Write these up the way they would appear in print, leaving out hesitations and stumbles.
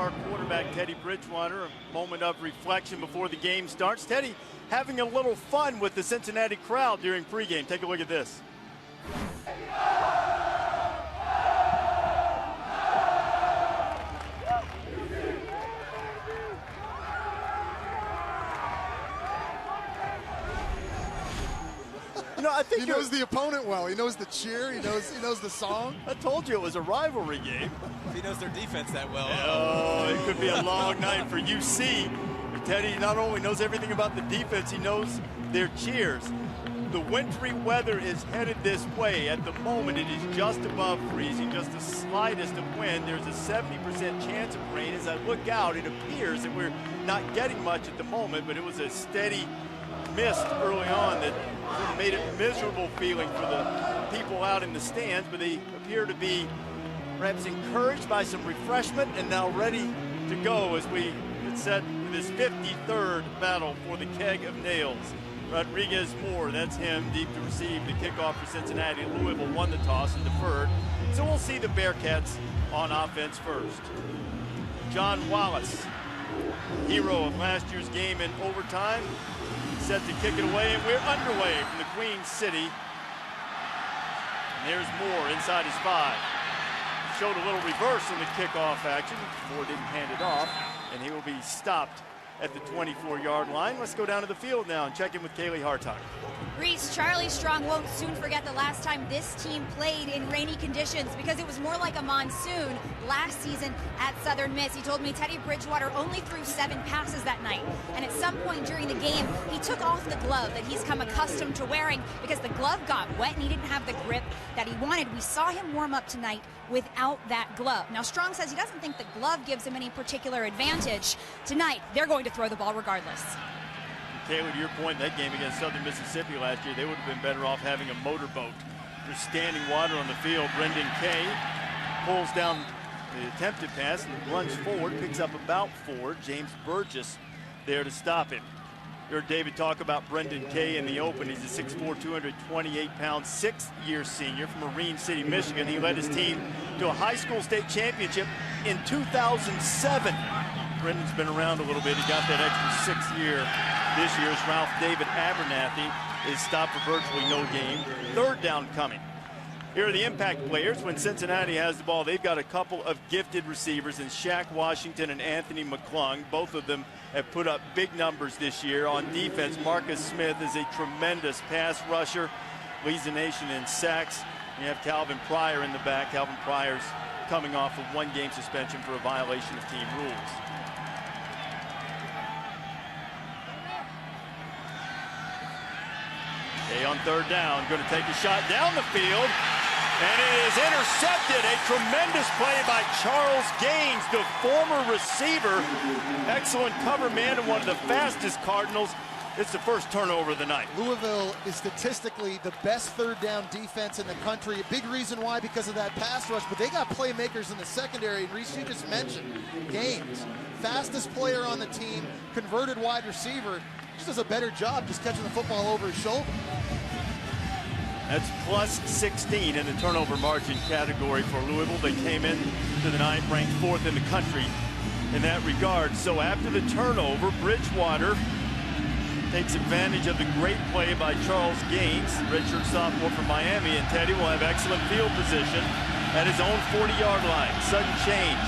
star quarterback Teddy Bridgewater. A moment of reflection before the game starts. Teddy having a little fun with the Cincinnati crowd during pregame. Take a look at this. You know, I think he knows the opponent well. He knows the cheer. He knows the song. I told you it was a rivalry game. He knows their defense that well. Oh, it could be a long night for UC. Teddy not only knows everything about the defense, he knows their cheers. The wintry weather is headed this way. At the moment, it is just above freezing, just the slightest of wind. There's a 70% chance of rain. As I look out, it appears that we're not getting much at the moment, but it was a steady mist early on that sort of made it miserable feeling for the people out in the stands, but they appear to be perhaps encouraged by some refreshment and now ready to go as we get set for this 53rd battle for the keg of nails. Rodriguez Moore, that's him, deep to receive the kickoff for Cincinnati. Louisville won the toss and deferred. So we'll see the Bearcats on offense first. John Wallace, hero of last year's game in overtime, set to kick it away, and we're underway from the Queen City. And there's Moore inside his 5. Showed a little reverse in the kickoff action. Moore didn't hand it off, and he will be stopped at the 24-yard line. Let's go down to the field now and check in with Kaylee Hartog. Reese, Charlie Strong won't soon forget the last time this team played in rainy conditions because it was more like a monsoon last season at Southern Miss. He told me Teddy Bridgewater only threw 7 passes that night, and at some point during the game, he took off the glove that he's come accustomed to wearing because the glove got wet and he didn't have the grip that he wanted. We saw him warm up tonight without that glove. Now, Strong says he doesn't think the glove gives him any particular advantage. Tonight, they're going to throw the ball regardless. Kaylee, to your point, that game against Southern Mississippi last year, they would have been better off having a motorboat. There's standing water on the field. Brendan Kay pulls down the attempted pass and runs forward, picks up about 4. James Burgess there to stop him. You heard David talk about Brendan Kay in the open. He's a 6'4", 228-pound, 6th-year senior from Marine City, Michigan. He led his team to a high school state championship in 2007. Brendan's been around a little bit. He got that extra 6th year this year as Ralph David Abernathy is stopped for virtually no game. 3rd down coming. Here are the impact players. When Cincinnati has the ball, they've got a couple of gifted receivers in Shaq Washington and Anthony McClung. Both of them have put up big numbers this year. On defense, Marcus Smith is a tremendous pass rusher, leads the nation in sacks. You have Calvin Pryor in the back. Calvin Pryor's coming off of 1-game suspension for a violation of team rules. Okay, on 3rd down, going to take a shot down the field, and it is intercepted. A tremendous play by Charles Gaines, the former receiver. Excellent cover man and one of the fastest Cardinals. It's the first turnover of the night. Louisville is statistically the best 3rd down defense in the country. A big reason why, because of that pass rush, but they got playmakers in the secondary. And Reese, you just mentioned Gaines, fastest player on the team, converted wide receiver. Just does a better job just catching the football over his shoulder. That's plus 16 in the turnover margin category for Louisville. They came in to the night ranked 4th in the country in that regard. So after the turnover, Bridgewater takes advantage of the great play by Charles Gaines, redshirt sophomore from Miami, and Teddy will have excellent field position at his own 40-yard line. Sudden change.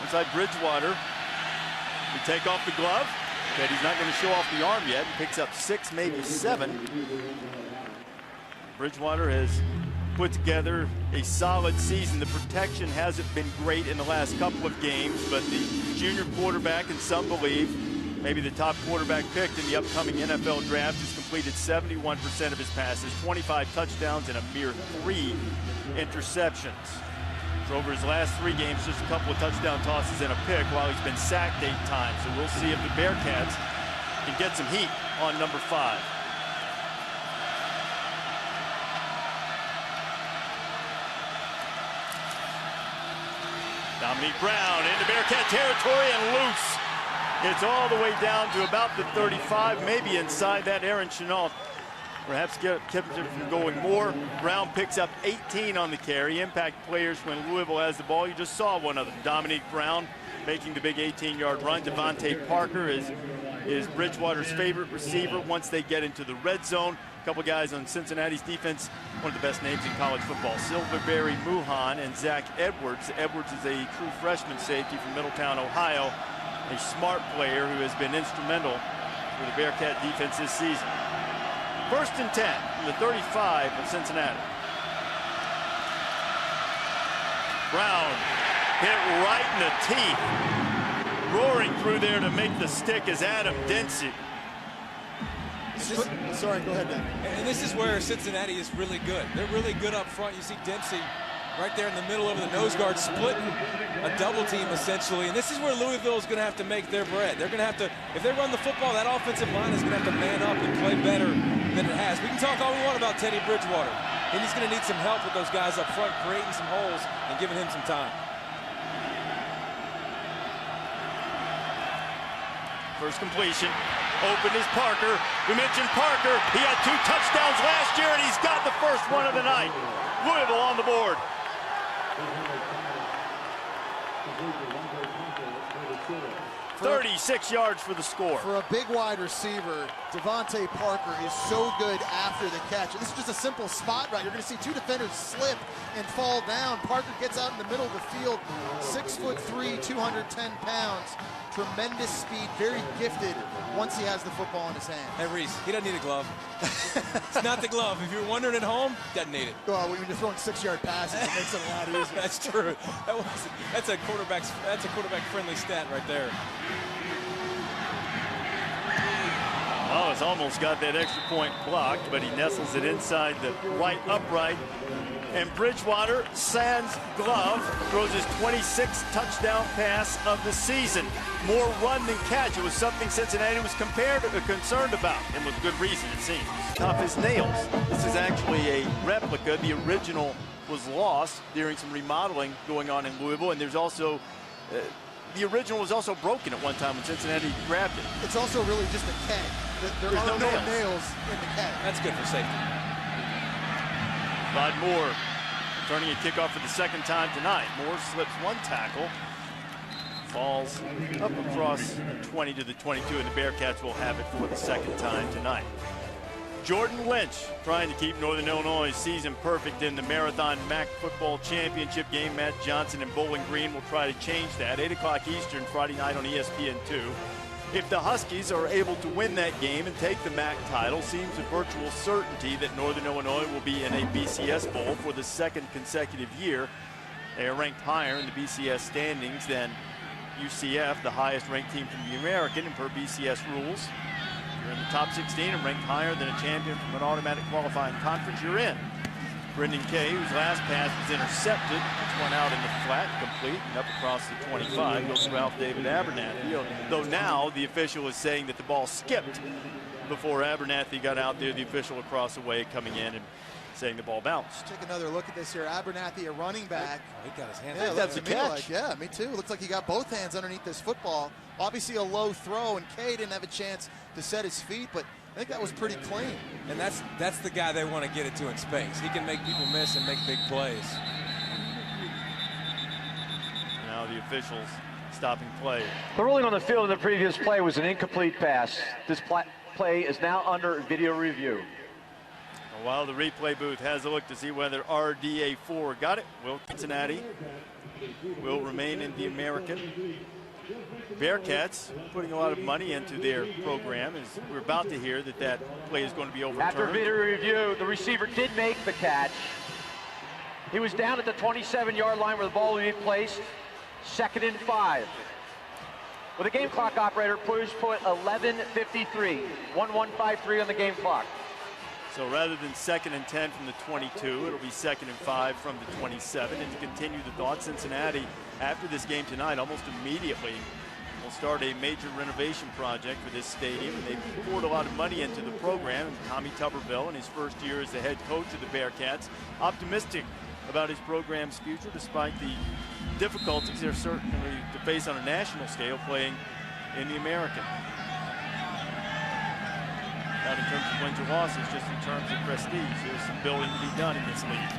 Inside Bridgewater, we take off the glove. Teddy's not going to show off the arm yet. He picks up 6, maybe 7. Bridgewater has put together a solid season. The protection hasn't been great in the last couple of games, but the junior quarterback, and some believe maybe the top quarterback picked in the upcoming NFL draft, has completed 71% of his passes, 25 touchdowns, and a mere 3 interceptions. So over his last 3 games, just a couple of touchdown tosses and a pick, while he's been sacked 8 times. So we'll see if the Bearcats can get some heat on number 5. Dominique Brown into Bearcat territory and loose. It's all the way down to about the 35, maybe inside that. Aaron Chenault perhaps kept it from going more. Brown picks up 18 on the carry. Impact players when Louisville has the ball. You just saw one of them, Dominique Brown, making the big 18-yard run. Devontae Parker is Bridgewater's favorite receiver once they get into the red zone. A couple guys on Cincinnati's defense, one of the best names in college football, Silverberry Muhan and Zach Edwards. Edwards is a true freshman safety from Middletown, Ohio, a smart player who has been instrumental for the Bearcat defense this season. 1st and 10 from the 35 of Cincinnati. Brown hit right in the teeth. Roaring through there to make the stick is Adam Dempsey. Sorry, go ahead, Dan. And this is where Cincinnati is really good. They're really good up front. You see Dempsey right there in the middle over the nose guard, splitting a double team essentially. And this is where Louisville is going to have to make their bread. They're going to have to, if they run the football, that offensive line is going to have to man up and play better than it has. We can talk all we want about Teddy Bridgewater. And he's going to need some help with those guys up front, creating some holes and giving him some time. First completion. Open is Parker. We mentioned Parker. He had 2 touchdowns last year, and he's got the first one of the night. Louisville on the board. 36 yards for the score. For a big wide receiver, Devontae Parker is so good after the catch. This is just a simple spot right. You're going to see 2 defenders slip and fall down. Parker gets out in the middle of the field, 6'3", 210 pounds. Tremendous speed, very gifted once he has the football in his hand. Hey, Reese, he doesn't need a glove. It's not the glove. If you're wondering at home, doesn't need it. Well, when you're throwing 6-yard passes, it makes it a lot easier. That's true. That's a quarterback-friendly stat right there. Oh, it's almost got that extra point blocked, but he nestles it inside the right upright. And Bridgewater, sans glove, throws his 26th touchdown pass of the season. More run than catch. It was something Cincinnati was concerned about, and with good reason, it seems. Tough as nails. This is actually a replica. The original was lost during some remodeling going on in Louisville, and there's also the original was also broken at one time when Cincinnati grabbed it. It's also really just a keg. There are no nails in the keg. That's good for safety. Rod Moore turning a kickoff for the second time tonight. Moore slips 1 tackle, falls up across 20 to the 22, and the Bearcats will have it for the second time tonight. Jordan Lynch trying to keep Northern Illinois' season perfect in the Marathon MAC Football Championship game. Matt Johnson and Bowling Green will try to change that. 8 o'clock Eastern Friday night on ESPN2. If the Huskies are able to win that game and take the MAC title, seems a virtual certainty that Northern Illinois will be in a BCS Bowl for the 2nd consecutive year. They are ranked higher in the BCS standings than UCF, the highest ranked team from the American, and per BCS rules, if you're in the top 16 and ranked higher than a champion from an automatic qualifying conference, you're in. Brendan Kay, whose last pass was intercepted, puts one out in the flat, complete, and up across the 25 goes Ralph David Abernathy. Though now the official is saying that the ball skipped before Abernathy got out there. The official across the way coming in and saying the ball bounced. Take another look at this here. Abernathy, a running back. Oh, he got his hand. Yeah, that's a catch. Yeah, me too. Looks like he got both hands underneath this football. Obviously a low throw, and Kay didn't have a chance to set his feet, but I think that was pretty clean. And that's the guy they want to get it to in space. He can make people miss and make big plays. Now the officials stopping play. The ruling on the field in the previous play was an incomplete pass. This play is now under video review. While the replay booth has a look to see whether RDA4 got it, Cincinnati will remain in the American. Bearcats putting a lot of money into their program, as we're about to hear that play is going to be overturned. After video review, the receiver did make the catch. He was down at the 27-yard line where the ball would be placed. 2nd and 5. With the game clock operator, please put 11:53, 11:53 on the game clock. So rather than 2nd and 10 from the 22, it'll be 2nd and 5 from the 27. And to continue the thought, Cincinnati, after this game tonight, almost immediately will start a major renovation project for this stadium. And they've poured a lot of money into the program. And Tommy Tuberville, in his first year as the head coach of the Bearcats, optimistic about his program's future, despite the difficulties they're certainly to face on a national scale playing in the American. Not in terms of wins or losses, just in terms of prestige. There's some building to be done in this league.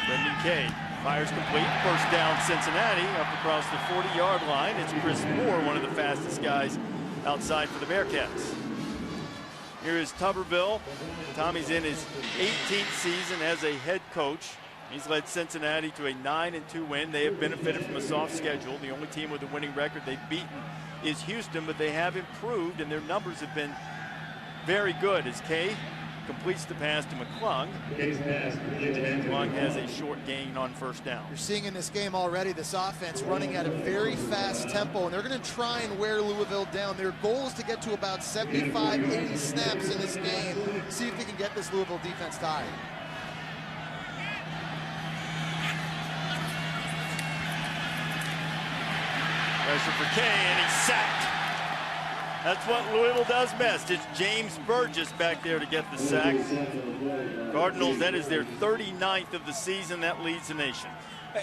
Brendan Kay fires complete. First down, Cincinnati, up across the 40-yard line. It's Chris Moore, one of the fastest guys outside for the Bearcats. Here is Tuberville. Tommy's in his 18th season as a head coach. He's led Cincinnati to a 9-2 win. They have benefited from a soft schedule. The only team with a winning record they've beaten is Houston, but they have improved, and their numbers have been very good as Kay completes the pass to McClung. McClung has a short gain on first down. You're seeing in this game already this offense running at a very fast tempo, and they're going to try and wear Louisville down. Their goal is to get to about 75, 80 snaps in this game, see if they can get this Louisville defense tired. Pressure for Kay, and he's sacked. That's what Louisville does best. It's James Burgess back there to get the sack. Cardinals, that is their 39th of the season. That leads the nation.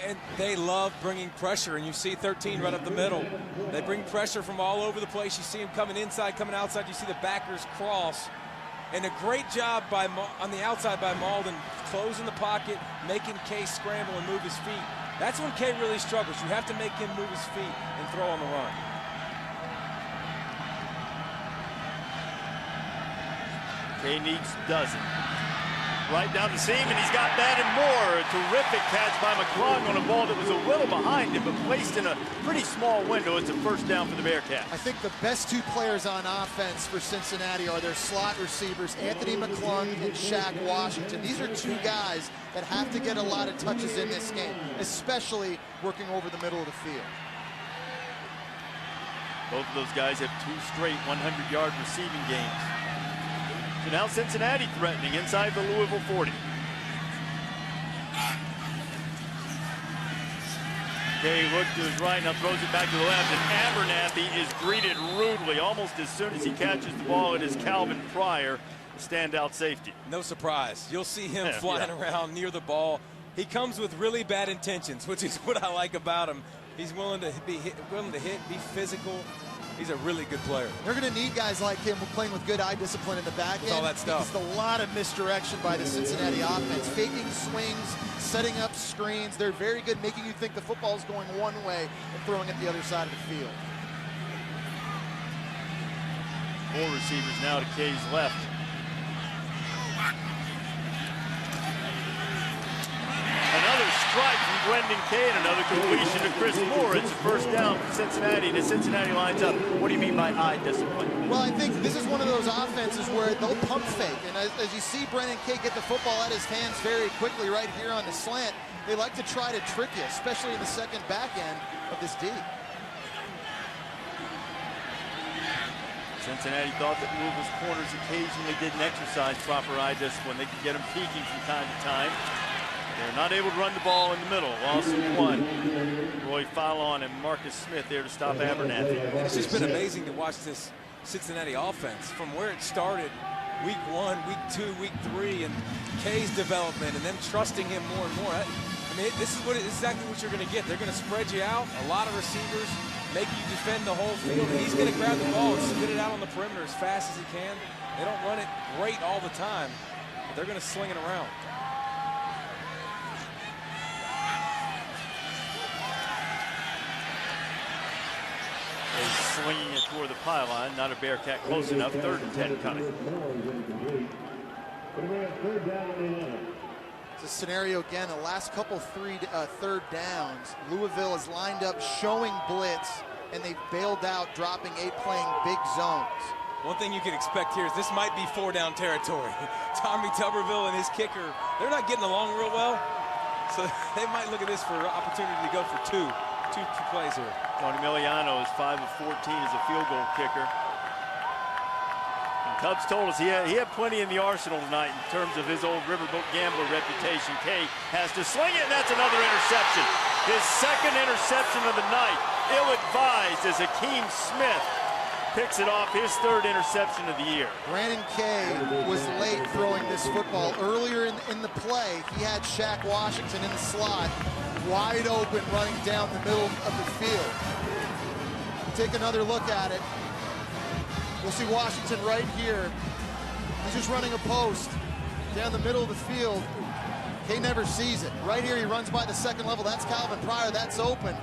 And they love bringing pressure, and you see 13 right up the middle. They bring pressure from all over the place. You see them coming inside, coming outside. You see the backers cross. And a great job on the outside by Malden, closing the pocket, making Kay scramble and move his feet. That's when Kay really struggles. You have to make him move his feet and throw on the run. Kay needs dozen. Right down the seam, and he's got that and more. A terrific catch by McClung on a ball that was a little behind him, but placed in a pretty small window. It's a first down for the Bearcats. I think the best two players on offense for Cincinnati are their slot receivers, Anthony McClung and Shaq Washington. These are two guys that have to get a lot of touches in this game, especially working over the middle of the field. Both of those guys have 2 straight 100-yard receiving games. So now Cincinnati threatening inside the Louisville 40. Kay looks to his right, now throws it back to the left, and Abernathy is greeted rudely. Almost as soon as he catches the ball, it is Calvin Pryor, the standout safety. No surprise. You'll see him flying around near the ball. He comes with really bad intentions, which is what I like about him. He's willing to hit, be physical. He's a really good player. They're going to need guys like him playing with good eye discipline in the back end. All that stuff. There's a lot of misdirection by the Cincinnati offense. Faking swings, setting up screens. They're very good making you think the football's going one way and throwing it the other side of the field. 4 receivers now to Kay's left. Another strike from Brendan Kay and another completion to Chris Moore. It's a first down for Cincinnati. The Cincinnati lines up. What do you mean by eye discipline? Well, I think this is one of those offenses where they'll pump fake. And as you see Brendan Kay get the football out of his hands very quickly right here on the slant, they like to try to trick you, especially in the second back end of this D. Cincinnati thought that Louisville's corners occasionally didn't exercise proper eye discipline. They could get them peeking from time to time. They're not able to run the ball in the middle. Loss of 1. Roy Fallon and Marcus Smith there to stop Abernathy. And it's just been amazing to watch this Cincinnati offense from where it started week 1, week 2, week 3, and Kay's development and them trusting him more and more. I mean, this is exactly what you're going to get. They're going to spread you out, a lot of receivers, make you defend the whole field. And he's going to grab the ball and spit it out on the perimeter as fast as he can. They don't run it great all the time, but they're going to sling it around. Swinging it toward the pylon, not a Bearcat close enough. 3rd and 10 coming. It's a scenario again, the last couple third downs. Louisville is lined up showing blitz, and they've bailed out, dropping 8, playing big zones. One thing you can expect here is this might be 4-down territory. Tommy Tuberville and his kicker, they're not getting along real well, so they might look at this for an opportunity to go for two plays here. Tony Miliano is 5 of 14 as a field goal kicker. And Tubbs told us he had plenty in the arsenal tonight in terms of his old riverboat gambler reputation. Kay has to sling it, and that's another interception. His 2nd interception of the night. Ill-advised as Hakeem Smith picks it off, his 3rd interception of the year. Brandon Kay was late throwing this football. Earlier in the play, he had Shaq Washington in the slot, wide open, running down the middle of the field. Take another look at it. We'll see Washington right here He's just running a post down the middle of the field. He never sees it. Right here, he runs by the second level. That's Calvin Pryor. That's open.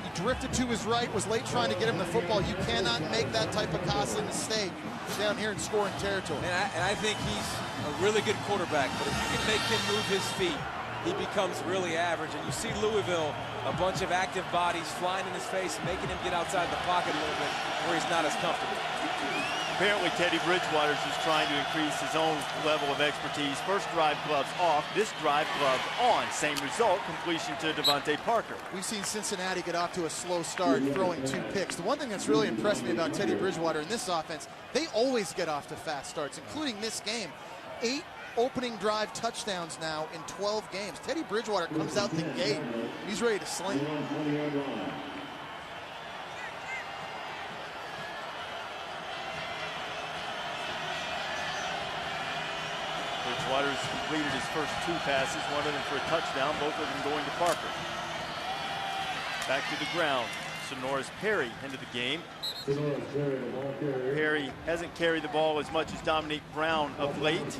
He drifted to his right, was late trying to get him the football. You cannot make that type of costly mistake down here in scoring territory. And I think he's a really good quarterback, but if you can make him move his feet, he becomes really average. And you see Louisville, a bunch of active bodies flying in his face, making him get outside the pocket a little bit where he's not as comfortable. Apparently, Teddy Bridgewater's just trying to increase his own level of expertise. First drive, gloves off. This drive, gloves on. Same result, completion to Devontae Parker. We've seen Cincinnati get off to a slow start, throwing 2 picks. The one thing that's really impressed me about Teddy Bridgewater in this offense, they always get off to fast starts, including this game. 8 opening drive touchdowns now in 12 games. Teddy Bridgewater comes out the gate. He's ready to sling. Bridgewater's completed his first 2 passes, one of them for a touchdown, both of them going to Parker. Back to the ground. Sonora's Perry into the game. Perry hasn't carried the ball as much as Dominique Brown of late.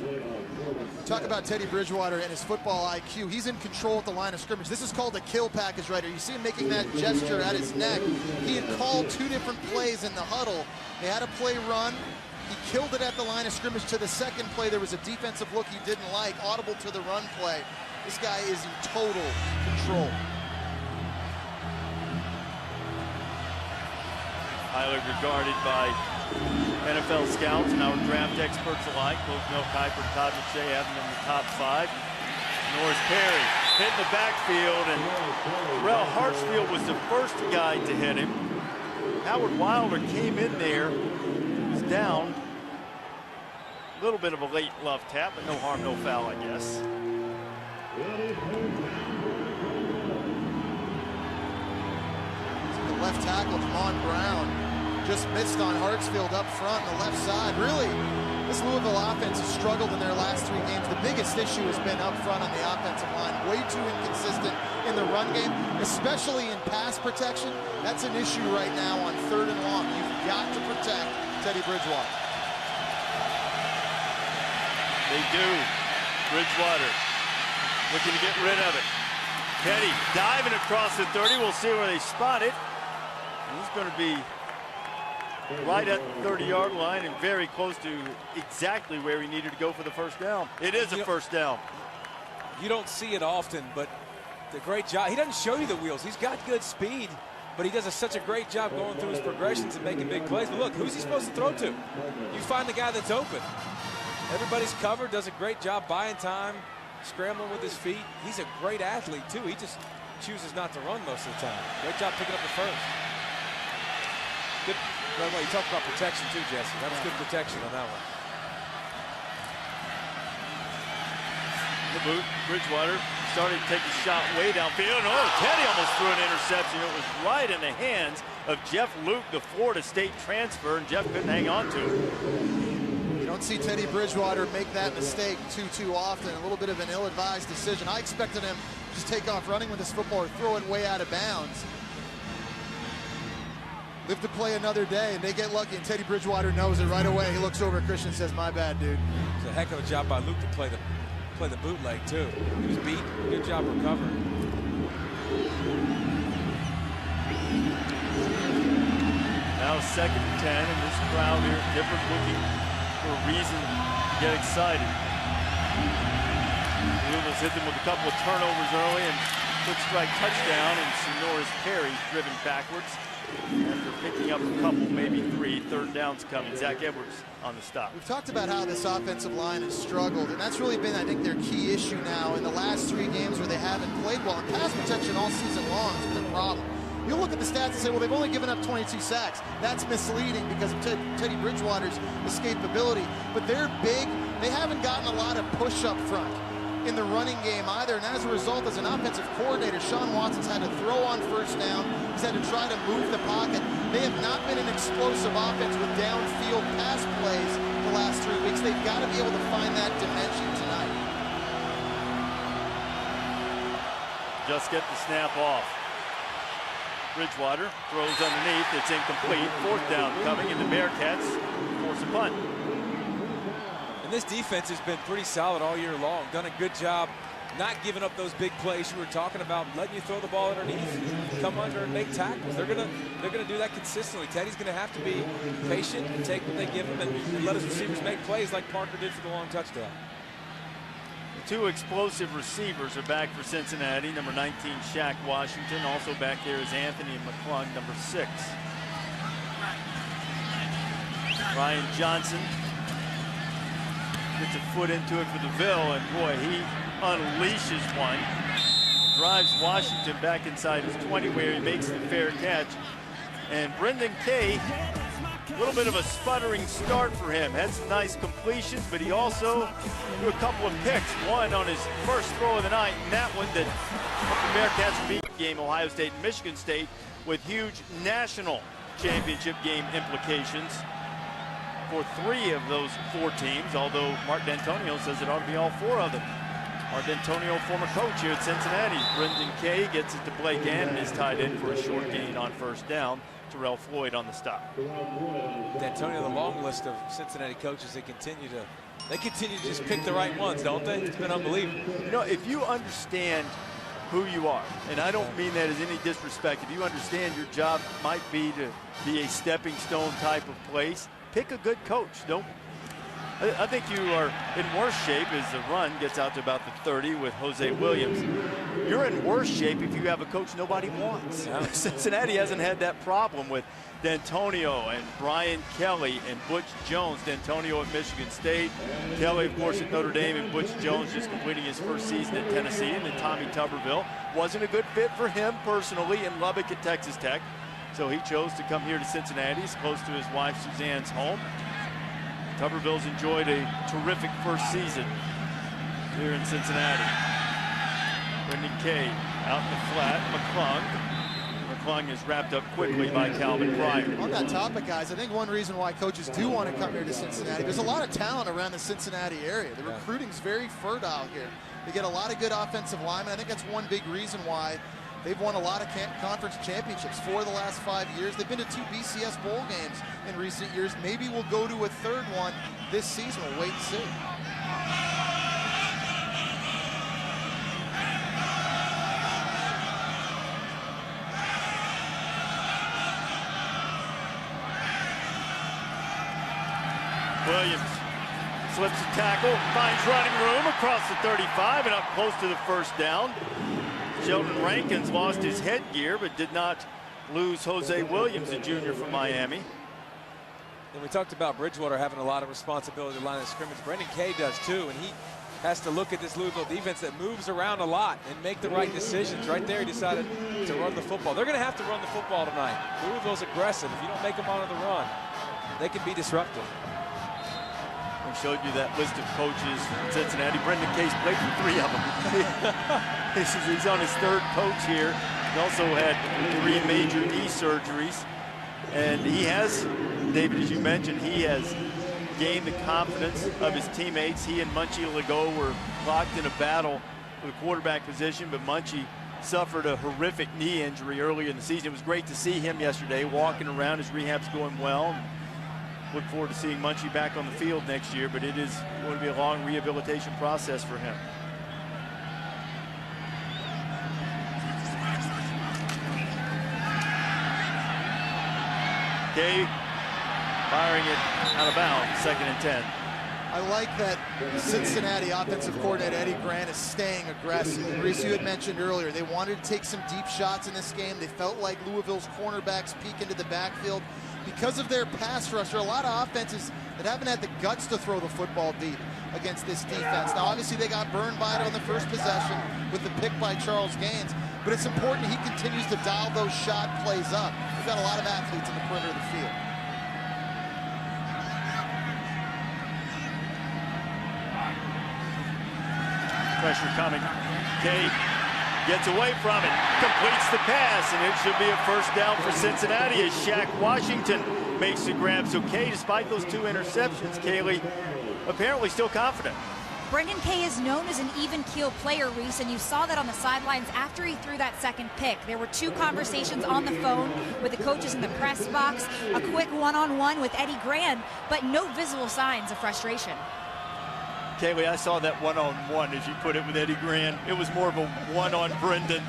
Talk about Teddy Bridgewater and his football IQ. He's in control at the line of scrimmage. This is called a kill package right here. You see him making that gesture at his neck. He had called 2 different plays in the huddle. They had a play run. He killed it at the line of scrimmage. To the second play, there was a defensive look he didn't like, audible to the run play. This guy is in total control. Highly regarded by NFL scouts and our draft experts alike. Both Mel Kiper and Todd McShay have him in the top 5. Norris Perry hit the backfield, and Terrell Hartsfield was the first guy to hit him. Howard Wilder came in there. He was down. A little bit of a late love tap, but no harm, no foul, I guess. The left tackle, Jamon Brown, just missed on Hartsfield up front on the left side. Really, this Louisville offense has struggled in their last 3 games. The biggest issue has been up front on the offensive line. Way too inconsistent in the run game, especially in pass protection. That's an issue right now on 3rd and long. You've got to protect Teddy Bridgewater. They do. Bridgewater looking to get rid of it. Teddy diving across the 30. We'll see where they spot it. And he's going to be right at the 30-yard line and very close to exactly where he needed to go for the first down. It is a first down. You don't see it often, but the great job. He doesn't show you the wheels. He's got good speed, but he does such a great job going through his progressions and making big plays. But look, who's he supposed to throw to? You find the guy that's open. Everybody's covered, does a great job buying time, scrambling with his feet. He's a great athlete, too. He just chooses not to run most of the time. Great job picking up the first. Good. By the way, you talked about protection, too, Jesse. That was good protection on that one. Bridgewater started to take a shot way downfield. Oh, Teddy almost threw an interception. It was right in the hands of Jeff Luke, the Florida State transfer, and Jeff couldn't hang on to it. You don't see Teddy Bridgewater make that mistake too often. A little bit of an ill-advised decision. I expected him to just take off running with this football or throw it way out of bounds. Live to play another day, and they get lucky, and Teddy Bridgewater knows it right away. He looks over at Christian and says, "My bad, dude." It's a heck of a job by Luke to play the bootleg, too. He was beat. Good job recovering. Now 2nd and 10, and this crowd here, different looking for a reason to get excited. Louisville's hit them with a couple of turnovers early, and quick strike touchdown, and Sonora's Perry driven backwards after picking up a couple, maybe 3. 3rd down's coming. Zach Edwards on the stop. We've talked about how this offensive line has struggled, and that's really been, I think, their key issue now in the last 3 games where they haven't played well. And pass protection all season long has been a problem. You'll look at the stats and say, well, they've only given up 22 sacks. That's misleading because of Teddy Bridgewater's escapability. But they're big. They haven't gotten a lot of push up front in the running game either. And as a result, as an offensive coordinator, Sean Watson's had to throw on 1st down. He's had to try to move the pocket. They have not been an explosive offense with downfield pass plays the last 3 weeks. They've got to be able to find that dimension tonight. Just get the snap off. Bridgewater throws underneath. It's incomplete. 4th down coming, and the Bearcats force a punt. this defense has been pretty solid all year long. Done a good job not giving up those big plays you were talking about, letting you throw the ball underneath, come under and make tackles. They're gonna do that consistently. Teddy's gonna have to be patient and take what they give him and let his receivers make plays like Parker did for the long touchdown. Two explosive receivers are back for Cincinnati. Number 19, Shaq Washington. Also back there is Anthony McClung, number 6. Ryan Johnson gets a foot into it for the Ville, and boy, he unleashes one. Drives Washington back inside his 20 where he makes the fair catch. And Brendan Kay, a little bit of a sputtering start for him. Had some nice completions, but he also threw a couple of picks. One on his first throw of the night, and that one that the Bearcats beat game Ohio State and Michigan State with huge national championship game implications for 3 of those 4 teams, although Mark D'Antonio says it ought to be all 4 of them. Mark D'Antonio, former coach here at Cincinnati. Brendan Kay gets it to Blake Gannon, is tied in for a short gain on first down. Terrell Floyd on the stop. D'Antonio, the long list of Cincinnati coaches, they continue to just pick the right ones, don't they? It's been unbelievable. You know, if you understand who you are, and I don't mean that as any disrespect, if you understand your job might be to be a stepping stone type of place, pick a good coach. I think you are in worse shape as the run gets out to about the 30 with Jose Williams. You're in worse shape if you have a coach nobody wants. Yeah. Cincinnati hasn't had that problem with D'Antonio and Brian Kelly and Butch Jones. D'Antonio at Michigan State, Kelly, of course, at Notre Dame, and Butch Jones just completing his first season at Tennessee. And then Tommy Tuberville wasn't a good fit for him personally in Lubbock at Texas Tech. So he chose to come here to Cincinnati. He's close to his wife Suzanne's home. Tuberville's enjoyed a terrific first season here in Cincinnati. Brendan Kay out in the flat. McClung is wrapped up quickly by Calvin Pryor. On that topic, guys, I think one reason why coaches do want to come here to Cincinnati, there's a lot of talent around the Cincinnati area. The recruiting's very fertile here. They get a lot of good offensive linemen. I think that's one big reason why they've won a lot of conference championships. 4 of the last 5 years. They've been to 2 BCS bowl games in recent years. Maybe we'll go to a 3rd one this season. We'll wait and see. Williams slips a tackle, finds running room across the 35 and up close to the first down. Sheldon Rankins lost his headgear, but did not lose Jose Williams, a junior from Miami. And we talked about Bridgewater having a lot of responsibility at the line of scrimmage. Brendan Kay does too, and he has to look at this Louisville defense that moves around a lot and make the right decisions. Right there, he decided to run the football. They're going to have to run the football tonight. Louisville's aggressive. If you don't make them honor the run, they can be disruptive. I showed you that list of coaches in Cincinnati. Brendan Kay's played for 3 of them. He's on his 3rd coach here. He also had 3 major knee surgeries. And he has, David, as you mentioned, he has gained the confidence of his teammates. He and Munchie Legault were locked in a battle for the quarterback position, but Munchie suffered a horrific knee injury earlier in the season. It was great to see him yesterday walking around. His rehab's going well. Look forward to seeing Munchie back on the field next year, but it is going to be a long rehabilitation process for him. Kay firing it out of bounds, 2nd and 10. I like that Cincinnati offensive coordinator Eddie Grant is staying aggressive. And Reese, you had mentioned earlier, they wanted to take some deep shots in this game. They felt like Louisville's cornerbacks peek into the backfield. Because of their pass rush, there are a lot of offenses that haven't had the guts to throw the football deep against this defense. Now, obviously, they got burned by it on the first possession with the pick by Charles Gaines, but it's important he continues to dial those shot plays up. We've got a lot of athletes in the perimeter of the field. Pressure coming. Kay gets away from it, completes the pass, and it should be a first down for Cincinnati as Shaq Washington makes the grab. So Kay, despite those 2 interceptions, Kaylee apparently still confident. Brendan Kay is known as an even-keel player, Reese, and you saw that on the sidelines after he threw that 2nd pick. There were 2 conversations on the phone with the coaches in the press box, a quick one-on-one with Eddie Grant, but no visible signs of frustration. Kaylee, I saw that one-on-one, as you put it, with Eddie Gran. It was more of a one on Brendan.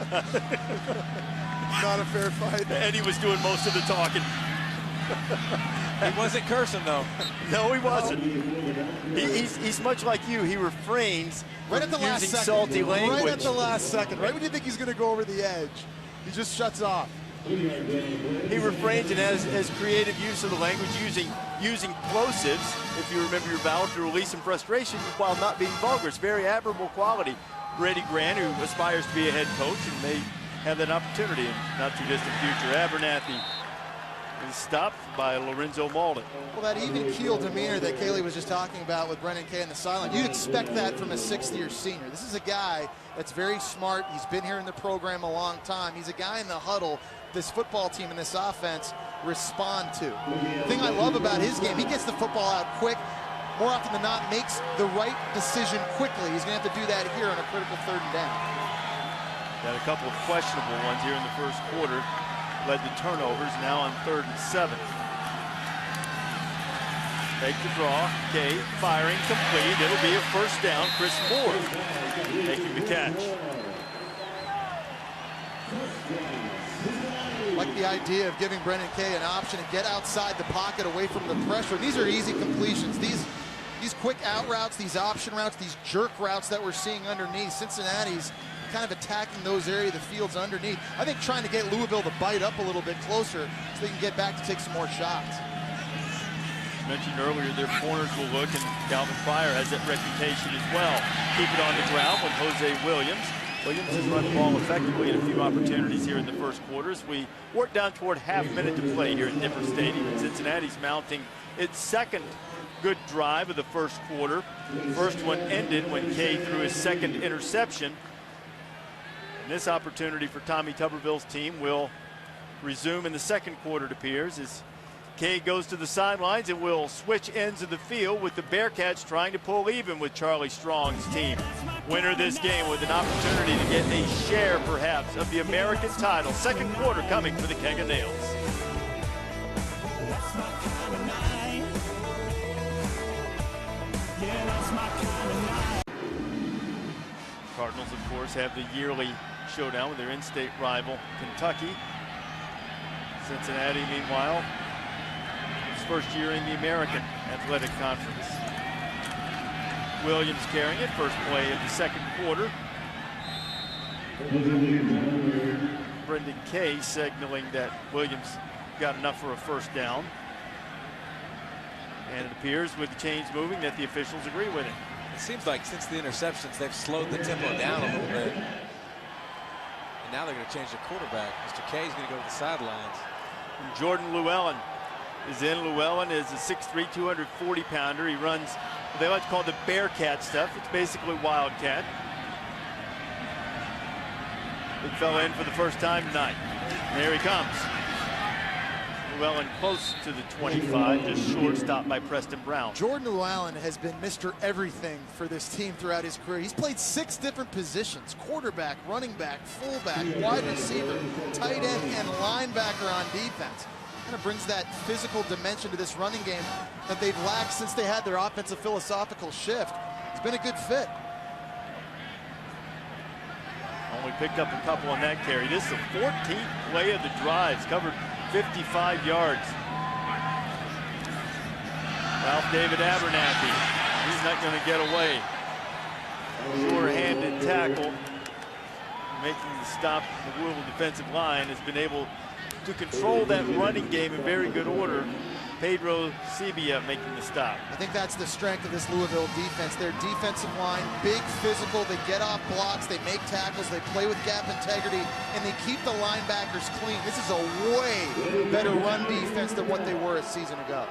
Not a fair fight. Eddie was doing most of the talking. He wasn't cursing, though. No, he wasn't. He's much like you. He refrains Right at the from last using second. salty language. Right at the last second. Right when you think he's going to go over the edge, he just shuts off. He refrains and has creative use of the language, using plosives, if you remember your vowel, to release some frustration while not being vulgar. It's very admirable quality. Brady Grant, who aspires to be a head coach and may have that opportunity in not too distant future. Abernathy is stopped by Lorenzo Malden. Well, that even keel demeanor that Kaylee was just talking about with Brendan Kay on the sideline, you'd expect that from a sixth-year senior. This is a guy that's very smart. He's been here in the program a long time. He's a guy in the huddle this football team and this offense respond to. The thing I love about his game, he gets the football out quick. More often than not, makes the right decision quickly. He's going to have to do that here on a critical 3rd and down. Got a couple of questionable ones here in the first quarter. Led to turnovers, now on 3rd and 7. Take the draw, Kay firing complete. It'll be a first down. Chris Moore making the catch. Like the idea of giving Brendan Kay an option to get outside the pocket away from the pressure. These are easy completions. These quick out routes, these option routes, these jerk routes that we're seeing underneath. Cincinnati's kind of attacking those areas of the fields underneath. I think trying to get Louisville to bite up a little bit closer so they can get back to take some more shots. Mentioned earlier, their corners will look, and Calvin Pryor has that reputation as well. Keep it on the ground with Jose Williams. Williams has run the ball effectively in a few opportunities here in the first quarter as we work down toward half-minute to play here at Nippert Stadium. Cincinnati's mounting its second good drive of the first quarter. First one ended when Kay threw his second interception. And this opportunity for Tommy Tuberville's team will resume in the second quarter, it appears, as Kay goes to the sidelines and will switch ends of the field with the Bearcats trying to pull even with Charlie Strong's team. Winner this game with an opportunity to get a share, perhaps, of the American title. Second quarter coming for the King of Nails. Cardinals, of course, have the yearly showdown with their in-state rival, Kentucky. Cincinnati, meanwhile, its first year in the American Athletic Conference. Williams carrying it, first play of the second quarter. Brendan Kay signaling that Williams got enough for a first down. And it appears, with the chains moving, that the officials agree with it. It seems like since the interceptions, they've slowed the tempo down a little bit. And now they're going to change the quarterback. Mr. Kay is going to go to the sidelines. And Jordan Llewellyn is in. Llewellyn is a 6'3", 240-pounder. He runs what they like to call the Bearcat stuff. It's basically Wildcat. Big fella in for the first time tonight. And there he comes. Llewellyn close to the 25, just short, stopped by Preston Brown. Jordan Llewellyn has been Mr. Everything for this team throughout his career. He's played 6 different positions: quarterback, running back, fullback, wide receiver, tight end, and linebacker on defense. Kind of brings that physical dimension to this running game that they've lacked since they had their offensive philosophical shift. It's been a good fit. Only picked up a couple on that carry. This is the 14th play of the drives, covered 55 yards. Ralph David Abernathy, he's not going to get away. Sure-handed tackle, making the stop. The Louisville defensive line has been able to control that running game in very good order. Pedro Sebia making the stop. I think that's the strength of this Louisville defense. Their defensive line, big, physical, they get off blocks, they make tackles, they play with gap integrity, and they keep the linebackers clean. This is a way better run defense than what they were a season ago.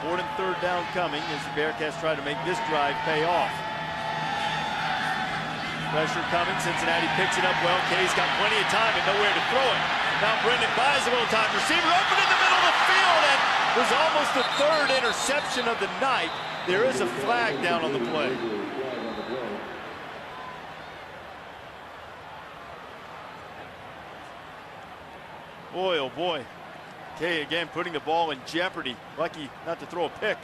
Important third down coming as the Bearcats try to make this drive pay off. Pressure coming, Cincinnati picks it up well. Kay's got plenty of time and nowhere to throw it. Now Brendan buys a little time. Receiver open in the middle of the field, and was almost the 3rd interception of the night. There is a flag down on the play. Boy, oh boy. Kay again putting the ball in jeopardy. Lucky not to throw a pick.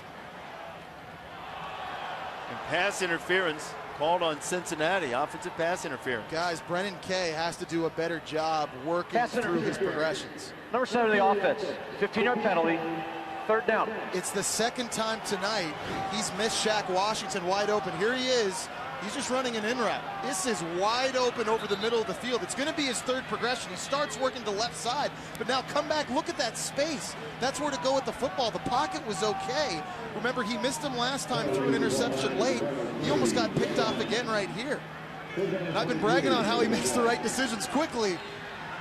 And pass interference called on Cincinnati. Offensive pass interference. Guys, Brennan Kay has to do a better job working through his progressions. Number 7 of the offense. 15-yard penalty. 3rd down. It's the second time tonight he's missed Shaq Washington wide open. Here he is. He's just running an in route. This is wide open over the middle of the field. It's going to be his 3rd progression. He starts working to left side, but now come back, look at that space. That's where to go with the football. The pocket was okay. Remember, he missed him last time through an interception late. He almost got picked off again right here. And I've been bragging on how he makes the right decisions quickly.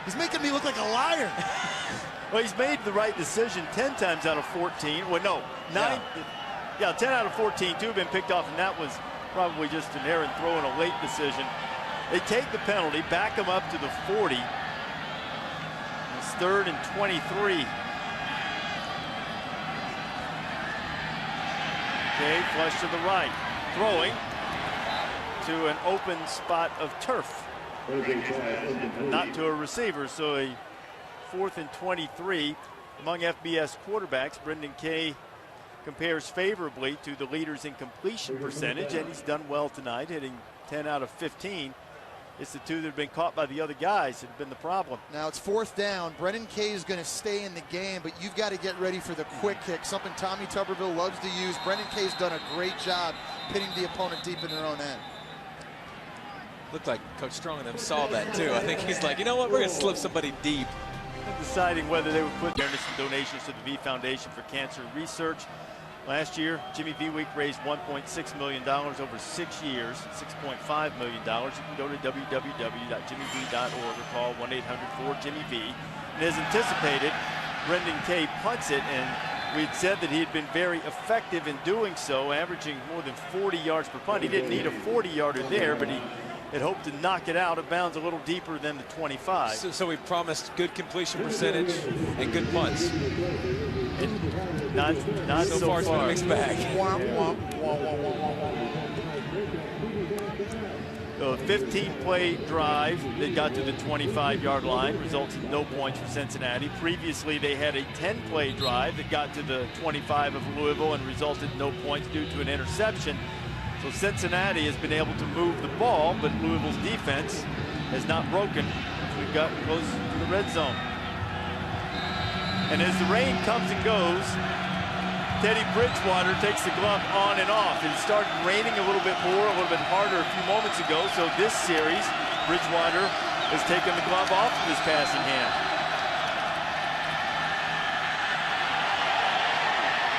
He's making me look like a liar. Well, he's made the right decision 10 times out of 14. Well, no, 9. Yeah, 10 out of 14. 2 have been picked off, and that was probably just an errant throw and a late decision. They take the penalty, back him up to the 40. It's 3rd and 23. Okay, flush to the right. Throwing to an open spot of turf. Not to a receiver, so a 4th and 23 among FBS quarterbacks. Brendan Kay compares favorably to the leaders in completion percentage, and he's done well tonight, hitting 10 out of 15. It's the 2 that have been caught by the other guys that have been the problem. Now it's 4th down. Brennan Kay is going to stay in the game, but you've got to get ready for the quick kick, something Tommy Tuberville loves to use. Brennan Kay's done a great job pitting the opponent deep in their own end. Looked like Coach Strong and them saw that too. I think he's like, you know what, we're going to slip somebody deep. Deciding whether they would put some donations to the V Foundation for Cancer Research. Last year, Jimmy V Week raised $1.6 million over 6 years, $6.5 million. You can go to www.jimmyv.org or call 1-800-4-JIMMY-V. And as anticipated, Brendan Kay punts it, and we'd said that he had been very effective in doing so, averaging more than 40 yards per punt. He didn't need a 40-yarder there, but he had hoped to knock it out of bounds a little deeper than the 25. So we promised good completion percentage and good punts. And not so far. It's been a mixed bag. So a 15-play drive that got to the 25-yard line results in no points for Cincinnati. Previously, they had a 10-play drive that got to the 25 of Louisville and resulted in no points due to an interception. So Cincinnati has been able to move the ball, but Louisville's defense has not broken as we've gotten close to the red zone. And as the rain comes and goes, Teddy Bridgewater takes the glove on and off. It started raining a little bit more, a little bit harder a few moments ago. So this series, Bridgewater has taken the glove off of his passing hand.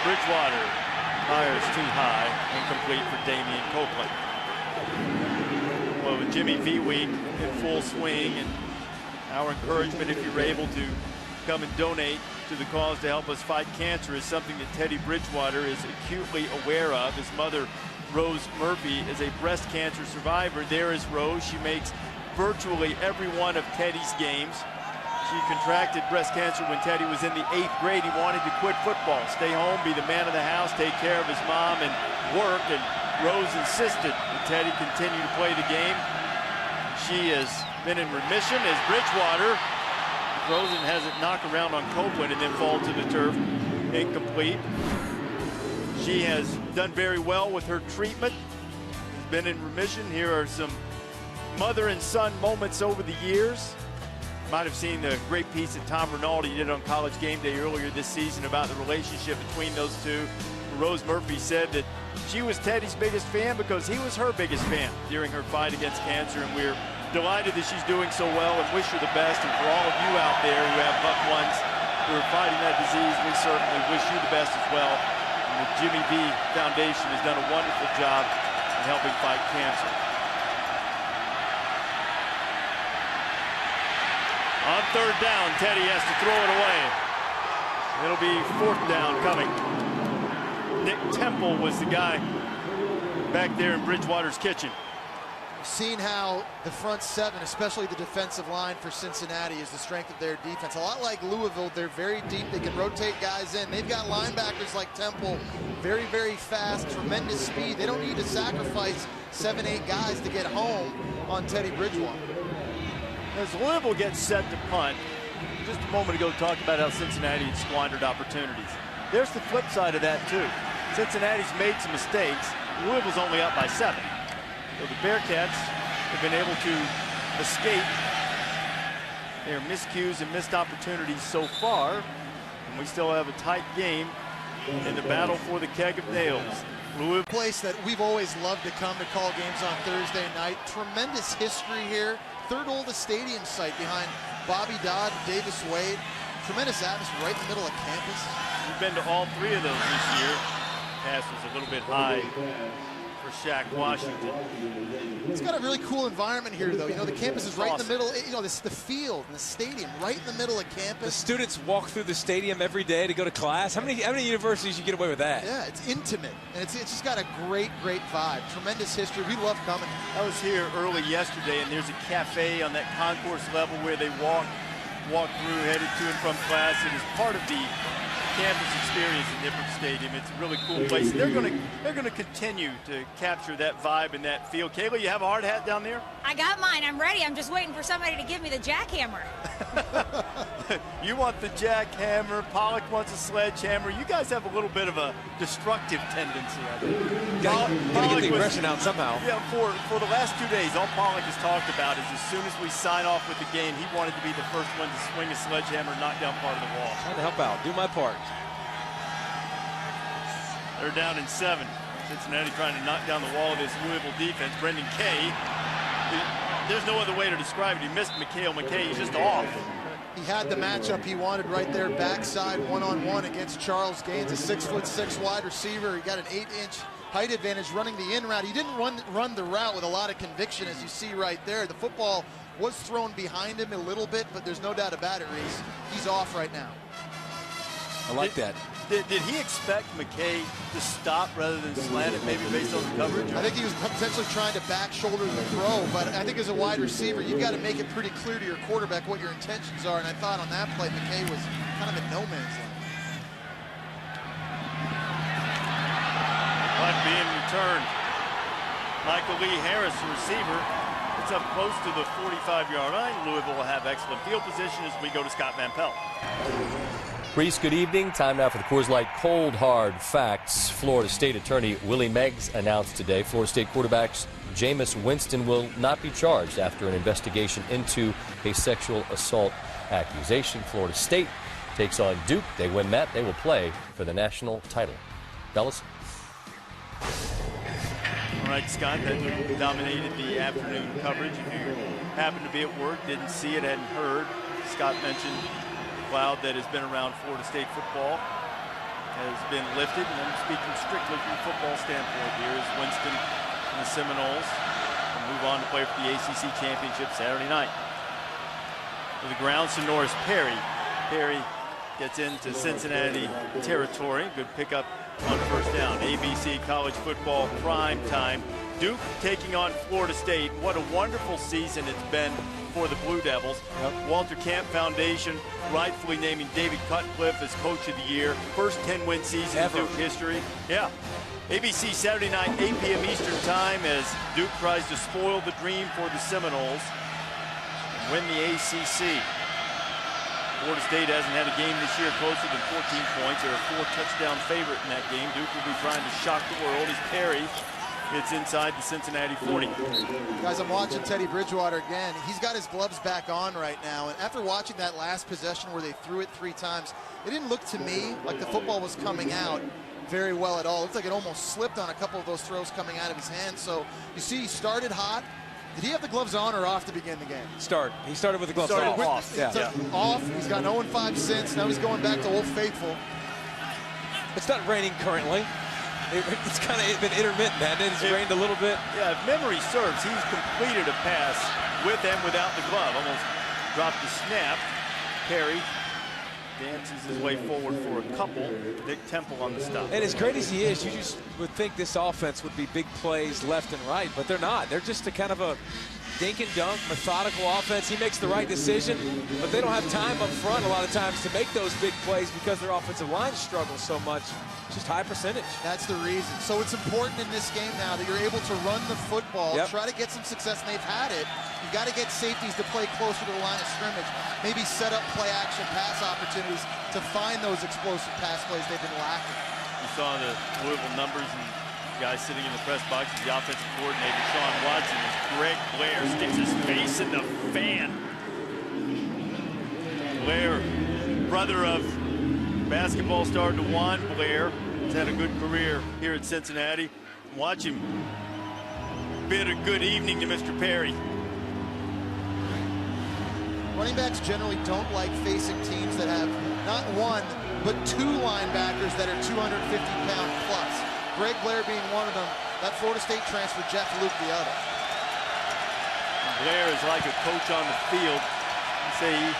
Bridgewater fires too high, incomplete for Damian Copeland. Well, with Jimmy V Week in full swing, and our encouragement, if you're able to come and donate to the cause to help us fight cancer, is something that Teddy Bridgewater is acutely aware of. His mother, Rose Murphy, is a breast cancer survivor. There is Rose. She makes virtually every one of Teddy's games. She contracted breast cancer when Teddy was in the 8th grade. He wanted to quit football, stay home, be the man of the house, take care of his mom and work, and Rose insisted that Teddy continue to play the game. She has been in remission as Bridgewater Rosen has it knock around on Copeland and then fall to the turf. Incomplete. She has done very well with her treatment. Has been in remission. Here are some mother and son moments over the years. Might have seen the great piece that Tom Rinaldi did on College Game Day earlier this season about the relationship between those two. Rose Murphy said that she was Teddy's biggest fan because he was her biggest fan during her fight against cancer, and we're delighted that she's doing so well and wish her the best. And for all of you out there who have loved ones who are fighting that disease, we certainly wish you the best as well. And the Jimmy V Foundation has done a wonderful job in helping fight cancer. On third down, Teddy has to throw it away. It'll be fourth down coming. Nick Temple was the guy back there in Bridgewater's kitchen. Seen how the front seven, especially the defensive line for Cincinnati, is the strength of their defense. A lot like Louisville, they're very deep. They can rotate guys in. They've got linebackers like Temple, very, very fast, tremendous speed. They don't need to sacrifice 7, 8 guys to get home on Teddy Bridgewater. As Louisville gets set to punt, just a moment ago talked about how Cincinnati had squandered opportunities. There's the flip side of that too. Cincinnati's made some mistakes. Louisville's only up by 7. So the Bearcats have been able to escape their miscues and missed opportunities so far. And we still have a tight game in the battle for the keg of nails. Louisville. Place that we've always loved to come to call games on Thursday night. Tremendous history here. Third oldest stadium site behind Bobby Dodd, Davis Wade. Tremendous atmosphere right in the middle of campus. We've been to all 3 of those this year. Pass was a little bit high for Shaq Washington. It's got a really cool environment here, though. You know, the campus is right in the middle. You know, this the field and the stadium right in the middle of campus. The students walk through the stadium every day to go to class. How many universities you get away with that? Yeah, it's intimate, and it's just got a great vibe. Tremendous history. We love coming. I was here early yesterday, and there's a cafe on that concourse level where they walk through, headed to and from class. It is part of the campus experience at Nippert Stadium. It's a really cool place. They're gonna continue to capture that vibe and that feel. Kayla, you have a hard hat down there? I got mine. I'm ready. I'm just waiting for somebody to give me the jackhammer. You want the jackhammer. Pollock wants a sledgehammer. You guys have a little bit of a destructive tendency, I think. Gotta get the aggression out somehow. Yeah, for the last 2 days, all Pollock has talked about is as soon as we sign off with the game, he wanted to be the first one to swing a sledgehammer and knock down part of the wall. Trying to help out. Do my part. They're down in 7. Cincinnati trying to knock down the wall of this Louisville defense. Brendan Kay, there's no other way to describe it. He missed Mikhail McKay. He's just off. He had the matchup he wanted right there, backside one-on-one against Charles Gaines, a 6'6" wide receiver. He got an 8-inch height advantage running the in route. He didn't run the route with a lot of conviction, as you see right there. The football was thrown behind him a little bit, but there's no doubt about it, Reese. He's off right now. I like that. Did he expect McKay to stop rather than slant it, maybe based on the coverage? I think he was potentially trying to back shoulder the throw, but I think as a wide receiver, you've got to make it pretty clear to your quarterback what your intentions are, and I thought on that play, McKay was kind of in no man's land. Punt being returned. Michael Lee Harris, the receiver. It's up close to the 45-yard line. Louisville will have excellent field position as we go to Scott Van Pelt. Reese, good evening. Time now for the Coors Light Cold Hard Facts. Florida State Attorney Willie Meggs announced today Florida State quarterbacks Jameis Winston will not be charged after an investigation into a sexual assault accusation. Florida State takes on Duke. They win that. They will play for the national title. Dallas? All right, Scott, that dominated the afternoon coverage. If you happened to be at work, didn't see it, hadn't heard, Scott mentioned cloud that has been around Florida State football has been lifted, and I'm speaking strictly from a football standpoint here, as Winston and the Seminoles will move on to play for the ACC Championship Saturday night. To the ground, Sonoris Perry. Perry gets into Cincinnati territory. Good pickup on first down. ABC college football prime time. Duke taking on Florida State. What a wonderful season it's been for the Blue Devils. Walter Camp Foundation rightfully naming David Cutcliffe as Coach of the Year. First 10-win season in Duke history. Yeah. ABC Saturday night, 8 p.m. Eastern time, as Duke tries to spoil the dream for the Seminoles and win the ACC. Florida State hasn't had a game this year closer than 14 points. They're a 4-touchdown favorite in that game. Duke will be trying to shock the world as Perry gets inside the Cincinnati 40. Guys, I'm watching Teddy Bridgewater again. He's got his gloves back on right now. And after watching that last possession where they threw it 3 times, it didn't look to me like the football was coming out very well at all. It looked like it almost slipped on a couple of those throws coming out of his hands. So you see he started hot. Did he have the gloves on or off to begin the game? He started with the gloves off. Off. He's got 0-5 since. Now he's going back to Old Faithful. It's not raining currently. It's kind of been intermittent, and it's rained a little bit. Yeah, if memory serves, he's completed a pass with and without the glove. Almost dropped the snap. Perry dances his way forward for a couple. Dick Temple on the stop. And as great as he is, you just would think this offense would be big plays left and right, but they're not. They're just a kind of a dink and dunk, methodical offense. He makes the right decision, but they don't have time up front a lot of times to make those big plays because their offensive line struggles so much. Just high percentage. That's the reason. So it's important in this game now that you're able to run the football, try to get some success, and they've had it. You've got to get safeties to play closer to the line of scrimmage, maybe set up play-action pass opportunities to find those explosive pass plays they've been lacking. You saw the Louisville numbers and guys sitting in the press box, the offensive coordinator, Sean Watson, as Greg Blair sticks his face in the fan. Blair, brother of basketball star DeJuan Blair, has had a good career here at Cincinnati. Watch him bid a good evening to Mr. Perry. Running backs generally don't like facing teams that have not one, but two linebackers that are 250-pound plus. Greg Blair being one of them, that Florida State transfer, Jeff Luke the other. Blair is like a coach on the field. He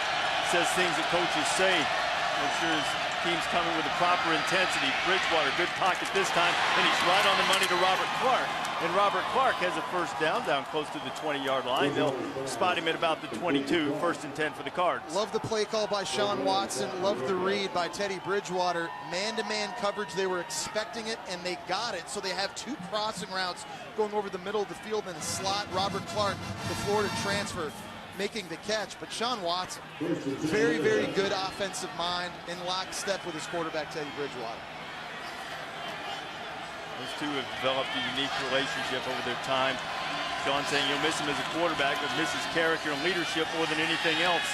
says things that coaches say. Make sure his team's coming with the proper intensity. Bridgewater, good pocket this time, and he's right on the money to Robert Clark. And Robert Clark has a first down close to the 20-yard line. They'll spot him at about the 22, 1st and 10 for the Cards. Love the play call by Sean Watson. Love the read by Teddy Bridgewater. Man-to-man coverage, they were expecting it, and they got it. So they have two crossing routes going over the middle of the field in the slot. Robert Clark, the Florida transfer, making the catch. But Sean Watson, very, very good offensive mind in lockstep with his quarterback, Teddy Bridgewater. Those two have developed a unique relationship over their time. Sean saying you'll miss him as a quarterback, but miss his character and leadership more than anything else.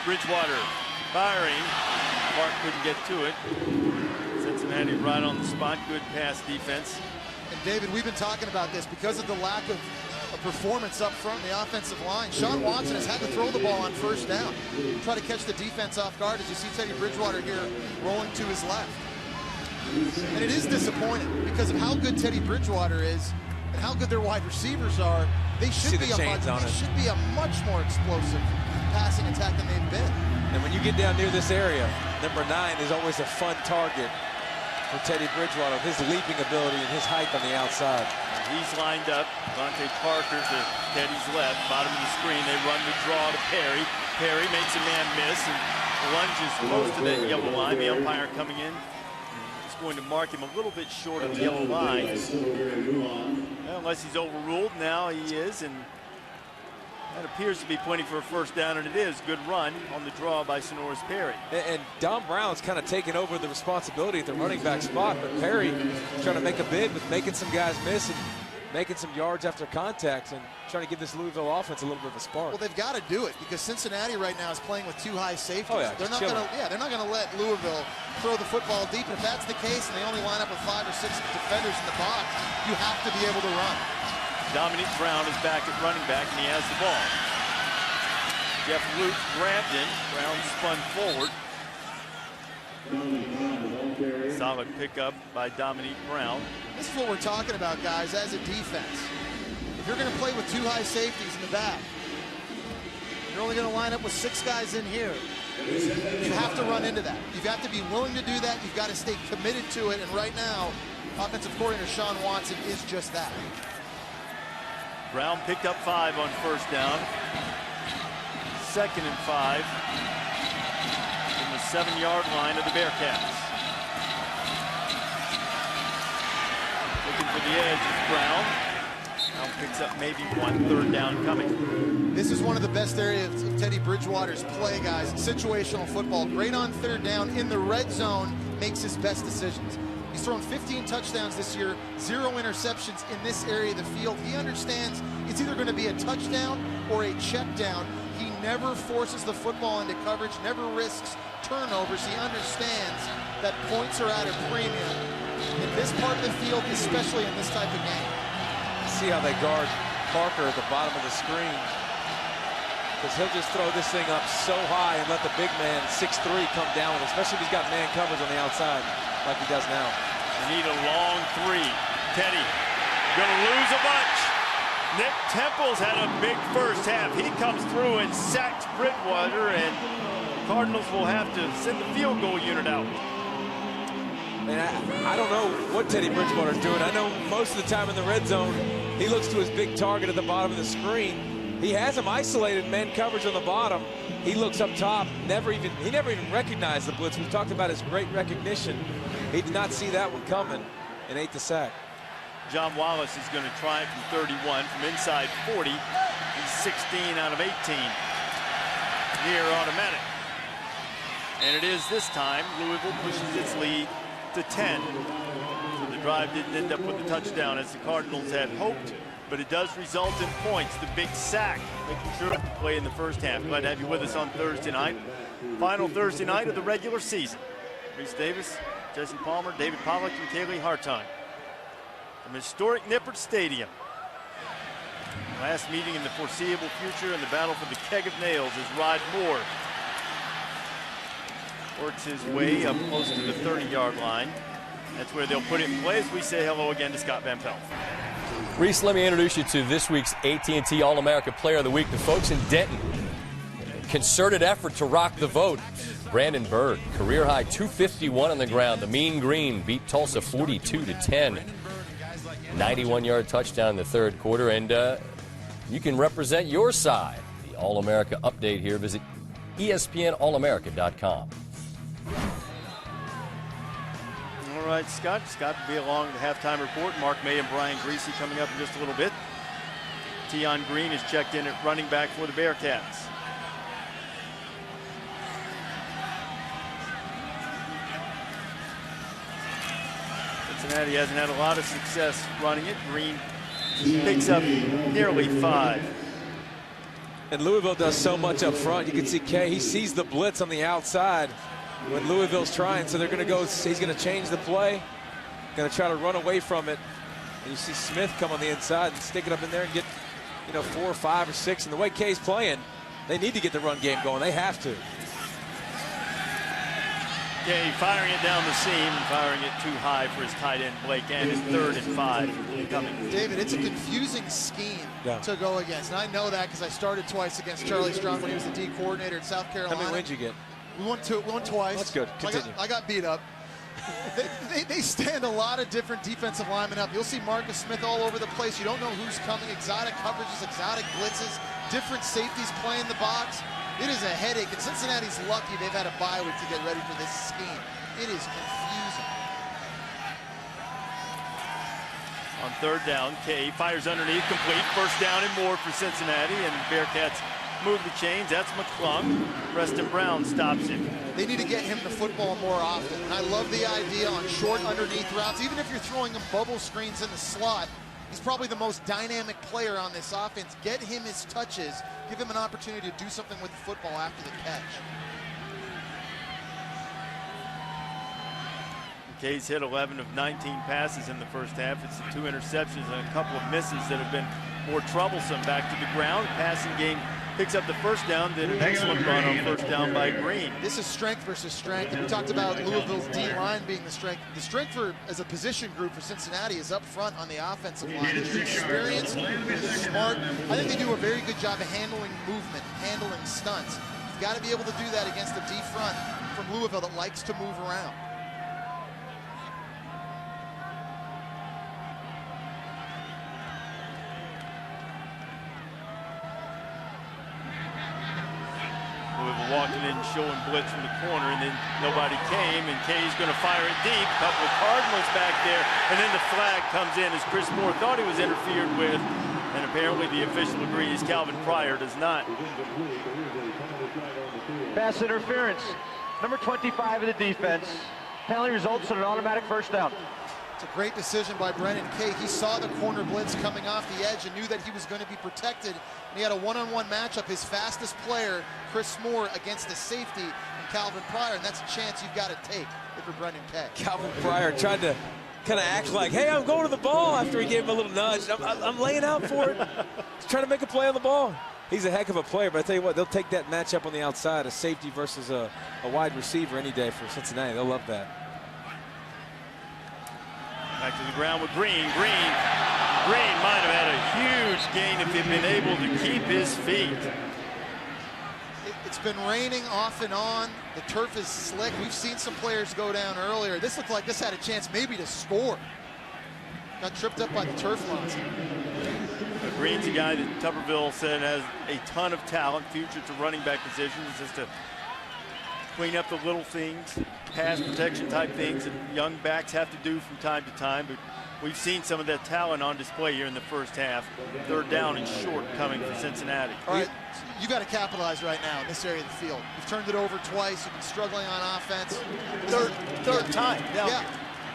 Bridgewater firing. Clark couldn't get to it. Cincinnati right on the spot. Good pass defense. And David, we've been talking about this because of the lack of performance up front in the offensive line. Sean Watson has had to throw the ball on first down, try to catch the defense off guard, as you see Teddy Bridgewater here rolling to his left. And it is disappointing because of how good Teddy Bridgewater is and how good their wide receivers are. They should be a much more explosive passing attack than they've been. And when you get down near this area, number 9 is always a fun target for Teddy Bridgewater, his leaping ability and his height on the outside. He's lined up. Devontae Parker to Teddy's left, bottom of the screen. They run the draw to Perry. Perry makes a man miss and lunges close to that yellow line. The umpire coming in is going to mark him a little bit short of the yellow line. Well, unless he's overruled, now he is, and that appears to be pointing for a first down, and it is. Good run on the draw by Sonoris Perry. And Don Brown's kind of taken over the responsibility at the running back spot, but Perry trying to make a bid with making some guys miss and making some yards after contact and trying to give this Louisville offense a little bit of a spark. Well, they've got to do it because Cincinnati right now is playing with two high safeties. Oh, yeah, they're not going to let Louisville throw the football deep. And if that's the case and they only line up with 5 or 6 defenders in the box, you have to be able to run. Dominique Brown is back at running back, and he has the ball. Jeff Luke grabbed him. Brown spun forward. Solid pickup by Dominique Brown. This is what we're talking about, guys, as a defense. If you're going to play with two high safeties in the back, you're only going to line up with 6 guys in here. You have to run into that. You've got to be willing to do that. You've got to stay committed to it. And right now, offensive coordinator Sean Watson is just that. Brown picked up 5 on first down. 2nd and 5 from the 7-yard line of the Bearcats. Looking for the edge is Brown. Brown picks up maybe 1 third down coming. This is one of the best areas of Teddy Bridgewater's play, guys. Situational football. Great on third down. In the red zone, makes his best decisions. He's thrown 15 touchdowns this year, 0 interceptions in this area of the field. He understands it's either going to be a touchdown or a check down. He never forces the football into coverage, never risks turnovers. He understands that points are at a premium in this part of the field, especially in this type of game. See how they guard Parker at the bottom of the screen, because he'll just throw this thing up so high and let the big man, 6'3", come down with it, especially if he's got man coverage on the outside like he does now. They need a long 3. Teddy gonna lose a bunch. Nick Temple's had a big first half. He comes through and sacks Bridgewater, and Cardinals will have to send the field goal unit out. And I don't know what Teddy Bridgewater's doing. I know most of the time in the red zone, he looks to his big target at the bottom of the screen. He has him isolated, man coverage on the bottom. He looks up top, he never even recognized the blitz. We've talked about his great recognition. He did not see that one coming and ate the sack. John Wallace is going to try it from 31, from inside 40. He's 16 out of 18. Near automatic. And it is this time. Louisville pushes its lead to 10. So the drive didn't end up with a touchdown as the Cardinals had hoped, but it does result in points. The big sack, making sure to play in the first half. Glad to have you with us on Thursday night. Final Thursday night of the regular season. Reese Davis, Jesse Palmer, David Pollack, and Kaylee Hartine from historic Nippert Stadium. Last meeting in the foreseeable future in the battle for the keg of nails as Rod Moore works his way up close to the 30-yard line. That's where they'll put it in play as we say hello again to Scott Van Pelt. Reese, let me introduce you to this week's AT&T All-America Player of the Week, the folks in Denton. Concerted effort to rock the vote. Brandon Berg, career high 251 on the ground. The Mean Green beat Tulsa 42-10. 91-yard touchdown in the third quarter, and you can represent your side. The All-America update here. Visit ESPNAllAmerica.com. All right, Scott will be along the halftime report. Mark May and Brian Greasy coming up in just a little bit. Tion Green is checked in at running back for the Bearcats. Cincinnati hasn't had a lot of success running it. Green picks up nearly 5. And Louisville does so much up front. You can see Kay, he sees the blitz on the outside when Louisville's trying, so they're going to go, he's going to change the play, going to try to run away from it. And you see Smith come on the inside and stick it up in there and get, 4 or 5 or 6. And the way Kay's playing, they need to get the run game going. They have to. Kay firing it down the seam and firing it too high for his tight end Blake, and his 3rd and 5 coming. David, it's a confusing scheme to go against, and I know that because I started twice against Charlie Strong when he was the D coordinator at South Carolina. How many wins you get? We won twice. That's good. Continue. I got beat up. They stand a lot of different defensive linemen up. You'll see Marcus Smith all over the place. You don't know who's coming. Exotic coverages, exotic blitzes, different safeties playing the box. It is a headache, and Cincinnati's lucky they've had a bye week to get ready for this scheme. It is confusing. On 3rd down, Kay fires underneath, complete. 1st down and more for Cincinnati, and Bearcats move the chains. That's McClung. Preston Brown stops him. They need to get him the football more often. And I love the idea on short underneath routes. Even if you're throwing him bubble screens in the slot, he's probably the most dynamic player on this offense. Get him his touches. Give him an opportunity to do something with the football after the catch. Kay's hit 11 of 19 passes in the first half. It's the 2 interceptions and a couple of misses that have been more troublesome. Back to the ground. Passing game picks up the 1st down. Did an excellent run on 1st down by Green. This is strength versus strength. We talked about Louisville's D-line being the strength. The strength as a position group for Cincinnati is up front on the offensive line. They're experienced, they're smart. I think they do a very good job of handling movement, handling stunts. You've got to be able to do that against the D front from Louisville that likes to move around. Louisville walking in, showing blitz from the corner, and then nobody came, and Kay's going to fire it deep. A couple of Cardinals back there, and then the flag comes in as Chris Moore thought he was interfered with, and apparently the official agrees. Calvin Pryor does not. Pass interference. Number 25 of the defense. Penalty results in an automatic 1st down. It's a great decision by Brennan Kay. He saw the corner blitz coming off the edge and knew that he was going to be protected. And he had a one-on-one matchup, his fastest player, Chris Moore, against the safety, and Calvin Pryor, and that's a chance you've got to take if you're Brennan Kay. Calvin Pryor tried to kind of act like, hey, I'm going to the ball after he gave him a little nudge. I'm laying out for it. He's trying to make a play on the ball. He's a heck of a player, but I tell you what, they'll take that matchup on the outside, a safety versus a wide receiver any day for Cincinnati. They'll love that. Back to the ground with Green. Green might have had a huge gain if he'd been able to keep his feet. It's been raining off and on. The turf is slick. We've seen some players go down earlier. This looked like this had a chance maybe to score. Got tripped up by the turf lines. Green's a guy that Tuberville said has a ton of talent, future to running back positions, just to clean up the little things, pass protection type things that young backs have to do from time to time. But we've seen some of that talent on display here in the first half. Third down and short coming for Cincinnati. All right, you got to capitalize right now in this area of the field. You've turned it over twice. You've been struggling on offense. Third time. Yeah.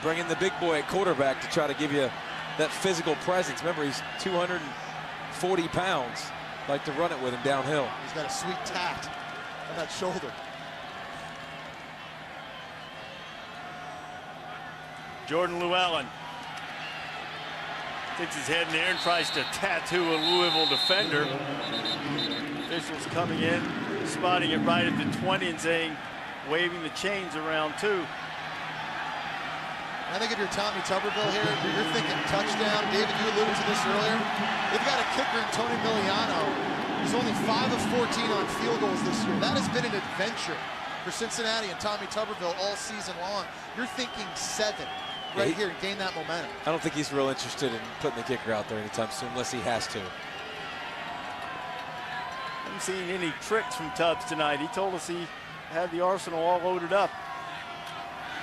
Bringing the big boy at quarterback to try to give you that physical presence. Remember, he's 240 pounds. Like to run it with him downhill. He's got a sweet tact on that shoulder. Jordan Llewellyn sticks his head in there and tries to tattoo a Louisville defender. Officials coming in, spotting it right at the 20 and saying, waving the chains around too. I think if you're Tommy Tuberville here, you're thinking touchdown. David, you alluded to this earlier. They've got a kicker in Tony Miliano. He's only 5 of 14 on field goals this year. That has been an adventure for Cincinnati and Tommy Tuberville all season long. You're thinking 7 right here and gain that momentum. I don't think he's real interested in putting the kicker out there anytime soon unless he has to. Haven't seen any tricks from Tubbs tonight. He told us he had the arsenal all loaded up.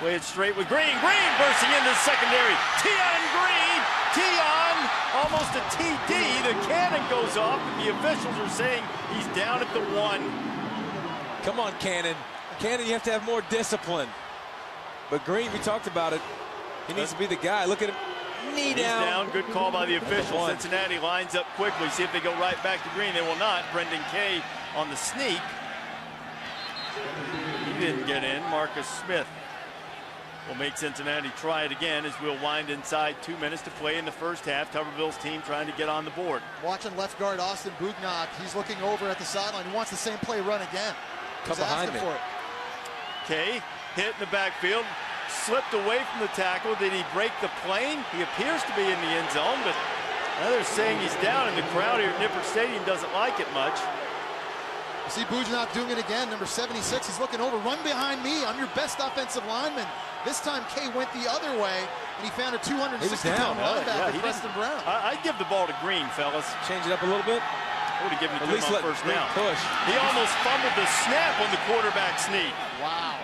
Play it straight with Green. Green bursting into the secondary. Tion Green. Tion almost a TD. The cannon goes off. The officials are saying he's down at the 1. Come on, Cannon. Cannon, you have to have more discipline. But Green, we talked about it. He needs to be the guy. Look at him. Knee down. He's down. Good call by the official. Cincinnati lines up quickly. See if they go right back to Green. They will not. Brendan Kay on the sneak. He didn't get in. Marcus Smith will make Cincinnati try it again as we'll wind inside 2 minutes to play in the first half. Tuberville's team trying to get on the board. Watching left guard Austin Bugnock. He's looking over at the sideline. He wants the same play run again. Come behind me. For it. Kay hit in the backfield. Slipped away from the tackle. Did he break the plane? He appears to be in the end zone, but now they're saying he's down, and the crowd here at Nippert Stadium doesn't like it much. You see Bugnock doing it again, number 76. He's looking over. Run behind me. I'm your best offensive lineman. This time Kay went the other way, and he found a 260-pound linebacker, Preston Brown. I'd give the ball to Green, fellas. Change it up a little bit. I would have given it At to least him on let first Green down. push. He almost fumbled the snap on the quarterback sneak. Wow.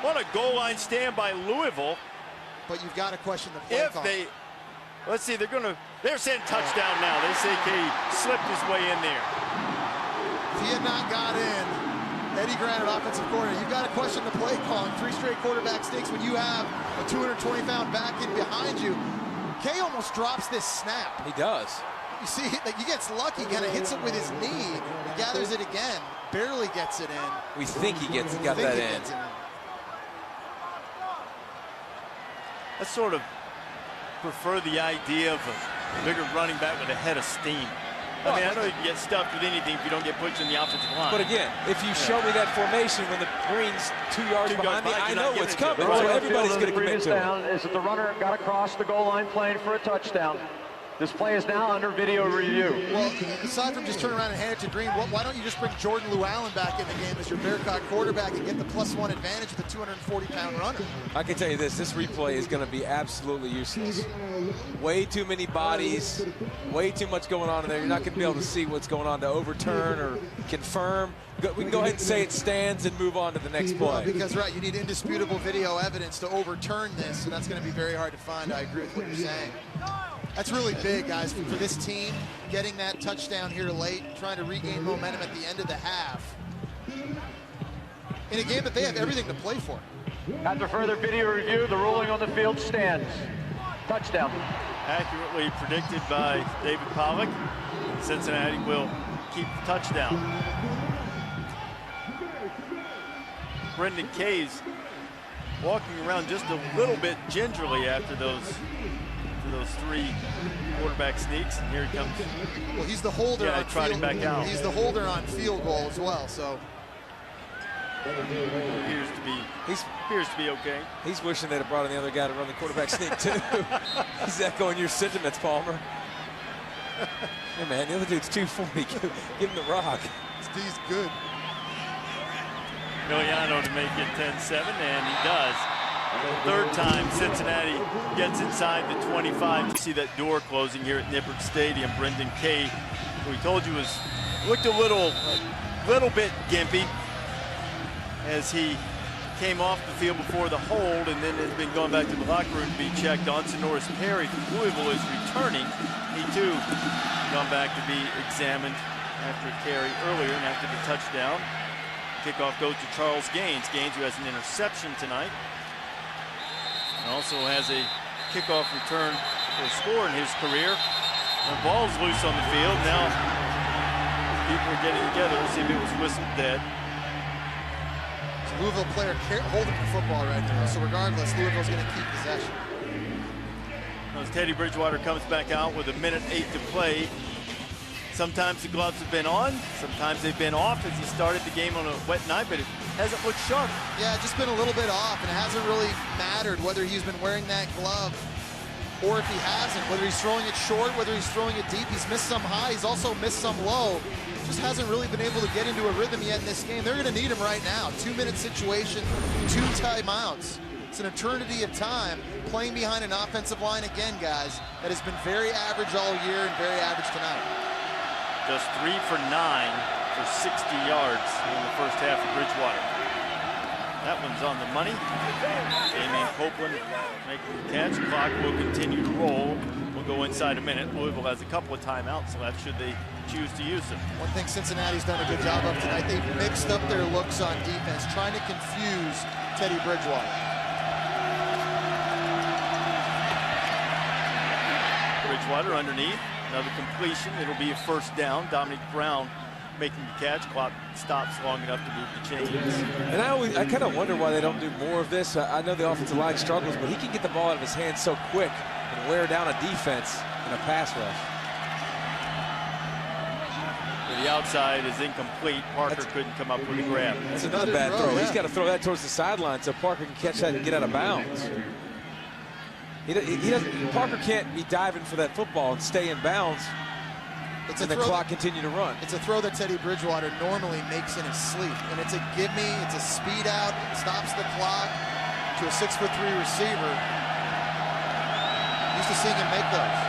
What a goal line stand by Louisville. But you've got to question the play call. Let's see, they're saying touchdown now. They say Kay slipped his way in there. If he had not got in, Eddie Grant, offensive coordinator, you've got to question the play calling. 3 straight quarterback sneaks when you have a 220-pound back in behind you. Kay almost drops this snap. He does. You see, like, he gets lucky, kind of hits it with his knee. He gathers it again, barely gets it in. We think he got that in. I sort of prefer the idea of a bigger running back with a head of steam. I mean, I know you can get stuffed with anything if you don't get pushed in the offensive line. But again, if you show me that formation when the Green's 2 yards behind me, I know what's coming. So everybody's going to commit to it. Is that the runner got across the goal line playing for a touchdown. This play is now under video review. Well, aside from just turn around and hand it to Green, why don't you just bring Jordan Llewellyn back in the game as your Bearcat quarterback and get the +1 advantage with a 240-pound runner? I can tell you this replay is going to be absolutely useless. Way too many bodies, way too much going on in there. You're not going to be able to see what's going on to overturn or confirm. We can go ahead and say it stands and move on to the next play. Because, right, you need indisputable video evidence to overturn this, and that's going to be very hard to find. I agree with what you're saying. That's really big, guys, for this team, getting that touchdown here late, trying to regain momentum at the end of the half. In a game that they have everything to play for. After further video review, the ruling on the field stands. Touchdown. Accurately predicted by David Pollack. Cincinnati will keep the touchdown. Brendan Kay's walking around just a little bit gingerly after those 3 quarterback sneaks, and here he comes. Well, he's the holder. Yeah, trotting back out. He's the holder on field goal as well. So appears to be okay. He's wishing they'd have brought in the other guy to run the quarterback sneak too. He's echoing your sentiments, Palmer. Hey man, the other dude's 240. Give him the rock. He's good. Miliano to make it 10-7, and he does. Third time Cincinnati gets inside the 25. You see that door closing here at Nippert Stadium. Brendan Kay, who we told you looked a little bit gimpy as he came off the field before the hold and then has been going back to the locker room to be checked on. Sonoris Perry from Louisville is returning. He too gone back to be examined after a carry earlier and after the touchdown. Kickoff goes to Charles Gaines. Gaines, who has an interception tonight, and also has a kickoff return for a score in his career. The ball's loose on the field. Now people are getting together to see if it was whistled dead. Louisville player holding the football right now, so regardless, Louisville's going to keep possession. As Teddy Bridgewater comes back out with 1:08 to play. Sometimes the gloves have been on, sometimes they've been off as he started the game on a wet night, but it hasn't looked sharp. Yeah, just been a little bit off, and it hasn't really mattered whether he's been wearing that glove or if he hasn't, whether he's throwing it short, whether he's throwing it deep. He's missed some high, he's also missed some low. Just hasn't really been able to get into a rhythm yet in this game. They're going to need him right now. 2-minute situation, 2 timeouts. It's an eternity of time playing behind an offensive line again, guys, that has been very average all year and very average tonight. Just 3 for 9 for 60 yards in the first half of Bridgewater. That one's on the money. Damian Copeland making the catch. Clock will continue to roll. We'll go inside a minute. Louisville has a couple of timeouts left should they choose to use them. One thing Cincinnati's done a good job of tonight, they've mixed up their looks on defense, trying to confuse Teddy Bridgewater. Bridgewater underneath. Another completion. It'll be a first down. Dominic Brown making the catch. Clock stops long enough to move the chains. And I kind of wonder why they don't do more of this. I know the offensive line struggles, but he can get the ball out of his hands so quick and wear down a defense in a pass rush. The outside is incomplete. Parker couldn't come up with a grab. That's another bad throw. He's got to throw that towards the sideline so Parker can catch that and get out of bounds. Parker can't be diving for that football and stay in bounds and the clock continue to run. It's a throw that Teddy Bridgewater normally makes in his sleep. And it's a gimme, it's a speed out, it stops the clock to a 6'3" receiver. Used to seeing him make those.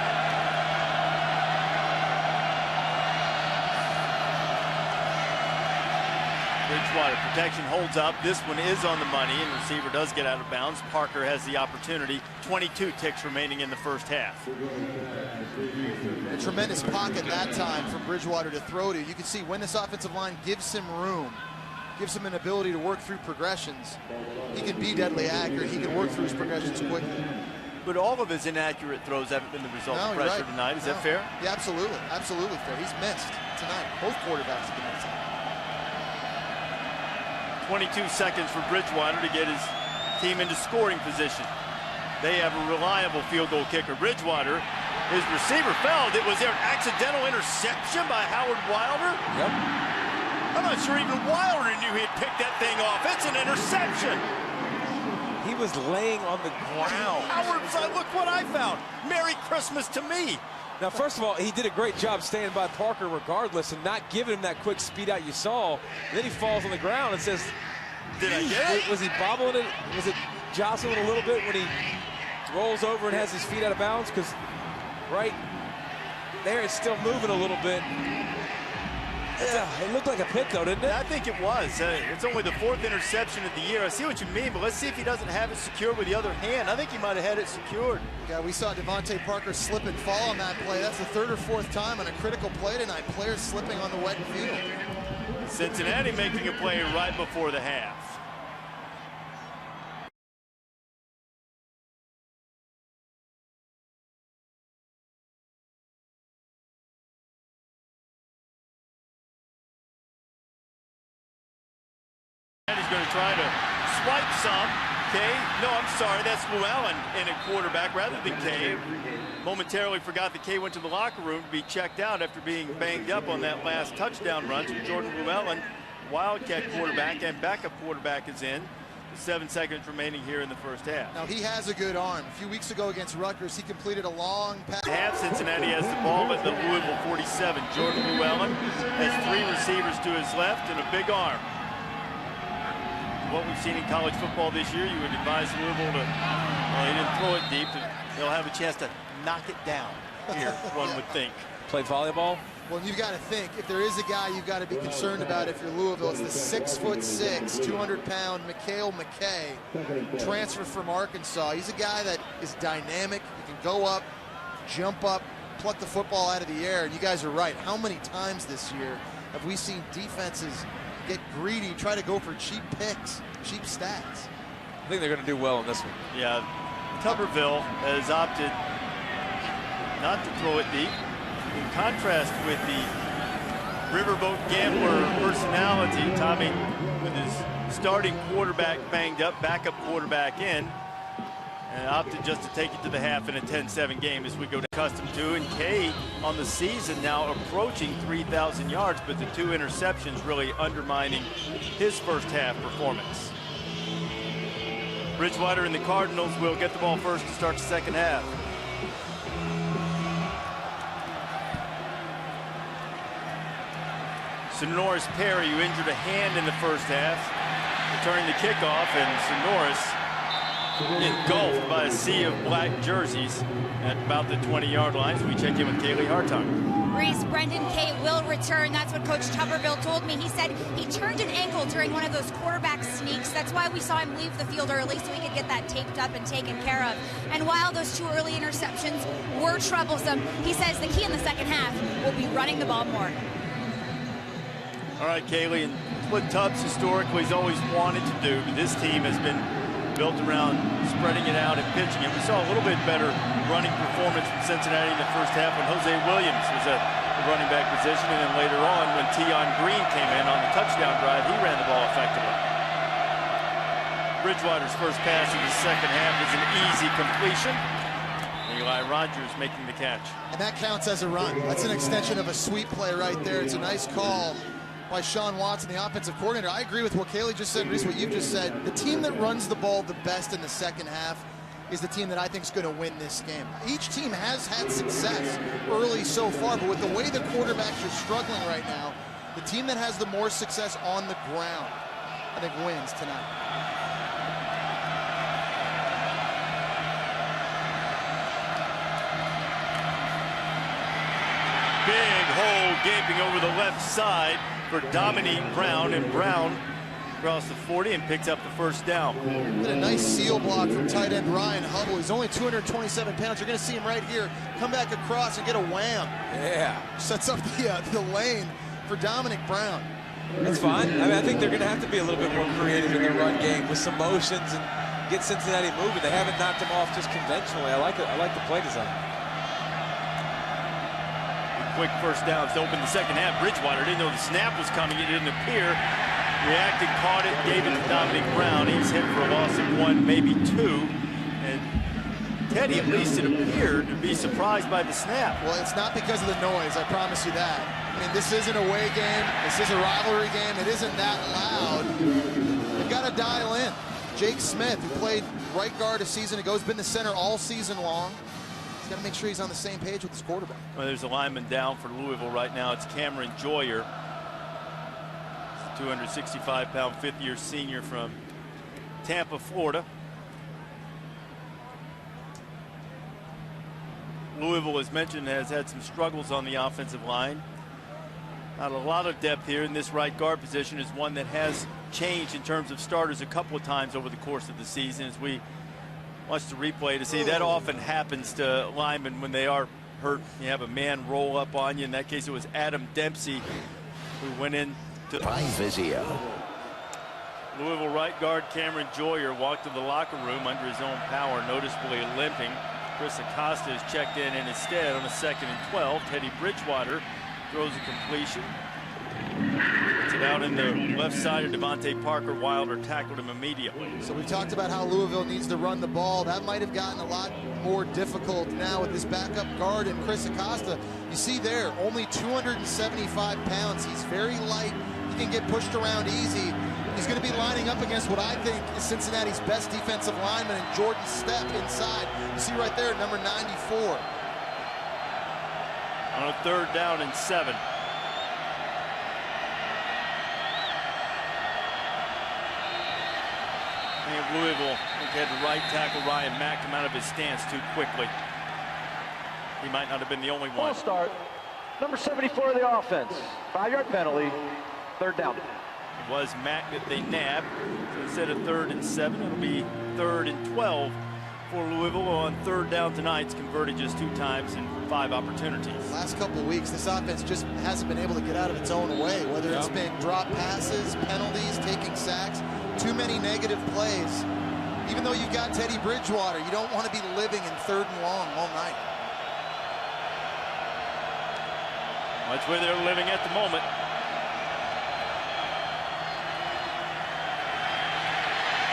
Bridgewater protection holds up. This one is on the money, and the receiver does get out of bounds. Parker has the opportunity. 22 ticks remaining in the first half. A tremendous pocket that time for Bridgewater to throw to. You can see when this offensive line gives him room, gives him an ability to work through progressions, he can be deadly accurate. He can work through his progressions quickly. But all of his inaccurate throws haven't been the result of pressure tonight. Is that fair? Yeah, absolutely. Absolutely fair. He's missed tonight. Both quarterbacks have been missed. 22 seconds for Bridgewater to get his team into scoring position. They have a reliable field goal kicker. Bridgewater, his receiver fell. Was there an accidental interception by Howard Wilder? Yep. I'm not sure even Wilder knew he had picked that thing off. It's an interception. He was laying on the ground. Howard's like, look what I found. Merry Christmas to me. Now, first of all, he did a great job staying by Parker regardless and not giving him that quick speed out you saw. And then he falls on the ground and says, did I get it? Was he bobbling it? Was it jostling a little bit when he rolls over and has his feet out of bounds? Because right there, it's still moving a little bit. It looked like a pick, though, didn't it? I think it was. It's only the 4th interception of the year. I see what you mean, but let's see if he doesn't have it secured with the other hand. I think he might have had it secured. Yeah, we saw Devontae Parker slip and fall on that play. That's the 3rd or 4th time on a critical play tonight. Players slipping on the wet field. Cincinnati making a play right before the half. He's going to try to swipe some. Kay, no, I'm sorry, that's Llewellyn in at quarterback rather than Kay. Momentarily forgot that Kay went to the locker room to be checked out after being banged up on that last touchdown run. So Jordan Llewellyn, Wildcat quarterback, and backup quarterback is in. 7 seconds remaining here in the first half. Now, he has a good arm. A few weeks ago against Rutgers, he completed a long pass. Half Cincinnati has the ball at the Louisville 47. Jordan Llewellyn has 3 receivers to his left and a big arm. what we've seen in college football this year, you would advise Louisville to, well, he didn't throw it deep. They'll have a chance to knock it down here, one would think. Play volleyball? Well, you've got to think, if there is a guy you've got to be concerned about if you're Louisville, it's the 6'6", 200-pound Mikhail McKay, transfer from Arkansas. He's a guy that is dynamic. He can go up, jump up, pluck the football out of the air. And you guys are right. How many times this year have we seen defenses get greedy, try to go for cheap picks, cheap stats? I think they're going to do well in this one. Yeah, Tuberville has opted not to throw it deep. In contrast with the Riverboat Gambler personality, Tommy, with his starting quarterback banged up, backup quarterback in, and opted just to take it to the half in a 10-7 game as we go to accustomed to. And Kay on the season now approaching 3,000 yards, but the 2 interceptions really undermining his first half performance. Bridgewater and the Cardinals will get the ball first to start the second half. Sonoris Perry, who injured a hand in the first half, returning the kickoff, and Sonoris engulfed by a sea of black jerseys at about the 20-yard line. So we check in with Kaylee Hartung. Reese, Brendan Kay will return. That's what Coach Tuberville told me. He said he turned an ankle during one of those quarterback sneaks. That's why we saw him leave the field early, so he could get that taped up and taken care of. And while those 2 early interceptions were troublesome, he says the key in the second half will be running the ball more. All right, Kaylee, and what Tubbs historically has always wanted to do, this team has been built around spreading it out and pitching it. We saw a little bit better running performance from Cincinnati in the first half when Jose Williams was at the running back position, and then later on when Tion Green came in on the touchdown drive, he ran the ball effectively. Bridgewater's first pass in the second half is an easy completion. Eli Rogers making the catch. And that counts as a run. That's an extension of a sweep play right there. It's a nice call by Sean Watson, the offensive coordinator. I agree with what Kaylee just said, Reese, what you've just said. The team that runs the ball the best in the second half is the team that I think is going to win this game. Each team has had success early so far, but with the way the quarterbacks are struggling right now, the team that has the more success on the ground, I think, wins tonight. Big hole gaping over the left side for Dominique Brown, and Brown across the 40 and picks up the first down. A nice seal block from tight end Ryan Hubble. He's only 227 pounds. You're going to see him right here come back across and get a wham. Yeah. Sets up the lane for Dominique Brown. That's fine. I mean, I think they're going to have to be a little bit more creative in their run game with some motions and get Cincinnati moving. They haven't knocked him off just conventionally. I like it. I like the play design. Quick first downs to open the second half. Bridgewater didn't know the snap was coming. It didn't appear. Reacted, caught it, gave it to Dominique Brown. He's hit for a loss of 1, maybe 2. And Teddy, at least it appeared, to be surprised by the snap. Well, it's not because of the noise, I promise you that. I mean, this is an away game. This is a rivalry game. It isn't that loud. They've got to dial in. Jake Smith, who played right guard a season ago, has been the center all season long. Got to make sure he's on the same page with his quarterback. Well, there's a lineman down for Louisville right now. It's Cameron Joyer, 265-pound fifth-year senior from Tampa, Florida. Louisville, as mentioned, has had some struggles on the offensive line. Not a lot of depth here, in this right guard position is one that has changed in terms of starters a couple of times over the course of the season. As we watch the replay to see, that often happens to linemen when they are hurt. You have a man roll up on you. In that case, it was Adam Dempsey who went in to by Vizio. Louisville right guard Cameron Joyer walked to the locker room under his own power, noticeably limping. Chris Acosta is checked in instead on a 2nd and 12. Teddy Bridgewater throws a completion. Puts it out in the left side of Devontae Parker. Wilder tackled him immediately. So we talked about how Louisville needs to run the ball. That might have gotten a lot more difficult now with this backup guard and Chris Acosta. You see there, only 275 pounds. He's very light. He can get pushed around easy. He's going to be lining up against what I think is Cincinnati's best defensive lineman, and Jordan Stepp inside. You see right there, number 94. On a 3rd down and 7. And Louisville had the right tackle Ryan Mack come out of his stance too quickly. He might not have been the only one. Ball start. Number 74 of the offense. 5-yard penalty. 3rd down. It was Mack that they nabbed. So instead of 3rd and 7, it'll be 3rd and 12 for Louisville on 3rd down tonight. It's converted just 2 times in 5 opportunities. Last couple of weeks, this offense just hasn't been able to get out of its own way, whether it's been drop passes, penalties, taking sacks, too many negative plays. Even though you've got Teddy Bridgewater, you don't want to be living in 3rd and long all night. That's where they're living at the moment.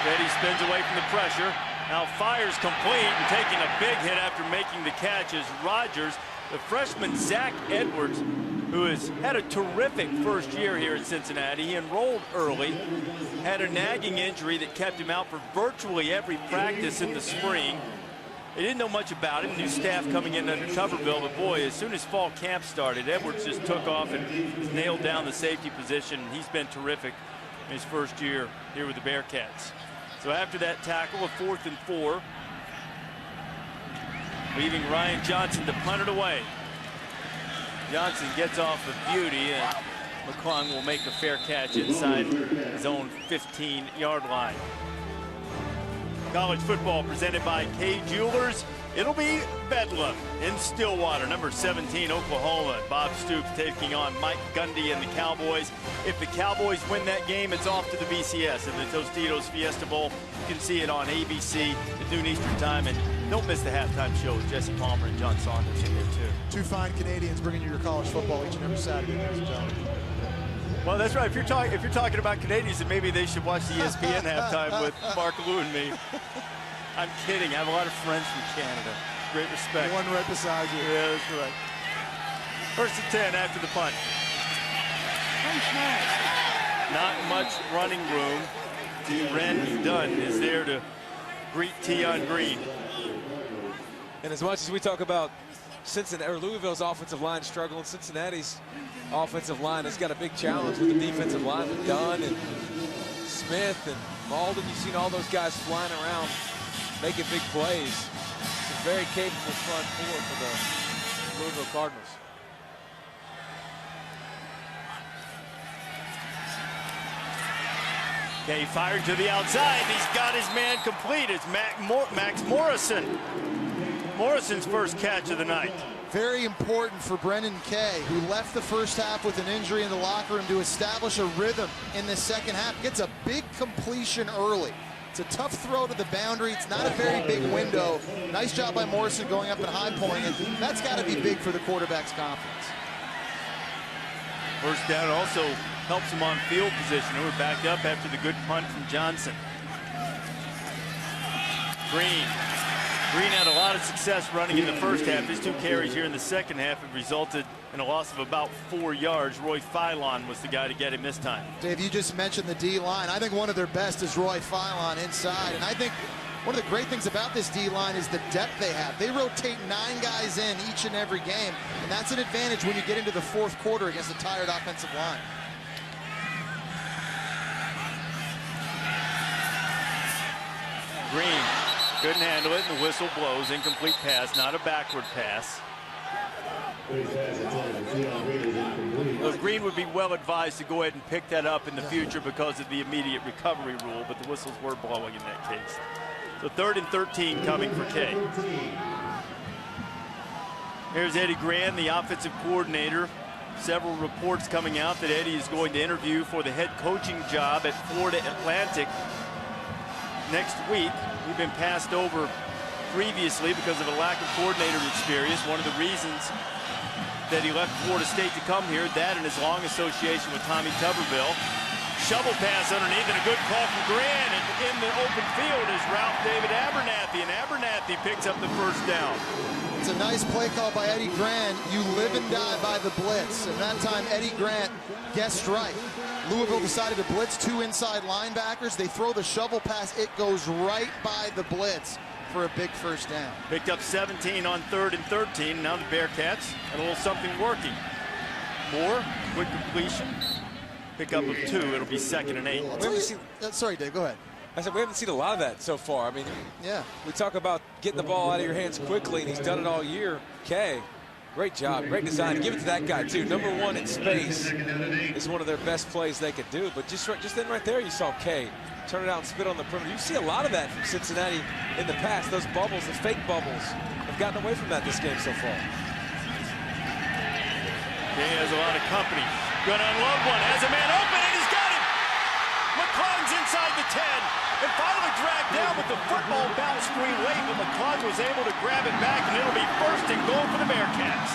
Teddy spins away from the pressure. Now fires complete and taking a big hit after making the catch is Rodgers. The freshman Zach Edwards, who has had a terrific first year here at Cincinnati. He enrolled early, had a nagging injury that kept him out for virtually every practice in the spring. They didn't know much about him, new staff coming in under Tuberville, but boy, as soon as fall camp started, Edwards just took off and nailed down the safety position. He's been terrific in his first year here with the Bearcats. So after that tackle, a 4th and 4, leaving Ryan Johnson to punt it away. Johnson gets off a beauty, and McClung will make a fair catch inside his own 15-yard line. College football presented by K Jewelers. It'll be Bedlam in Stillwater. Number 17, Oklahoma. Bob Stoops taking on Mike Gundy and the Cowboys. If the Cowboys win that game, it's off to the BCS in the Tostitos Fiesta Bowl. You can see it on ABC at noon Eastern time. And don't miss the halftime show with Jesse Palmer and John Saunders in there, too. 2 fine Canadians bringing you your college football each and every Saturday, ladies and gentlemen. Well, that's right. If you're talking about Canadians, then maybe they should watch the ESPN halftime with Mark Lou and me. I'm kidding. I have a lot of friends from Canada. Great respect. One right beside you. Yeah, that's right. 1st and 10 after the punt. Not much running room. Randy Dunn is there to greet Tion Green. And as much as we talk about Cincinnati or Louisville's offensive line struggling, Cincinnati's offensive line has got a big challenge with the defensive line with Dunn and Smith and Malden. You've seen all those guys flying around, making big plays. It's a very capable front 4 for the Louisville Cardinals. Okay, fired to the outside. He's got his man complete. It's Max Morrison. Morrison's first catch of the night. Very important for Brendan Kay, who left the first half with an injury in the locker room to establish a rhythm in the second half. Gets a big completion early. It's a tough throw to the boundary. It's not a very big window. Nice job by Morrison going up and high pulling it. That's got to be big for the quarterback's confidence. First down also helps him on field position. We're backed up after the good punt from Johnson. Green had a lot of success running in the first half. His 2 carries here in the second half have resulted in a loss of about 4 yards. Roy Philon was the guy to get him this time. Dave, you just mentioned the D-line. I think one of their best is Roy Philon inside. And I think one of the great things about this D-line is the depth they have. They rotate 9 guys in each and every game. And that's an advantage when you get into the 4th quarter against a tired offensive line. Green couldn't handle it, and the whistle blows. Incomplete pass, not a backward pass. Well, Green would be well advised to go ahead and pick that up in the future because of the immediate recovery rule, but the whistles were blowing in that case. So 3rd and 13 coming for Kay. Here's Eddie Gran, the offensive coordinator. Several reports coming out that Eddie is going to interview for the head coaching job at Florida Atlantic next week. We've been passed over previously because of a lack of coordinator experience. One of the reasons that he left Florida State to come here, that and his long association with Tommy Tuberville. Shovel pass underneath and a good call from Grant. And in the open field is Ralph David Abernathy, and Abernathy picks up the first down. It's a nice play call by Eddie Grant. You live and die by the blitz, and that time Eddie Grant guessed right. Louisville decided to blitz 2 inside linebackers. They throw the shovel pass. It goes right by the blitz for a big first down. Picked up 17 on 3rd and 13. Now the Bearcats got a little something working. Moore, quick completion. Pickup of 2. It'll be 2nd and 8. Sorry, Dave, go ahead. I said we haven't seen a lot of that so far. I mean, Yeah. we talk about getting the ball out of your hands quickly, and he's done it all year. Kay, great job, great design. Give it to that guy too. Number one in space is one of their best plays they could do. But just then right there, you saw Kay turn it out and spit on the perimeter. You see a lot of that from Cincinnati in the past. Those bubbles, the fake bubbles, have gotten away from that this game so far. Kay has a lot of company. Going to unload one, has a man open, and he's got him! McClung's inside the 10, and finally dragged down, but the football bounced screen late, but McClung was able to grab it back, and it'll be first and goal for the Bearcats.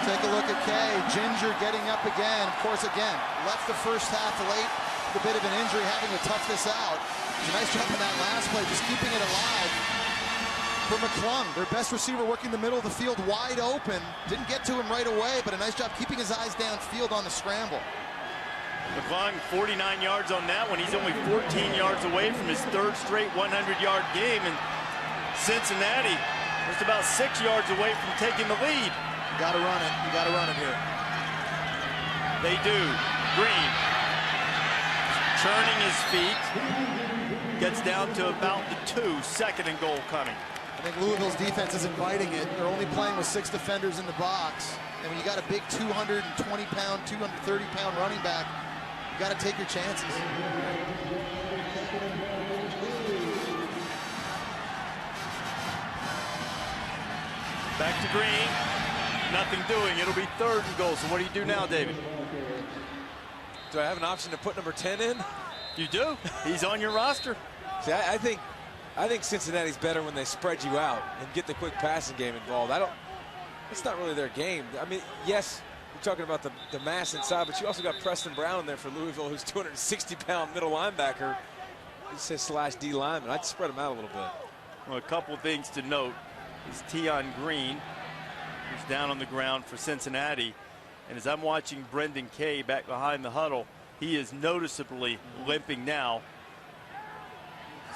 Take a look at Kay. Ginger getting up again. Of course, again, left the first half late with a bit of an injury, having to tough this out. It's a nice job in that last play, just keeping it alive for McClung. Their best receiver working the middle of the field wide open. Didn't get to him right away, but a nice job keeping his eyes downfield on the scramble. McClung, 49 yards on that one. He's only 14 yards away from his third straight 100-yard game. And Cincinnati just about 6 yards away from taking the lead. You got to run it. You got to run it here. They do. Green churning his feet. Gets down to about the 2. Second and goal coming. I think Louisville's defense is inviting it. They're only playing with 6 defenders in the box. And when you got a big 220-pound, 230-pound running back, you got to take your chances. Back to Green. Nothing doing. It'll be third and goal. So what do you do now, David? Do I have an option to put number 10 in? You do. He's on your roster. See, I think Cincinnati's better when they spread you out and get the quick passing game involved. It's not really their game. I mean, yes, we're talking about the mass inside, but you also got Preston Brown in there for Louisville, who's 260-pound middle linebacker. He says /D lineman. I'd spread him out a little bit. Well, a couple of things to note is Tion Green, who's down on the ground for Cincinnati. And as I'm watching Brendan Kay back behind the huddle, he is noticeably limping now.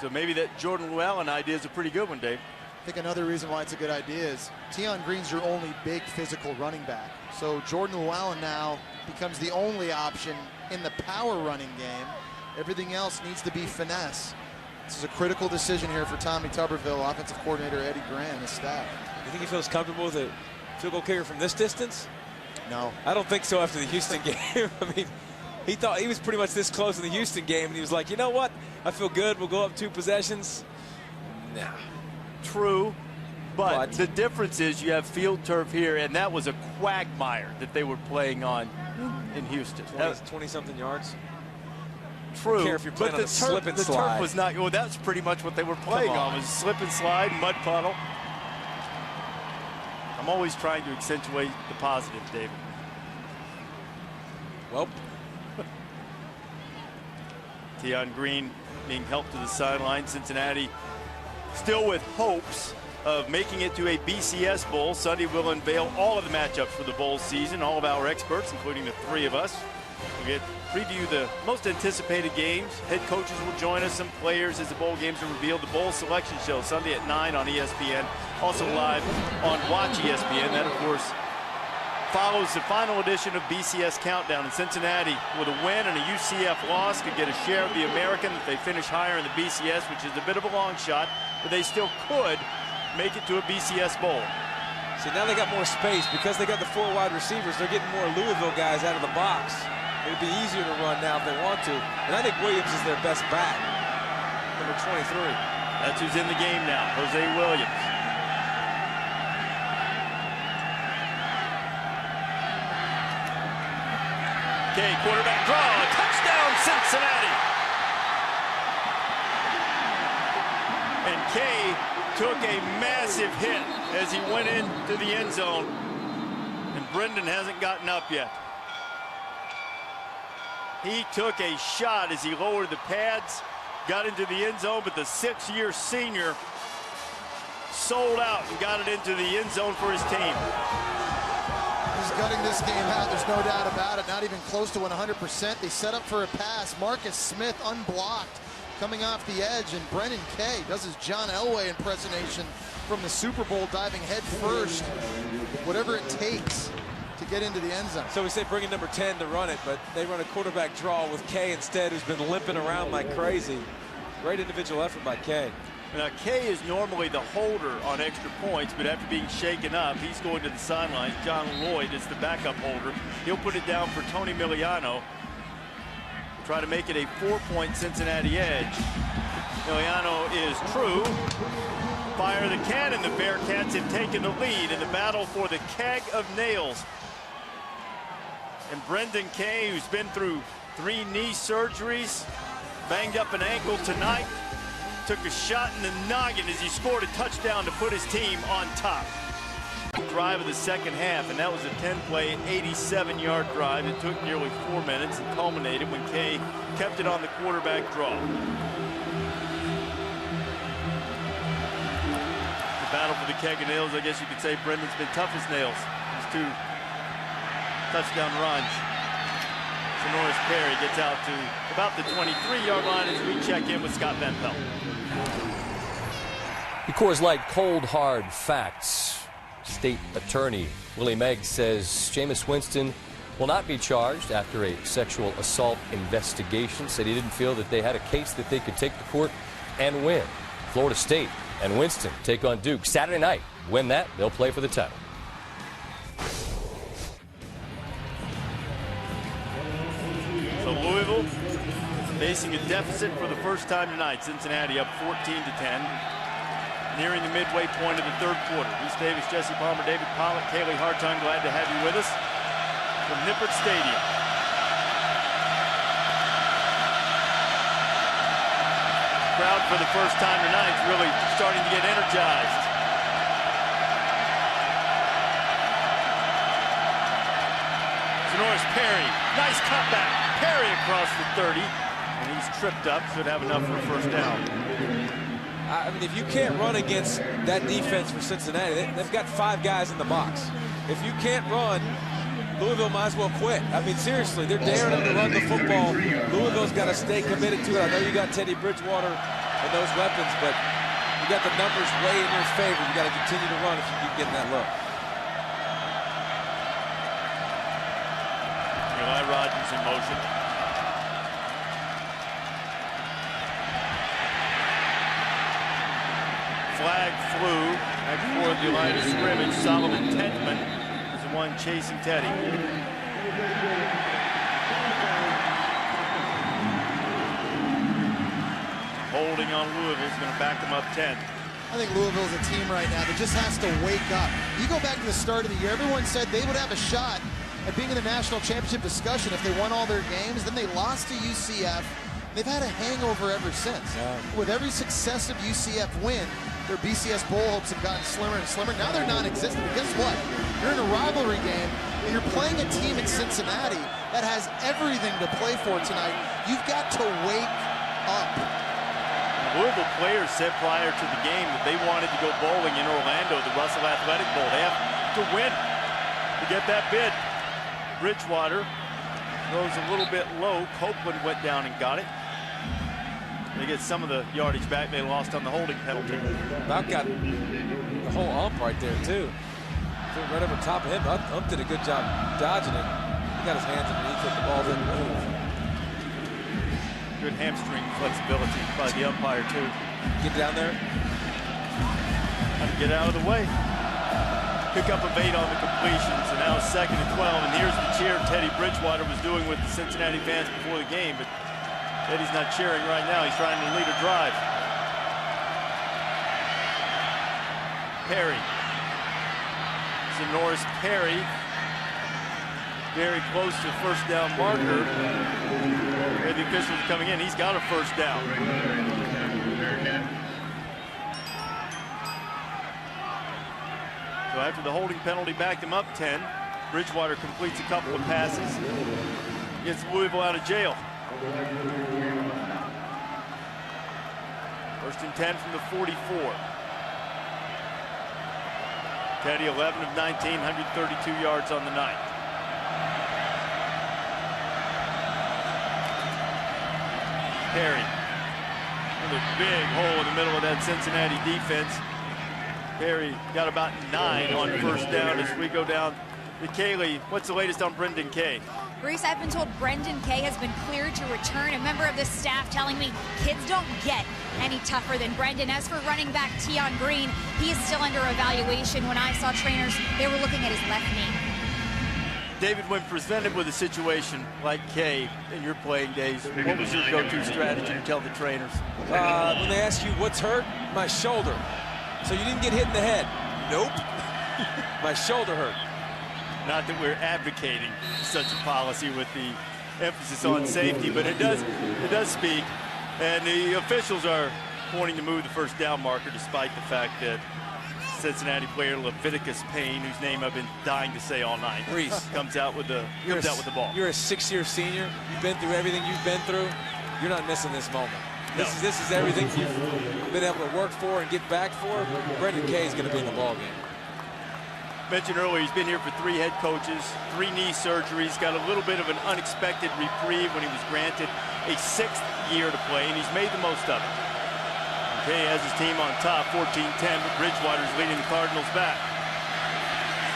So maybe that Jordan Llewellyn idea is a pretty good one, Dave. I think another reason why it's a good idea is Tion Green's your only big physical running back. So Jordan Llewellyn now becomes the only option in the power running game. Everything else needs to be finesse. This is a critical decision here for Tommy Tuberville, offensive coordinator Eddie Grant, and his staff. You think he feels comfortable with a field goal kicker from this distance? No. I don't think so after the Houston game. I mean, he thought he was pretty much this close in the Houston game, and he was like, you know what? I feel good. We'll go up 2 possessions. Nah. True, but the difference is you have field turf here, and that was a quagmire that they were playing on in Houston. 20-something yards. True, I don't care if you're playing but on a slip and slide. turf was not. Well, that's pretty much what they were playing on. Was slip and slide, mud puddle. I'm always trying to accentuate the positive, David. Well, Tion Green being helped to the sideline. Cincinnati still with hopes of making it to a BCS Bowl. Sunday will unveil all of the matchups for the bowl season. All of our experts, including the 3 of us, will preview the most anticipated games. Head coaches will join us, some players as the bowl games are revealed. The bowl selection show Sunday at 9 on ESPN. Also live on Watch ESPN. That, of course, follows the final edition of BCS Countdown. In Cincinnati, with a win and a UCF loss, could get a share of the American if they finish higher in the BCS, which is a bit of a long shot, but they still could make it to a BCS Bowl. see, now they got more space. Because they got the 4 wide receivers, they're getting more Louisville guys out of the box. It'll be easier to run now if they want to. And I think Williams is their best back, number 23. That's who's in the game now, Jose Williams. Okay, quarterback draw, touchdown Cincinnati. And Kay took a massive hit as he went into the end zone. And Brendan hasn't gotten up yet. He took a shot as he lowered the pads, got into the end zone, but the 6-year senior sold out and got it into the end zone for his team. He's gutting this game out, there's no doubt about it. Not even close to 100%. They set up for a pass. Marcus Smith unblocked, coming off the edge, and Brendan Kay does his John Elway impersonation from the Super Bowl, diving head first. Whatever it takes to get into the end zone. So we say bringing number 10 to run it, but they run a quarterback draw with Kay instead, who's been limping around like crazy. Great individual effort by Kay. Now, Kay is normally the holder on extra points, but after being shaken up, he's going to the sidelines. John Lloyd is the backup holder. He'll put it down for Tony Miliano. Try to make it a 4-point Cincinnati edge. Miliano is true. Fire the cannon. The Bearcats have taken the lead in the battle for the keg of nails. And Brendan Kay, who's been through 3 knee surgeries, banged up an ankle tonight, took a shot in the noggin as he scored a touchdown to put his team on top. Drive of the second half, and that was a 10-play, 87-yard drive. It took nearly 4 minutes and culminated when Kay kept it on the quarterback draw. The battle for the keg of nails, I guess you could say Brendan's been tough as nails. His 2 touchdown runs. Sonoris Perry gets out to about the 23-yard line as we check in with Scott Van Pelt. The Coors Light cold hard facts. State Attorney Willie Meggs says Jameis Winston will not be charged after a sexual assault investigation. Said he didn't feel that they had a case that they could take to court and win. Florida State and Winston take on Duke Saturday night. Win that, they'll play for the title. So Louisville facing a deficit for the first time tonight. Cincinnati up 14-10. Nearing the midway point of the third quarter. Reese Davis, Jesse Palmer, David Pollock, Kaylee Hartung, glad to have you with us from Nippert Stadium. Crowd for the first time tonight is really starting to get energized. Sonoris Perry, nice cutback. Perry across the 30, and he's tripped up. Should have enough for a first down. I mean, if you can't run against that defense for Cincinnati, they've got 5 guys in the box. If you can't run, Louisville might as well quit. I mean, seriously, they're daring them to run the football. Louisville's got to stay committed to it. I know you got Teddy Bridgewater and those weapons, but you got the numbers way in your favor. You got to continue to run if you keep getting that look. Eli Rogers in motion. Flag flew before the line of scrimmage. Solomon Tentman was the one chasing Teddy. Holding on Louisville is going to back them up 10. I think Louisville's a team right now that just has to wake up. You go back to the start of the year, everyone said they would have a shot at being in the national championship discussion if they won all their games. Then they lost to UCF. They've had a hangover ever since. Yeah. With every successive UCF win, their BCS bowl hopes have gotten slimmer and slimmer. Now they're non-existent. But guess what? You're in a rivalry game, and you're playing a team in Cincinnati that has everything to play for tonight. You've got to wake up. Louisville players said prior to the game that they wanted to go bowling in Orlando, the Russell Athletic Bowl. They have to win to get that bid. Bridgewater throws a little bit low. Copeland went down and got it. They get some of the yardage back they lost on the holding penalty. About got the whole ump right there, too. Threw right over top of him. Ump did a good job dodging it. He got his hands underneath it. The ball didn't move. Good hamstring flexibility by the umpire, too. Get down there. Get out of the way. Pick up of 8 on the completions, and now 2nd and 12. And here's the cheer Teddy Bridgewater was doing with the Cincinnati fans before the game. But Teddy's not cheering right now. He's trying to lead a drive. Perry. Sonoris Perry. Very close to the first down marker. Where the officials are coming in. He's got a first down. So after the holding penalty backed him up 10, Bridgewater completes a couple of passes. Gets Louisville out of jail. 1st and 10 from the 44. Teddy 11 of 19, 132 yards on the night. Perry. Another big hole in the middle of that Cincinnati defense. Perry got about 9 on first down as we go down Kaylee, what's the latest on Brendan Kay? Reese, I've been told Brendan Kay has been cleared to return. A member of the staff telling me kids don't get any tougher than Brendan. As for running back Tion Green, he is still under evaluation. When I saw trainers, they were looking at his left knee. David, when presented with a situation like Kay in your playing days, what was your go-to strategy to tell the trainers? When they ask you what's hurt, my shoulder. So you didn't get hit in the head? Nope. My shoulder hurt. Not that we're advocating such a policy with the emphasis on safety, but it does speak. And the officials are pointing to move the first down marker, despite the fact that Cincinnati player Leviticus Payne, whose name I've been dying to say all night, Reese, comes out with the ball. You're a 6-year senior. You've been through everything you've been through. You're not missing this moment. No. This is everything you've been able to work for and get back for. Brendan Kay is going to be in the ball game. Mentioned earlier, he's been here for 3 head coaches, 3 knee surgeries, got a little bit of an unexpected reprieve when he was granted a 6th year to play, and he's made the most of it. Kay has his team on top, 14-10, but Bridgewater's leading the Cardinals back.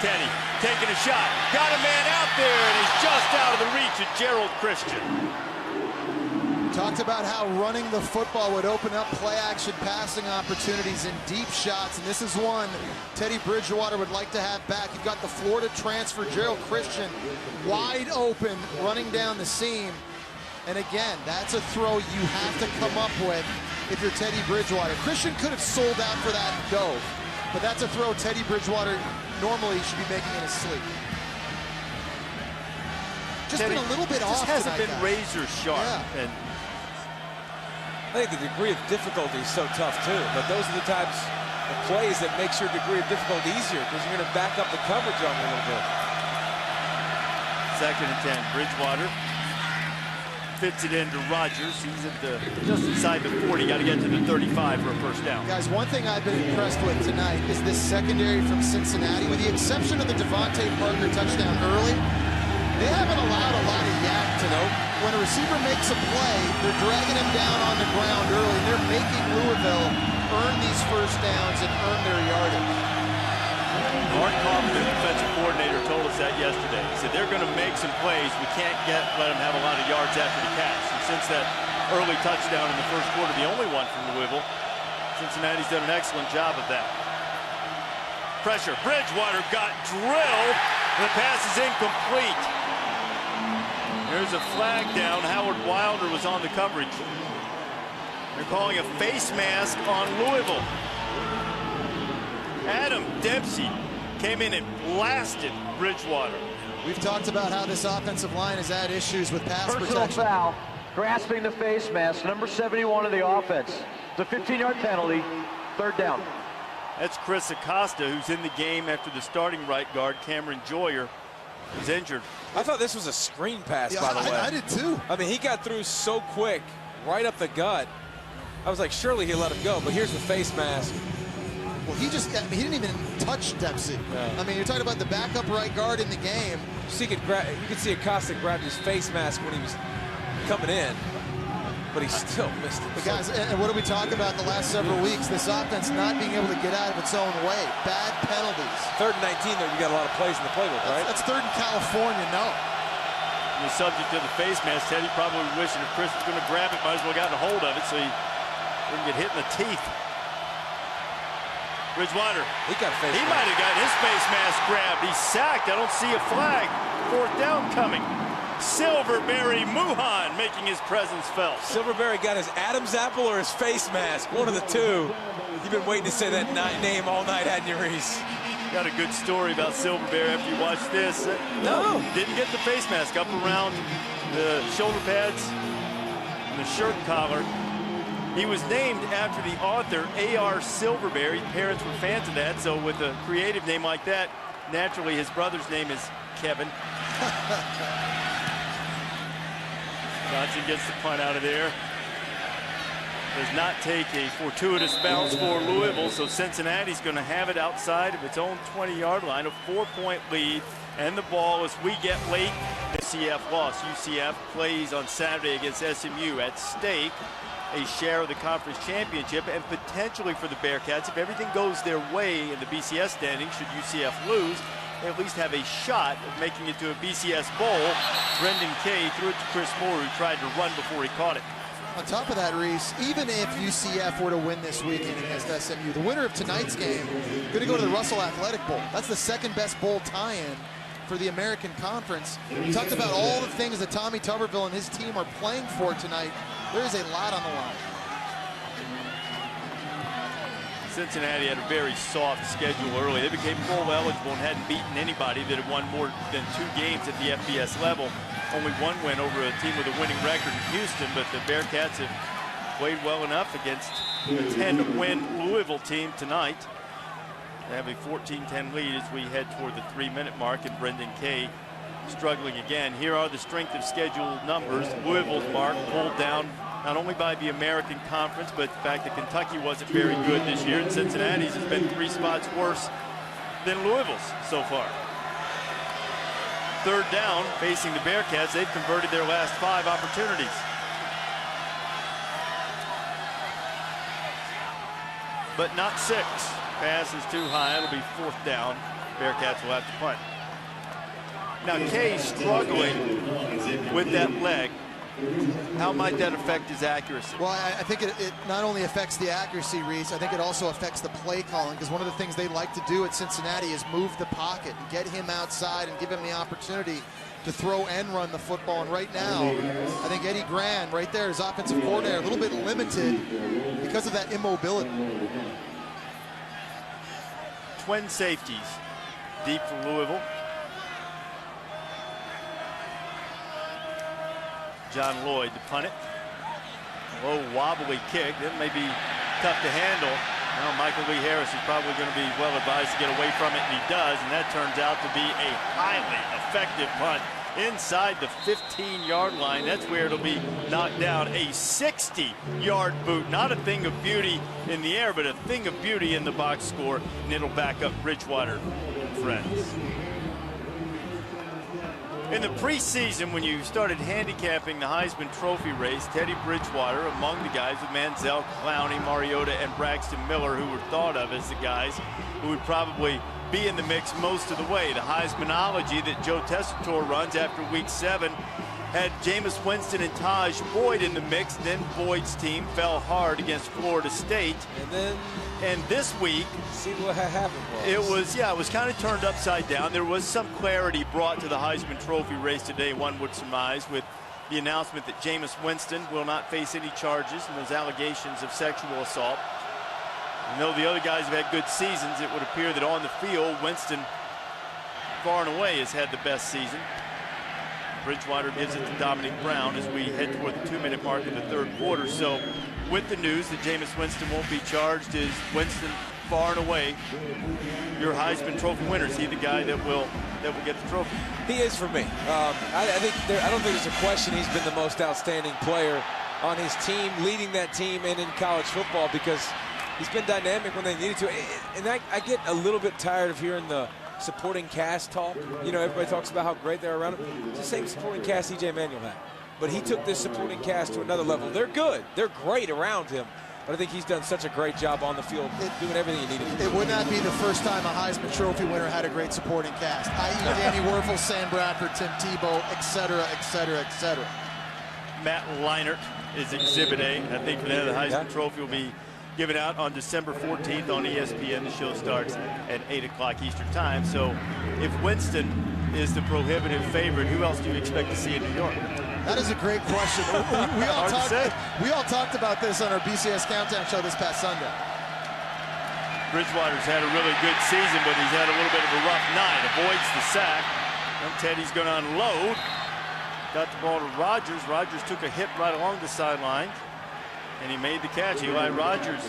Teddy taking a shot, got a man out there, and he's just out of the reach of Gerald Christian. Talked about how running the football would open up play-action passing opportunities and deep shots, and this is one Teddy Bridgewater would like to have back. You've got the Florida transfer, Gerald Christian, wide open, running down the seam. And again, that's a throw you have to come up with if you're Teddy Bridgewater. Christian could have sold out for that and dove, but that's a throw Teddy Bridgewater normally should be making in his sleep. Just Teddy been a little bit off tonight, hasn't been guys. razor sharp. Yeah. And I think the degree of difficulty is so tough, too. But those are the types of plays that makes your degree of difficulty easier because you're going to back up the coverage on you a little bit. 2nd and 10. Bridgewater fits it into Rodgers. He's at just inside the 40. Got to get to the 35 for a first down. Guys, one thing I've been impressed with tonight is this secondary from Cincinnati. With the exception of the Devontae Parker touchdown early, they haven't allowed a lot of yak to know. When a receiver makes a play, they're dragging him down on the ground early, and they're making Louisville earn these first downs and earn their yardage. Mark Kaufman, the defensive coordinator, told us that yesterday. He said they're going to make some plays. We can't let them have a lot of yards after the catch. And since that early touchdown in the first quarter, the only one from Louisville, Cincinnati's done an excellent job of that. Pressure. Bridgewater got drilled. The pass is incomplete. There's a flag down. Howard Wilder was on the coverage. They're calling a face mask on Louisville. Adam Dempsey came in and blasted Bridgewater. We've talked about how this offensive line has had issues with pass Personal protection. foul, grasping the face mask, number 71 of the offense. It's a 15-yard penalty, 3rd down. That's Chris Acosta, who's in the game after the starting right guard, Cameron Joyer, is injured. I thought this was a screen pass, Yeah, by the way. I did too. I mean, he got through so quick, right up the gut. I was like, surely he'll let him go, but here's the face mask. Well, he didn't even touch Dempsey. No. I mean, you're talking about the backup right guard in the game. You could see Acosta grabbed his face mask when he was coming in, but he still missed it. But guys, and what do we talk about the last several weeks? This offense not being able to get out of its own way. Bad penalties. 3rd and 19, though, you got a lot of plays in the playbook, right? That's 3rd in California, no. The subject of the face mask, Teddy probably wishing if Chris was going to grab it, might as well gotten a hold of it so he wouldn't get hit in the teeth. Bridgewater. He got a face mask. Might have gotten his face mask grabbed. He's sacked. I don't see a flag. 4th down coming. Silverberry Muhan making his presence felt. Silverberry got his Adam's apple or his face mask, one of the two. You've been waiting to say that name all night, hadn't you, Reese? Got a good story about Silverberry after you watch this. No, didn't get the face mask up around the shoulder pads and the shirt collar. He was named after the author A.R. Silverberry. Parents were fans of that, so with a creative name like that, naturally his brother's name is Kevin. Johnson gets the punt out of there. Does not take a fortuitous bounce for Louisville, so Cincinnati's going to have it outside of its own 20-yard line, a 4-point lead, and the ball as we get late. UCF loss. UCF plays on Saturday against SMU. At stake, a share of the conference championship, and potentially for the Bearcats, if everything goes their way in the BCS standing, should UCF lose, at least have a shot of making it to a BCS bowl. Brendan Kay threw it to Chris Moore, who tried to run before he caught it. On top of that, Reese, even if UCF were to win this weekend against SMU, the winner of tonight's game going to go to the Russell Athletic Bowl. That's the second best bowl tie-in for the American Conference. We talked about all the things that Tommy Tuberville and his team are playing for tonight. There is a lot on the line. Cincinnati had a very soft schedule early. They became bowl eligible and hadn't beaten anybody that had won more than 2 games at the FBS level. Only 1 win over a team with a winning record in Houston, but the Bearcats have played well enough against a 10-win Louisville team tonight. They have a 14-10 lead as we head toward the 3-minute mark, and Brendan Kay struggling again. Here are the strength of schedule numbers. Louisville's mark pulled down not only by the American Conference, but the fact that Kentucky wasn't very good this year, and Cincinnati's has been 3 spots worse than Louisville's so far. 3rd down, facing the Bearcats. They've converted their last 5 opportunities. But not 6. Pass is too high. It'll be 4th down. Bearcats will have to punt. Now, Kay struggling with that leg. How might that affect his accuracy? Well, I think it not only affects the accuracy, Reese, I think it also affects the play calling, because one of the things they like to do at Cincinnati is move the pocket and get him outside and give him the opportunity to throw and run the football. And right now, I think Eddie Gran, right there, his offensive coordinator, a little bit limited because of that immobility. Twin safeties deep for Louisville. John Lloyd to punt it. A low wobbly kick. That may be tough to handle. Now Michael Lee Harris is probably going to be well advised to get away from it, and he does, and that turns out to be a highly effective punt inside the 15-yard line. That's where it'll be knocked down. A 60-yard boot. Not a thing of beauty in the air, but a thing of beauty in the box score, and it'll back up Bridgewater and friends. In the preseason, when you started handicapping the Heisman Trophy race, Teddy Bridgewater, among the guys with Manziel, Clowney, Mariota, and Braxton Miller, who were thought of as the guys who would probably be in the mix most of the way. The Heismanology that Joe Tessitore runs after week 7 had Jameis Winston and Taj Boyd in the mix. Then Boyd's team fell hard against Florida State. And this week, see what happened was. It was kind of turned upside down. There was some clarity brought to the Heisman Trophy race today, one would surmise, with the announcement that Jameis Winston will not face any charges in those allegations of sexual assault. And though the other guys have had good seasons, it would appear that on the field, Winston far and away has had the best season. Bridgewater gives it to Dominic Brown as we head toward the 2-minute mark of the 3rd quarter. So with the news that Jameis Winston won't be charged, is Winston far and away your Heisman Trophy winner? Is he the guy that will get the trophy? He is for me. I don't think there's a question he's been the most outstanding player on his team, leading that team and in college football, because he's been dynamic when they needed to. And I get a little bit tired of hearing the supporting cast talk. You know, everybody talks about how great they're around him. It's the same supporting cast E.J. Manuel had. But he took this supporting cast to another level. They're good. They're great around him. But I think he's done such a great job on the field, doing everything he needed to do. It would not be the first time a Heisman Trophy winner had a great supporting cast, i.e. Danny Werfel, Sam Bradford, Tim Tebow, etc., etc., etc. Matt Leinart is Exhibit A. I think the Heisman Trophy will be given out on December 14th on ESPN. The show starts at 8 o'clock Eastern Time. So if Winston is the prohibitive favorite, who else do you expect to see in New York? That is a great question. We all talked about this on our BCS Countdown show this past Sunday. Bridgewater's had a really good season, but he's had a little bit of a rough night. Avoids the sack. And Teddy's going to unload. Got the ball to Rodgers. Rodgers took a hit right along the sideline, and he made the catch. Eli Rodgers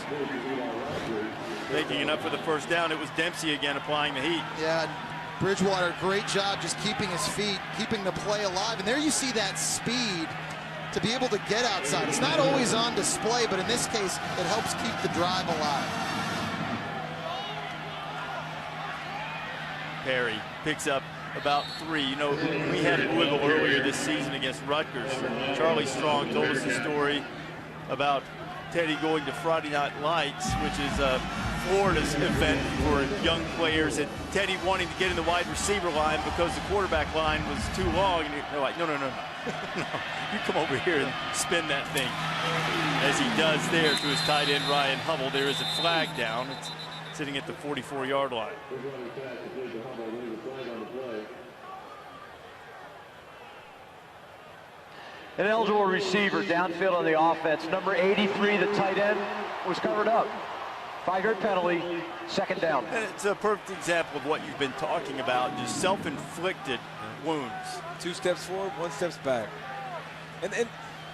making it up for the 1st down. It was Dempsey again applying the heat. Yeah, Bridgewater, great job just keeping his feet, keeping the play alive. And there you see that speed to be able to get outside. It's not always on display, but in this case, it helps keep the drive alive. Perry picks up about 3. You know, we had Louisville earlier this season against Rutgers. Charlie Strong told us a story about Teddy going to Friday Night Lights, which is a Florida's event for young players, and Teddy wanting to get in the wide receiver line because the quarterback line was too long. And they're like, no, no, no, no. No, you come over here and spin that thing. As he does there to his tight end, Ryan Hubble. There is a flag down. It's sitting at the 44-yard line. An eligible receiver downfield on the offense. Number 83, the tight end, was covered up. 5-yard penalty, second down. And it's a perfect example of what you've been talking about, just self-inflicted wounds. 2 steps forward, 1 steps back. And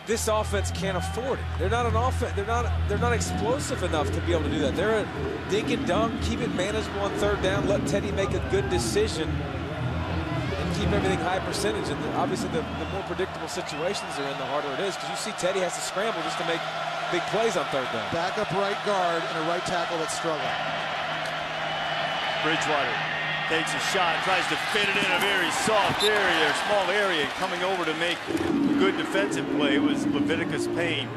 this offense can't afford it. They're not an offense. They're not explosive enough to be able to do that. They're a dink and dunk, keep it manageable on third down, let Teddy make a good decision, and keep everything high percentage. And obviously, the more predictable situations they're in, the harder it is, because you see Teddy has to scramble just to make big plays on third down. Backup right guard and a right tackle that's struggling. Bridgewater takes a shot, tries to fit it in a very soft area, or small area. Coming over to make a good defensive play was Leviticus Payne.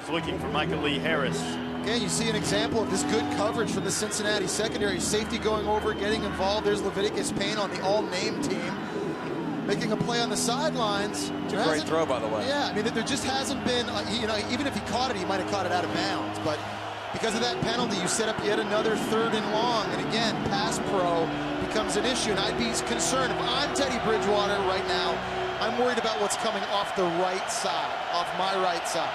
He's looking for Michael Lee Harris. Again, you see an example of this good coverage from the Cincinnati secondary. Safety going over, getting involved. There's Leviticus Payne on the all-name team, making a play on the sidelines. It's a great throw, by the way. Yeah, I mean, there just hasn't been, you know, even if he caught it, he might have caught it out of bounds. But because of that penalty, you set up yet another 3rd and long. And again, pass pro becomes an issue. And I'd be concerned if I'm Teddy Bridgewater right now. I'm worried about what's coming off the right side, off my right side.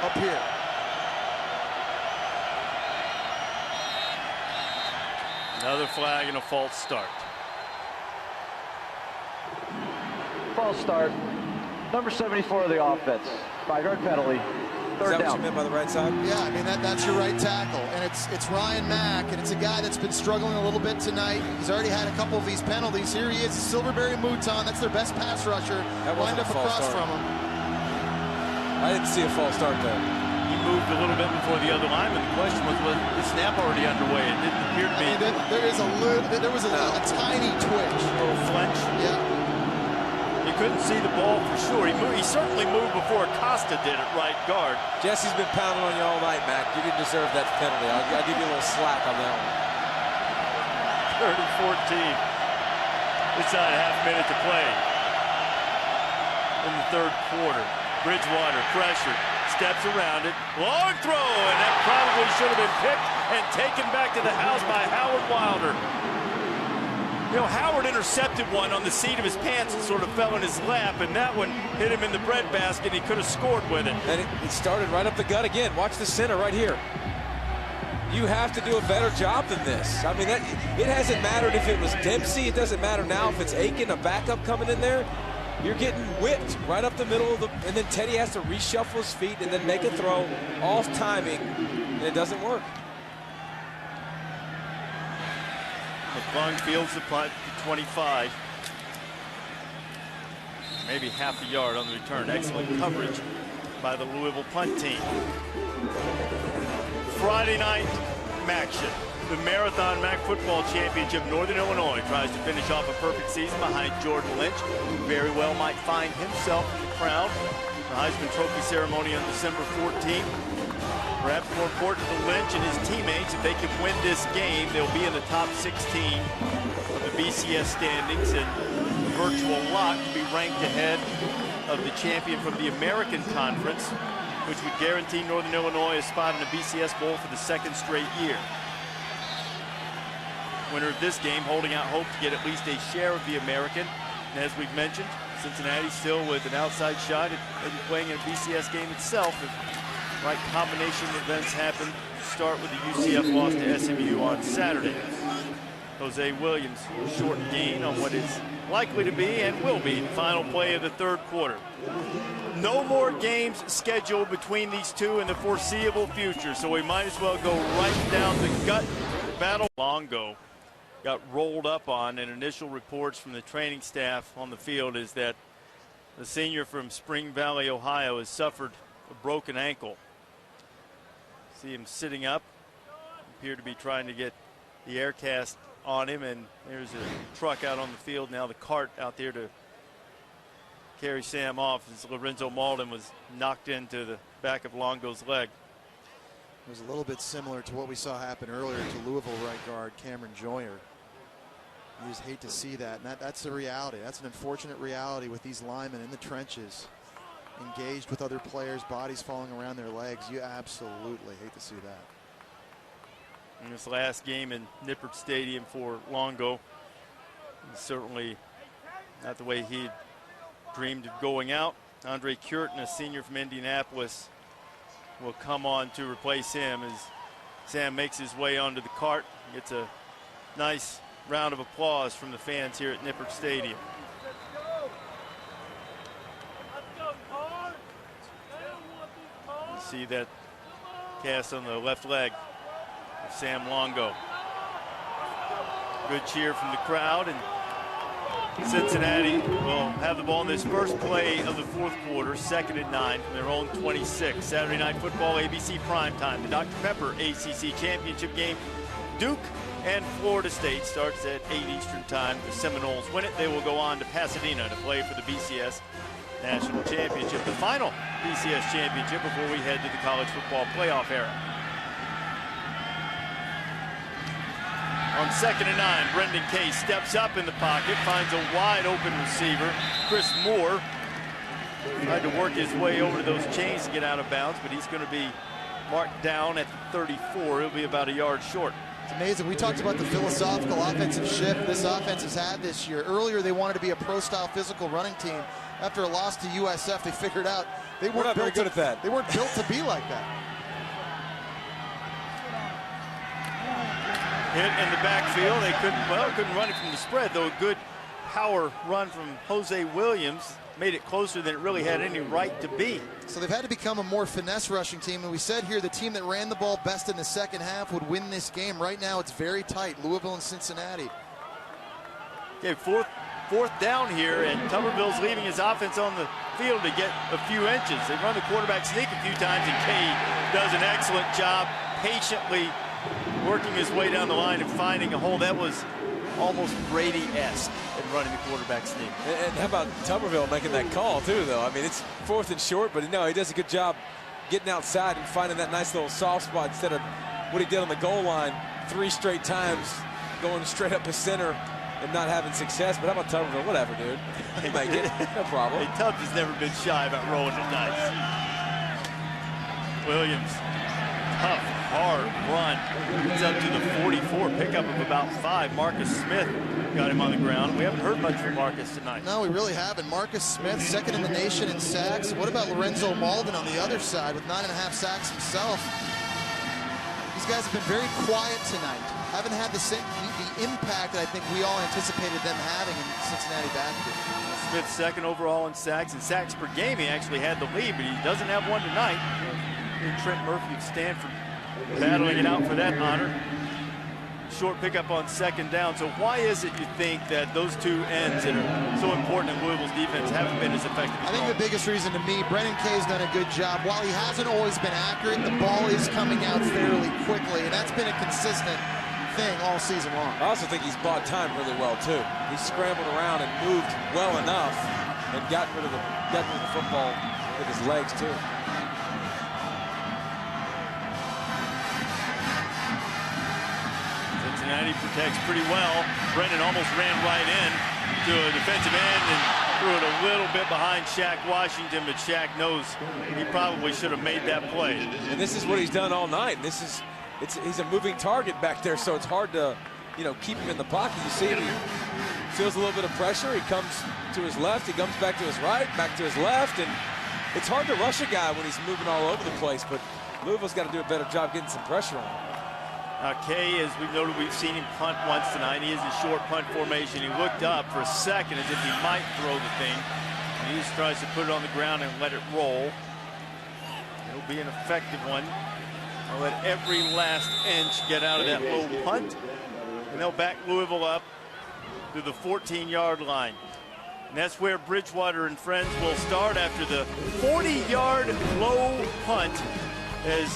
Up here. Another flag and a false start. False start. Number 74 of the offense. 5-yard penalty. Is Third that what down. you meant by the right side? Yeah, I mean, that's your right tackle. And it's Ryan Mack, and it's a guy that's been struggling a little bit tonight. He's already had a couple of these penalties. Here he is, Silverberry Mouton. That's their best pass rusher. That lined wasn't up a false across start. from him. I didn't see a false start there. He moved a little bit before the other lineman. The question was the snap already underway? It didn't appear to be. I mean, there was a tiny twitch. A little flinch. Yeah. You couldn't see the ball for sure. He certainly moved before Acosta did at right guard. Jesse's been pounding on you all night, Mac. You didn't deserve that penalty. I'll give you a little slack on that one. 3rd and 14. Inside a half minute to play in the 3rd quarter. Bridgewater pressured, steps around it, long throw, and that probably should have been picked and taken back to the house by Howard Wilder. You know, Howard intercepted one on the seat of his pants and sort of fell in his lap, and that one hit him in the breadbasket. He could have scored with it. And it started right up the gut again. Watch the center right here. You have to do a better job than this. I mean, it hasn't mattered if it was Dempsey. It doesn't matter now if it's Aiken, a backup coming in there. You're getting whipped right up the middle of the, and then Teddy has to reshuffle his feet and then make a throw off timing, and it doesn't work. McClung fields the punt to 25. Maybe half a yard on the return. Excellent coverage by the Louisville punt team. Friday night action. The Marathon MAC Football Championship. Northern Illinois tries to finish off a perfect season behind Jordan Lynch, who very well might find himself in the crowd. The Heisman Trophy ceremony on December 14th. Perhaps more important to Lynch and his teammates, if they can win this game, they'll be in the top 16 of the BCS standings and virtual lock to be ranked ahead of the champion from the American Conference, which would guarantee Northern Illinois a spot in the BCS Bowl for the 2nd straight year. Winner of this game holding out hope to get at least a share of the American. And as we've mentioned, Cincinnati still with an outside shot at maybe playing in a BCS game itself. If right combination of events happen, start with the UCF loss to SMU on Saturday. Jose Williams, short gain on what is likely to be and will be the final play of the 3rd quarter. No more games scheduled between these two in the foreseeable future, so we might as well go right down the gut battle. Longo got rolled up on, and initial reports from the training staff on the field is that the senior from Spring Valley, Ohio, has suffered a broken ankle. See him sitting up, appear to be trying to get the air cast on him, and there's a truck out on the field now, the cart out there to carry Sam off as Lorenzo Malden was knocked into the back of Longo's leg. It was a little bit similar to what we saw happen earlier to Louisville right guard Cameron Joyer. You just hate to see that, and that's the reality. That's an unfortunate reality with these linemen in the trenches, engaged with other players, bodies falling around their legs. You absolutely hate to see that. In this last game in Nippert Stadium for Longo, certainly not the way he dreamed of going out. Andre Curtin, a senior from Indianapolis, will come on to replace him as Sam makes his way onto the cart. Gets a nice round of applause from the fans here at Nippert Stadium. You see that cast on the left leg of Sam Longo. Good cheer from the crowd, and Cincinnati will have the ball in this first play of the fourth quarter, 2nd and 9 from their own 26. Saturday Night Football, ABC primetime. The Dr. Pepper ACC Championship game. Duke and Florida State starts at 8 Eastern time. The Seminoles win it. They will go on to Pasadena to play for the BCS National Championship, the final BCS championship before we head to the college football playoff era. On 2nd and 9, Brendan Kay steps up in the pocket, finds a wide open receiver. Chris Moore tried to work his way over to those chains to get out of bounds, but he's going to be marked down at the 34. He'll be about a yard short. It's amazing. We talked about the philosophical offensive shift this offense has had this year. Earlier, they wanted to be a pro-style physical running team. After a loss to USF, they figured out they weren't not very good at that. They weren't built to be like that. Hit in the backfield. They couldn't run it from the spread, though a good power run from Jose Williams made it closer than it really had any right to be. So they've had to become a more finesse rushing team, and we said here the team that ran the ball best in the second half would win this game. Right now it's very tight, Louisville and Cincinnati. Okay, fourth down here, and Tuberville's leaving his offense on the field to get a few inches. They run the quarterback sneak a few times, and Kay does an excellent job patiently working his way down the line and finding a hole. That was almost Brady-esque in running the quarterback sneak. And how about Tuberville making that call too, though? I mean, it's 4th and short, but no, he does a good job getting outside and finding that nice little soft spot instead of what he did on the goal line 3 straight times, going straight up the center and not having success. But how about Tuberville? Whatever, dude. He make it. No problem. Hey, Tubbs has never been shy about rolling the dice. Williams, tough, hard run. It's up to the 44, pickup of about 5. Marcus Smith got him on the ground. We haven't heard much from Marcus tonight. No, we really haven't. Marcus Smith, 2nd in the nation in sacks. What about Lorenzo Malden on the other side with 9.5 sacks himself? These guys have been very quiet tonight. Haven't had the impact that I think we all anticipated them having in Cincinnati backfield. Smith 2nd overall in sacks, and sacks per game. He actually had the lead, but he doesn't have one tonight. And Trent Murphy of Stanford battling it out for that honor. Short pickup on 2nd down. So why is it you think that those two ends that are so important in Louisville's defense haven't been as effective? I think the biggest reason to me, Brendan Kay's done a good job. While he hasn't always been accurate, the ball is coming out fairly quickly, and that's been a consistent thing all season long. I also think he's bought time really well too. He scrambled around and moved well enough and got rid of the football with his legs too. Cincinnati protects pretty well. Brendan almost ran right in to a defensive end and threw it a little bit behind Shaq Washington, but Shaq knows he probably should have made that play. And this is what he's done all night. He's a moving target back there, so it's hard to, keep him in the pocket. You see him, he feels a little bit of pressure. He comes to his left, he comes back to his right, back to his left, and it's hard to rush a guy when he's moving all over the place, but Louisville's got to do a better job getting some pressure on him. Kay, as we've noted, we've seen him punt once tonight. He is in short punt formation. He looked up for a second as if he might throw the thing. And he just tries to put it on the ground and let it roll. It'll be an effective one. They'll let every last inch get out of that low punt. And they'll back Louisville up to the 14-yard line. And that's where Bridgewater and friends will start after the 40-yard low punt as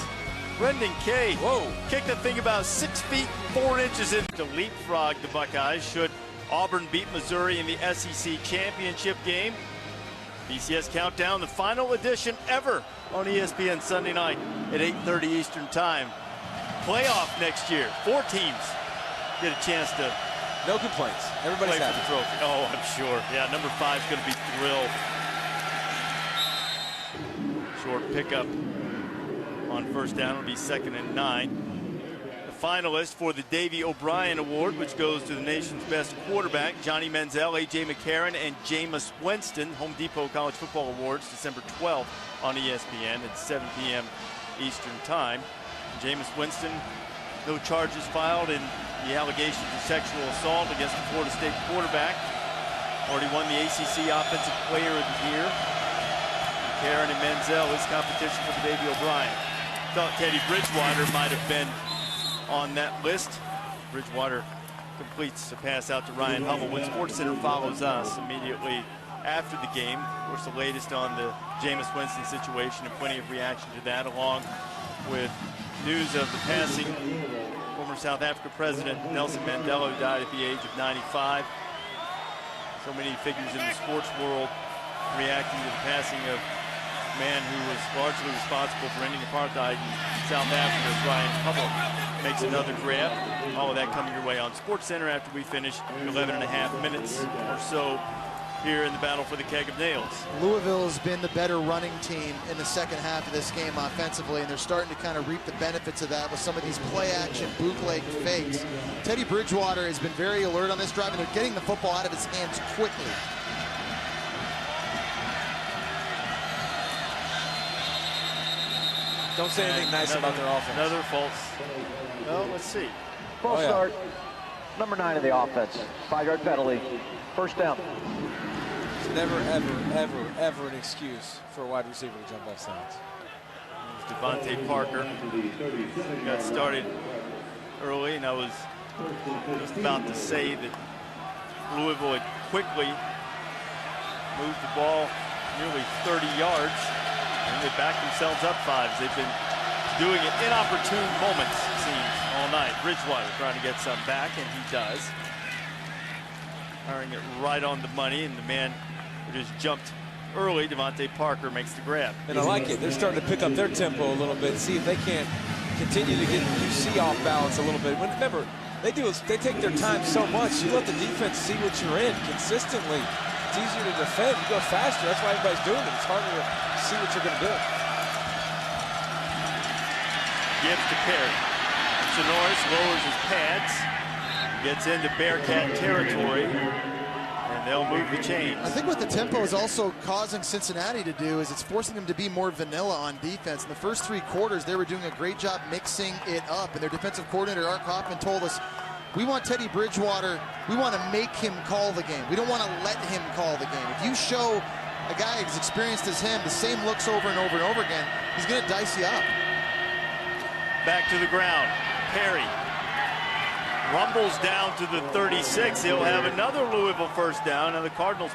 Brendan Kay kicked the thing about 6 feet 4 inches in to leapfrog the Buckeyes should Auburn beat Missouri in the SEC championship game. BCS Countdown, the final edition ever on ESPN Sunday night at 8:30 Eastern Time. Playoff next year. 4 teams get a chance to No complaints. Everybody's play for happy. the trophy. Oh, I'm sure. Yeah, number 5 is going to be thrilled. Short pickup on first down will be 2nd and 9. The finalists for the Davey O'Brien Award, which goes to the nation's best quarterback, Johnny Manziel, A.J. McCarron, and Jameis Winston. Home Depot College Football Awards, December 12th on ESPN at 7 p.m. Eastern Time. Jameis Winston, no charges filed in the allegations of sexual assault against the Florida State quarterback. Already won the ACC Offensive Player of the Year. McCarron and Manziel is competition for the Davey O'Brien. Thought Teddy Bridgewater might have been on that list. Bridgewater completes a pass out to Ryan Hummel when SportsCenter follows us immediately after the game. Of course, the latest on the Jameis Winston situation and plenty of reaction to that, along with news of the passing former South Africa President Nelson Mandela, who died at the age of 95. So many figures in the sports world reacting to the passing of a man who was largely responsible for ending apartheid in South Africa. Ryan Hummel makes another grab. All of that coming your way on SportsCenter after we finish 11.5 minutes or so here in the battle for the keg of nails. Louisville has been the better running team in the second half of this game offensively, and they're starting to kind of reap the benefits of that with some of these play-action bootleg fakes. Teddy Bridgewater has been very alert on this drive, and they're getting the football out of his hands quickly. Don't say anything nice about their offense. Another false. Well, let's see. False start. Number 9 in the offense. 5-yard penalty. First down. It's never, ever an excuse for a wide receiver to jump off sides. Devontae Parker got started early, and I was just about to say that Louisville had quickly moved the ball nearly 30 yards, and they backed themselves up 5. They've been doing it inopportune moments, it seems, all night. Bridgewater trying to get some back, and he does. Firing it right on the money, and the man who just jumped early, Devontae Parker, makes the grab. And I like it. They're starting to pick up their tempo a little bit, see if they can't continue to get UC off balance a little bit. Remember, they take their time so much. You let the defense see what you're in consistently. It's easier to defend. You go faster. That's why everybody's doing it. It's harder to see what you're going to do. Gives to Perry. Sonoris lowers his pads, gets into Bearcat territory, and they'll move the chains. I think what the tempo is also causing Cincinnati to do is it's forcing them to be more vanilla on defense. In the first 3 quarters, they were doing a great job mixing it up, and their defensive coordinator, Art Hoffman, told us, we want Teddy Bridgewater, we want to make him call the game. We don't want to let him call the game. If you show a guy as experienced as him the same looks over and over and over again, he's going to dice you up. Back to the ground. Perry rumbles down to the 36. He'll have another Louisville first down, and the Cardinals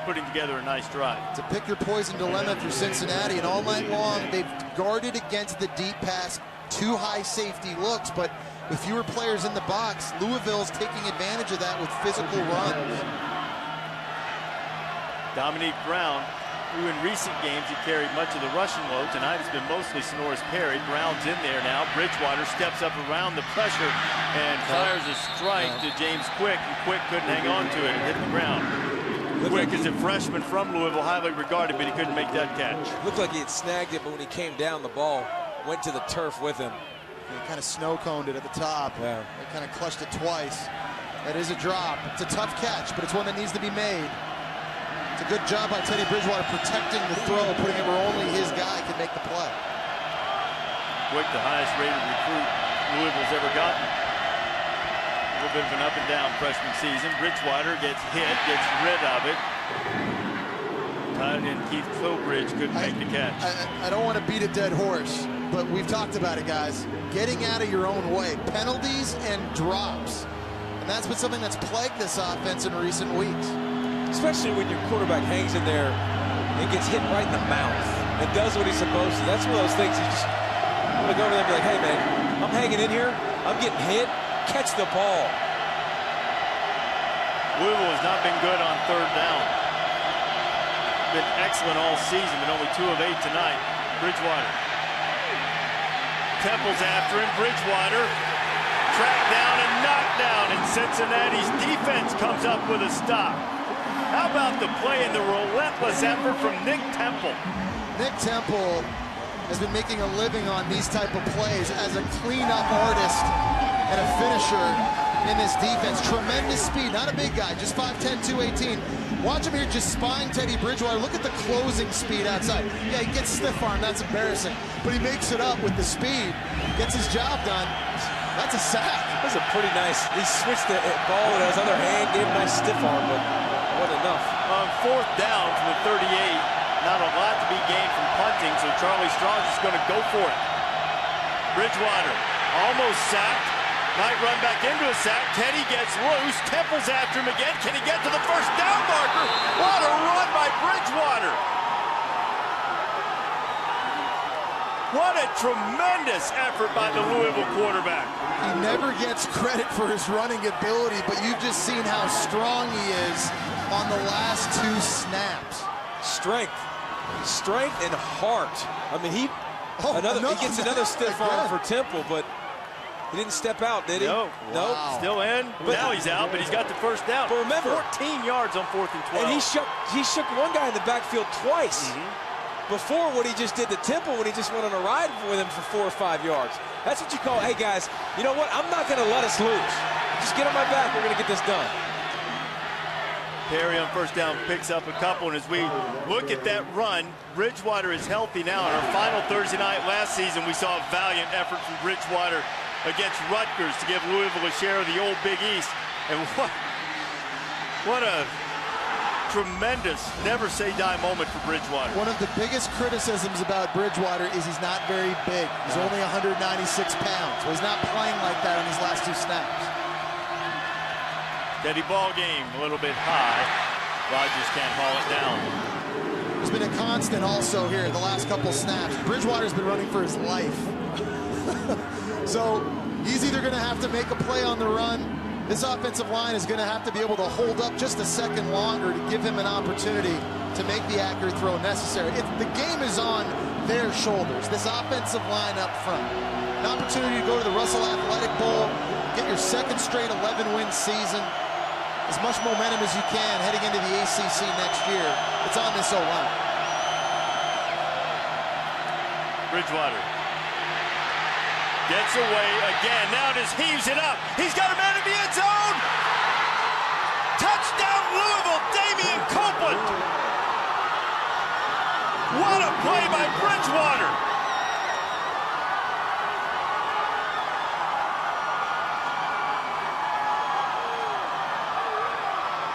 putting together a nice drive. It's a pick your poison dilemma if you're Cincinnati, and all night long they've guarded against the deep pass, 2 high safety looks, but with fewer players in the box, Louisville's taking advantage of that with physical runs. Dominique Brown, who in recent games he carried much of the rushing load. Tonight it's been mostly Sonoris Perry. Brown's in there now. Bridgewater steps up around the pressure and fires a strike to James Quick, and Quick couldn't hang on to it and hit the ground. Quick is a freshman from Louisville, highly regarded, but he couldn't make that catch. Looked like he had snagged it, but when he came down, the ball went to the turf with him. He kind of snow-coned it at the top. Yeah. They kind of clutched it twice. That is a drop. It's a tough catch, but it's one that needs to be made. It's a good job by Teddy Bridgewater protecting the throw, putting it where only his guy can make the play. Quick, the highest rated recruit Louisville's ever gotten. A little bit of an up and down freshman season. Bridgewater gets hit, gets rid of it. Tied in Keith Trowbridge couldn't make the catch. I don't want to beat a dead horse, but we've talked about it, guys. Getting out of your own way. Penalties and drops. And that's been something that's plagued this offense in recent weeks. Especially when your quarterback hangs in there and gets hit right in the mouth and does what he's supposed to. That's one of those things you just want to go over there and be like, hey, man, I'm hanging in here. I'm getting hit. Catch the ball. Louisville has not been good on 3rd down. been excellent all season, but only 2 of 8 tonight. Bridgewater. Temple's after him. Bridgewater tracked down and knocked down, and Cincinnati's defense comes up with a stop. How about the play and the relentless effort from Nick Temple? Nick Temple has been making a living on these type of plays as a cleanup artist and a finisher in this defense. Tremendous speed, not a big guy, just 5'10", 218. Watch him here just spying Teddy Bridgewater. Look at the closing speed outside. Yeah, he gets stiff arm, that's embarrassing. But he makes it up with the speed, gets his job done. That's a sack. That's a pretty nice, he switched the ball with his other hand, gave him a nice stiff arm, but wasn't enough. On 4th down from the 38, not a lot to be gained from punting, so Charlie Strong's just going to go for it. Bridgewater almost sacked. Might run back into a sack. Teddy gets loose. Temple's after him again. Can he get to the first down marker? What a run by Bridgewater. What a tremendous effort by the Louisville quarterback. He never gets credit for his running ability, but you've just seen how strong he is on the last 2 snaps. Strength and heart. I mean, he gets another stiff arm for Temple, but he didn't step out, did he? No. Nope. Wow. Still in. But now he's out, but he's got the first down. But remember, 14 yards on 4th and 12. And he shook one guy in the backfield twice. Before what he just did to Temple when he just went on a ride with him for 4 or 5 yards. That's what you call, hey guys, you know what? I'm not going to let us lose. Just get on my back. We're going to get this done. Perry on 1st down picks up a couple, and as we look at that run, Bridgewater is healthy now. On our final Thursday night last season, we saw a valiant effort from Bridgewater against Rutgers to give Louisville a share of the old Big East. And what a tremendous never-say-die moment for Bridgewater. One of the biggest criticisms about Bridgewater is he's not very big. He's only 196 pounds. So he's not playing like that in his last 2 snaps. Steady ball game, a little bit high. Rodgers can't haul it down. There's been a constant also here the last couple snaps. Bridgewater's been running for his life. So he's either going to have to make a play on the run. This offensive line is going to have to be able to hold up just a second longer to give him an opportunity to make the accurate throw necessary. The game is on their shoulders, this offensive line up front. An opportunity to go to the Russell Athletic Bowl, get your 2nd straight 11-win season. As much momentum as you can heading into the ACC next year. It's on this O-line. Bridgewater gets away again. Now just heaves it up. He's got a man in the end zone. Touchdown Louisville, Damian Copeland. What a play by Bridgewater.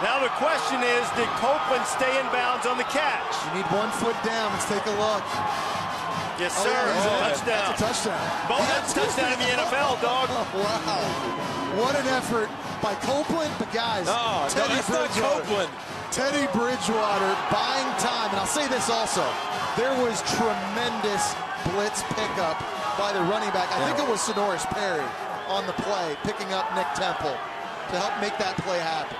Now the question is, did Copeland stay in bounds on the catch? You need 1 foot down. Let's take a look. Yes, sir. Touchdown. That's a touchdown. Both that's a touchdown in the NFL, dog. Wow. What an effort by Copeland. But guys, that's not Copeland. Teddy Bridgewater buying time. And I'll say this also. There was tremendous blitz pickup by the running back. I think it was Sonoris Perry on the play, picking up Nick Temple to help make that play happen.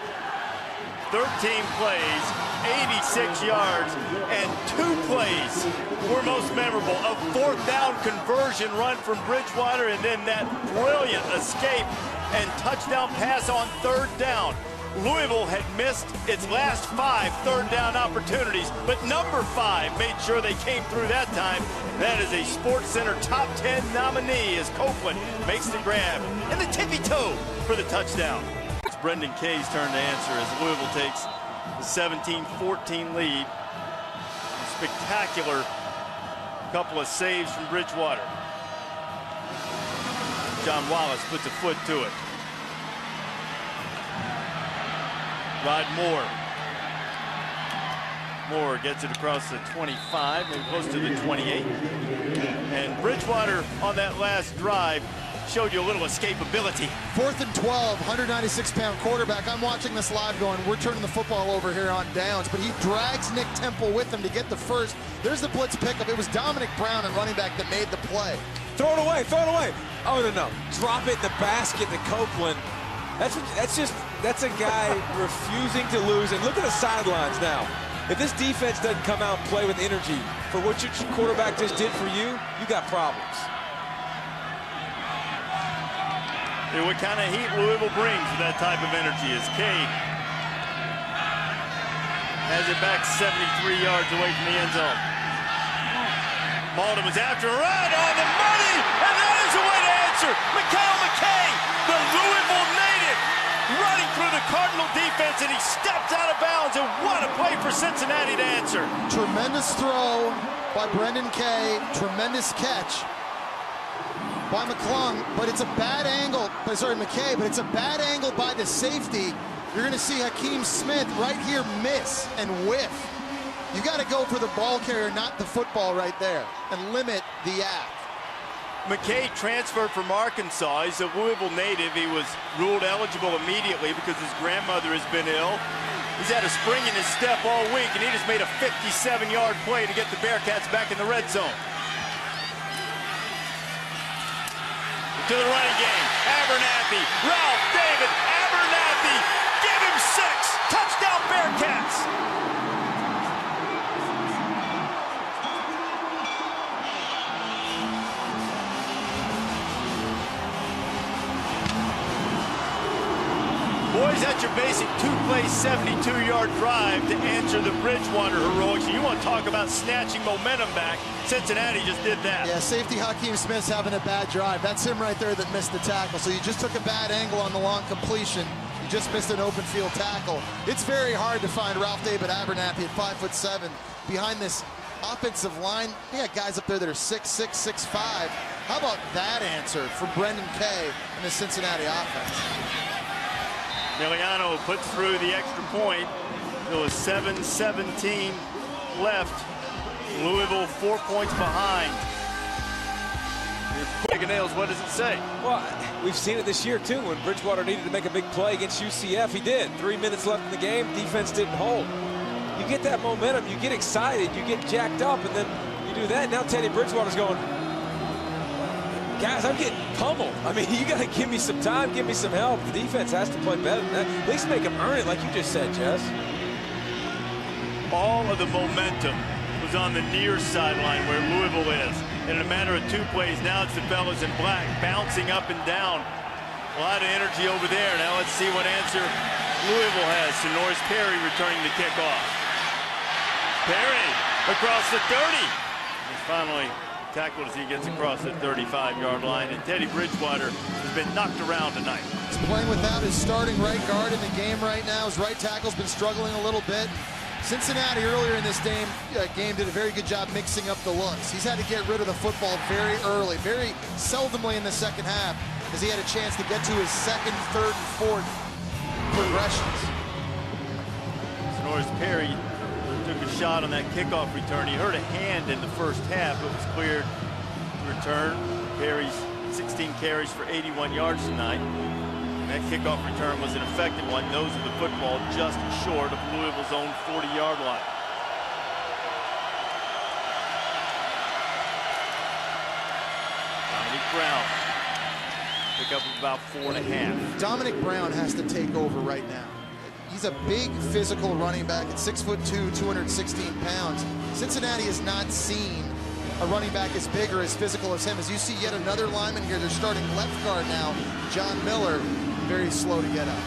13 plays, 86 yards, and 2 plays were most memorable. A 4th down conversion run from Bridgewater, and then that brilliant escape and touchdown pass on 3rd down. Louisville had missed its last 5 3rd down opportunities, but number 5 made sure they came through that time. That is a SportsCenter top 10 nominee as Copeland makes the grab and the tippy toe for the touchdown. It's Brendan Kay's turn to answer as Louisville takes the 17-14 lead. Spectacular couple of saves from Bridgewater. John Wallace puts a foot to it. Rod Moore gets it across the 25, maybe close to the 28. And Bridgewater on that last drive showed you a little escapability. 4th and 12, 196-pound quarterback. I'm watching this live going, we're turning the football over here on downs, but he drags Nick Temple with him to get the first. There's the blitz pickup. It was Dominic Brown, a running back, that made the play. Throw it away, throw it away. Oh, no. Drop it in the basket to Copeland. That's a guy refusing to lose. And look at the sidelines now. If this defense doesn't come out and play with energy for what your quarterback just did for you, you got problems. Yeah, what kind of heat Louisville brings with that type of energy is Cade has it back 73 yards away from the end zone. Malden was after a run on the money, and that is the way to answer. McKay, the Louisville native, running through the Cardinal defense, and he steps out of bounds, and what a play for Cincinnati to answer. Tremendous throw by Brendan Kay, tremendous catch by McClung, but it's a bad angle, McKay, but it's a bad angle by the safety. You're going to see Hakeem Smith right here miss and whiff. You got to go for the ball carrier, not the football right there, and limit the yak. McKay transferred from Arkansas. He's a Louisville native. He was ruled eligible immediately because his grandmother has been ill. He's had a spring in his step all week, and he just made a 57-yard play to get the Bearcats back in the red zone. To the running game, Abernathy, Ralph David, Abernathy, give him 6, touchdown Bearcats. Boys, that's your basic two-play 72-yard drive to answer the Bridgewater heroics. You want to talk about snatching momentum back. Cincinnati just did that. Yeah, safety Hakeem Smith's having a bad drive. That's him right there that missed the tackle. So you just took a bad angle on the long completion. You just missed an open field tackle. It's very hard to find Ralph David Abernathy at 5'7" behind this offensive line. We got guys up there that are 6'6", 6'5". How about that answer for Brendan Kay and the Cincinnati offense? Miliano puts through the extra point. There was 7:17 left. Louisville 4 points behind. You're quick and nails, what does it say? Well, we've seen it this year too. When Bridgewater needed to make a big play against UCF, he did. 3 minutes left in the game, defense didn't hold. You get that momentum, you get excited, you get jacked up, and then you do that. Now Teddy Bridgewater's going, guys, I'm getting pummeled. I mean, you got to give me some time, give me some help. The defense has to play better than that. At least make them earn it, like you just said, Jess. All of the momentum was on the near sideline where Louisville is. And in a matter of 2 plays, now it's the fellas in black bouncing up and down. A lot of energy over there. Now let's see what answer Louisville has. Sonoris Perry returning the kickoff. Perry across the 30. And finally tackled as he gets across the 35-yard line. And Teddy Bridgewater has been knocked around tonight. He's playing without his starting right guard in the game right now. His right tackle's been struggling a little bit. Cincinnati earlier in this game did a very good job mixing up the looks. He's had to get rid of the football very early, very seldomly in the second half, as he had a chance to get to his second, third, and fourth progressions. Sonoris Perry took a shot on that kickoff return. He hurt a hand in the first half, but was cleared to return. Perry's 16 carries for 81 yards tonight. And that kickoff return was an effective one. Nose of the football just short of Louisville's own 40-yard line. Dominic Brown pick up about 4.5. Dominic Brown has to take over right now. He's a big physical running back at 6'2", 216 pounds. Cincinnati has not seen a running back as big or as physical as him. As you see yet another lineman here, they're starting left guard now, John Miller, very slow to get up.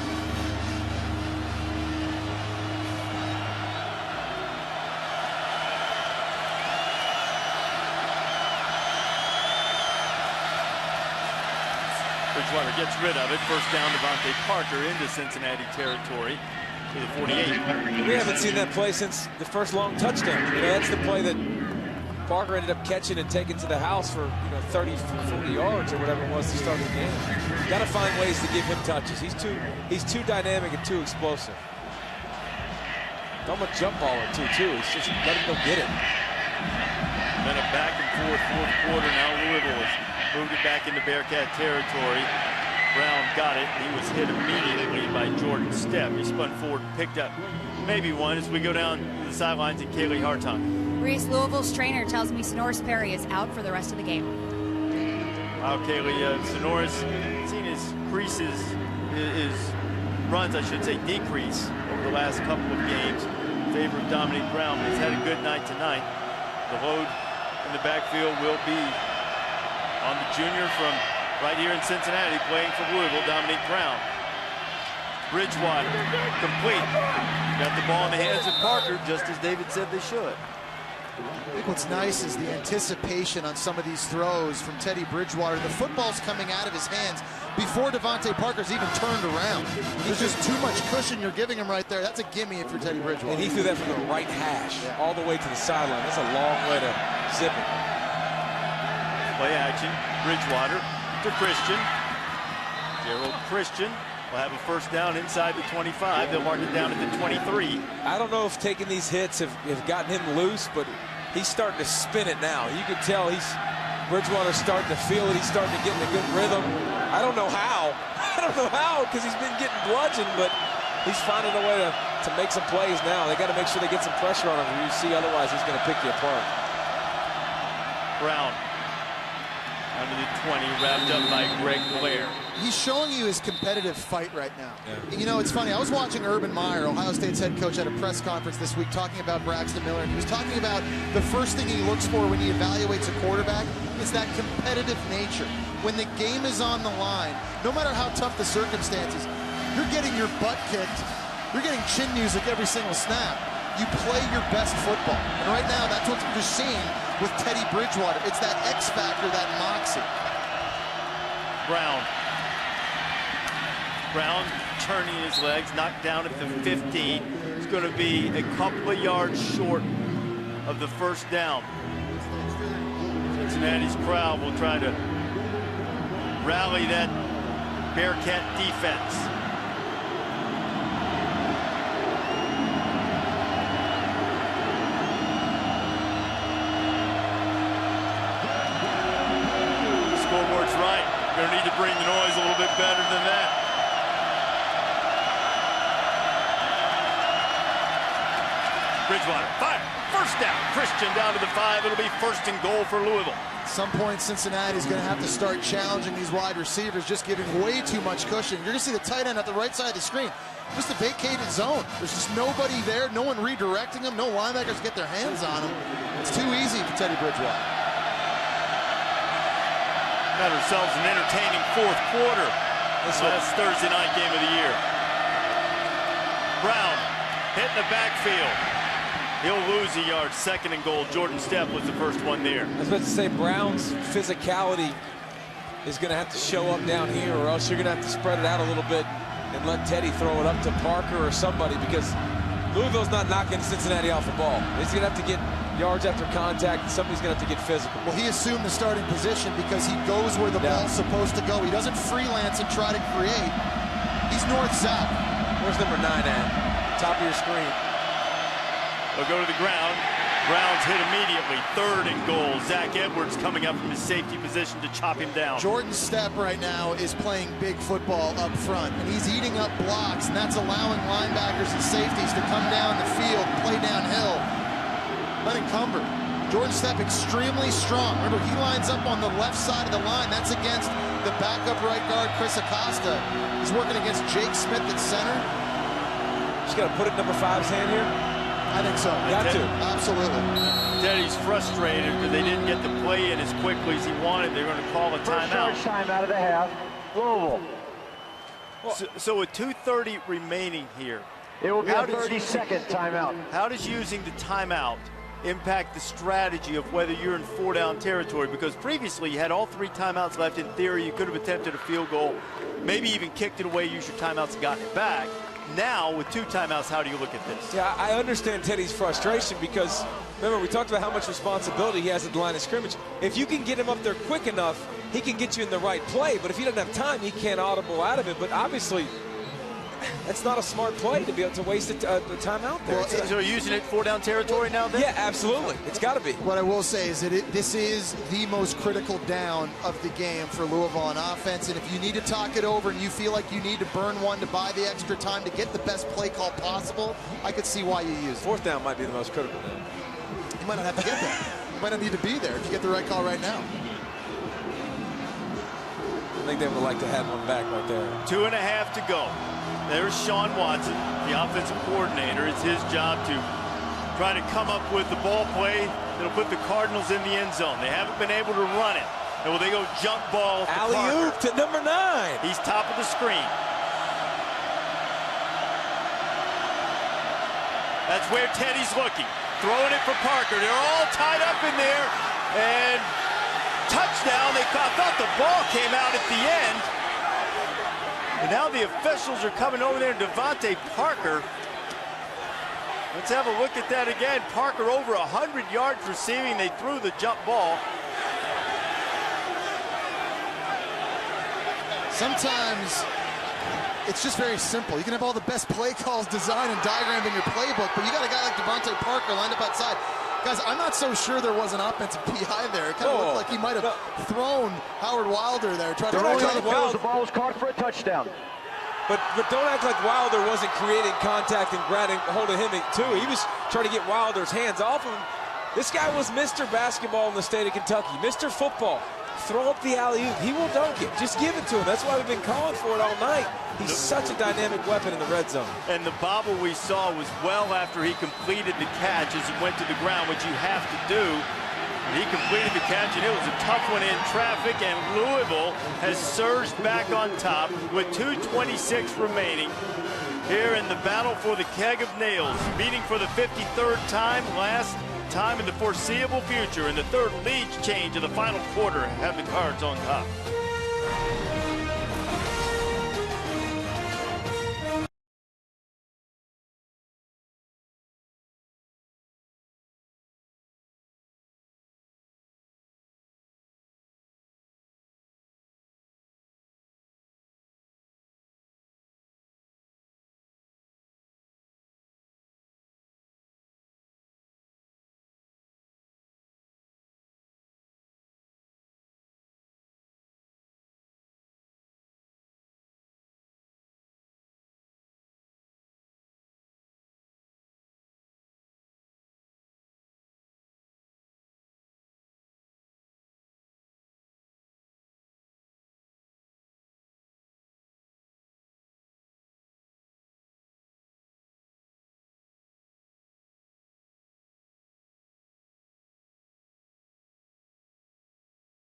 Bridgewater gets rid of it. First down, Devontae Parker into Cincinnati territory to the 48. We haven't seen that play since the first long touchdown. You know, that's the play that Parker ended up catching and taking to the house for 30, 40 yards or whatever it was to start the game. Got to find ways to give him touches. He's too dynamic and too explosive. I'm a jump baller too. He's just let him go get it. Then a back and forth fourth quarter. Now Louisville has moved it back into Bearcat territory. Brown got it. He was hit immediately by Jordan Stepp. He spun forward, picked up maybe one as we go down the sidelines and Kaylee Hartung. Reese, Louisville's trainer tells me Sonoris Perry is out for the rest of the game. Wow, Kaylee, Sonoris, seen his creases, his runs, I should say, decrease over the last couple of games. favor of Dominique Brown, but he's had a good night tonight. The load in the backfield will be on the junior from right here in Cincinnati, playing for Louisville, Dominique Brown. Bridgewater, complete. Got the ball in the hands of Parker, just as David said they should. I think what's nice is the anticipation on some of these throws from Teddy Bridgewater. The football's coming out of his hands before Devontae Parker's even turned around. There's just too much cushion you're giving him right there. That's a gimme if you're Teddy Bridgewater. And he threw that from the right hash all the way to the sideline. That's a long way to zip it. Play action, Bridgewater to Christian. Gerald Christian will have a first down inside the 25. They'll mark it down at the 23. I don't know if taking these hits have gotten him loose, but he's starting to spin it now. You can tell Bridgewater's starting to feel it. He's starting to get in a good rhythm. I don't know how. I don't know how, because he's been getting bludgeoned, but he's finding a way to make some plays now. They got to make sure they get some pressure on him. You see, otherwise he's going to pick you apart. Brown under the 20, wrapped up by Greg Blair. He's showing you his competitive fight right now. Yeah. You know, it's funny. I was watching Urban Meyer, Ohio State's head coach, at a press conference this week talking about Braxton Miller, and he was talking about the first thing he looks for when he evaluates a quarterback is that competitive nature. When the game is on the line, no matter how tough the circumstances, you're getting your butt kicked. You're getting chin music every single snap. You play your best football. And right now, that's what you're seeing with Teddy Bridgewater. It's that X factor, that moxie. Brown turning his legs, knocked down at the 15. It's going to be a couple of yards short of the first down. Cincinnati's crowd will try to rally that Bearcat defense. The scoreboard's right. Going to need to bring the noise a little bit better than that. Bridgewater, fire, first down. Christian down to the 5. It'll be first and goal for Louisville. At some point, Cincinnati's going to have to start challenging these wide receivers, just giving way too much cushion. You're going to see the tight end at the right side of the screen. Just a vacated zone. There's just nobody there, no one redirecting them, no linebackers get their hands on them. It's too easy for Teddy Bridgewater. Got ourselves an entertaining fourth quarter. This last Thursday night game of the year. Brown hitting the backfield. He'll lose a yard. Second and goal. Jordan Stepp was the first one there. I was about to say, Brown's physicality is going to have to show up down here, or else you're going to have to spread it out a little bit and let Teddy throw it up to Parker or somebody, because Louisville's not knocking Cincinnati off the ball. He's going to have to get yards after contact, and somebody's going to have to get physical. Well, he assumed the starting position because he goes where the ball's supposed to go. He doesn't freelance and try to create. He's north-south. Where's number 9 at? Top of your screen. They'll go to the ground. Brown's hit immediately. Third and goal. Zach Edwards coming up from his safety position to chop him down. Jordan Stepp right now is playing big football up front, and he's eating up blocks, and that's allowing linebackers and safeties to come down the field, play downhill, unencumbered. Jordan Stepp extremely strong. Remember, he lines up on the left side of the line. That's against the backup right guard, Chris Acosta. He's working against Jake Smith at center. Just got to put it in number 5's hand here. I think so. Got to. Absolutely. Teddy's frustrated because they didn't get the play in as quickly as he wanted. They're going to call a timeout. First time out of the half, Louisville. So with 2:30 remaining here, it will be a 30-second timeout. How does using the timeout impact the strategy of whether you're in 4-down territory? Because previously you had all 3 timeouts left. In theory, you could have attempted a field goal, maybe even kicked it away, used your timeouts, and gotten it back. Now, with 2 timeouts, how do you look at this? Yeah, I understand Teddy's frustration because, remember, we talked about how much responsibility he has at the line of scrimmage. If you can get him up there quick enough, he can get you in the right play. But if he doesn't have time, he can't audible out of it. But obviously, that's not a smart play to be able to waste the time out there. Well, so using it 4-down territory now then? Yeah, absolutely. It's got to be. What I will say is that this is the most critical down of the game for Louisville on offense. And if you need to talk it over and you feel like you need to burn one to buy the extra time to get the best play call possible, I could see why you use it. 4th down might be the most critical down. You might not have to get there. You might not need to be there if you get the right call right now. I think they would like to have one back right there. 2.5 to go. There's Sean Watson, the offensive coordinator. It's his job to try to come up with the ball play that'll put the Cardinals in the end zone. They haven't been able to run it. And will they go jump ball to alley-oop to number 9. He's top of the screen. That's where Teddy's looking. Throwing it for Parker. They're all tied up in there. And touchdown. I thought the ball came out at the end. And now the officials are coming over there. Devontae Parker. Let's have a look at that again. Parker over 100 yards receiving. They threw the jump ball. Sometimes it's just very simple. You can have all the best play calls designed and diagrammed in your playbook, but you got a guy like Devontae Parker lined up outside. Guys, I'm not so sure there was an offensive PI there. It kind of looked like he might have thrown Howard Wilder there. The ball was caught for a touchdown. But don't act like Wilder wasn't creating contact and grabbing hold of him too. He was trying to get Wilder's hands off him. This guy was Mr. Basketball in the state of Kentucky, Mr. Football. Throw up the alley-oop. He will dunk it. Just give it to him. That's why we've been calling for it all night. He's such a dynamic weapon in the red zone. And the bobble we saw was well after he completed the catch as he went to the ground, which you have to do. He completed the catch, and it was a tough one in traffic, and Louisville has surged back on top with 2:26 remaining here in the battle for the keg of nails. Meeting for the 53rd time, last time in the foreseeable future, and the third lead change of the final quarter have the Cards on top.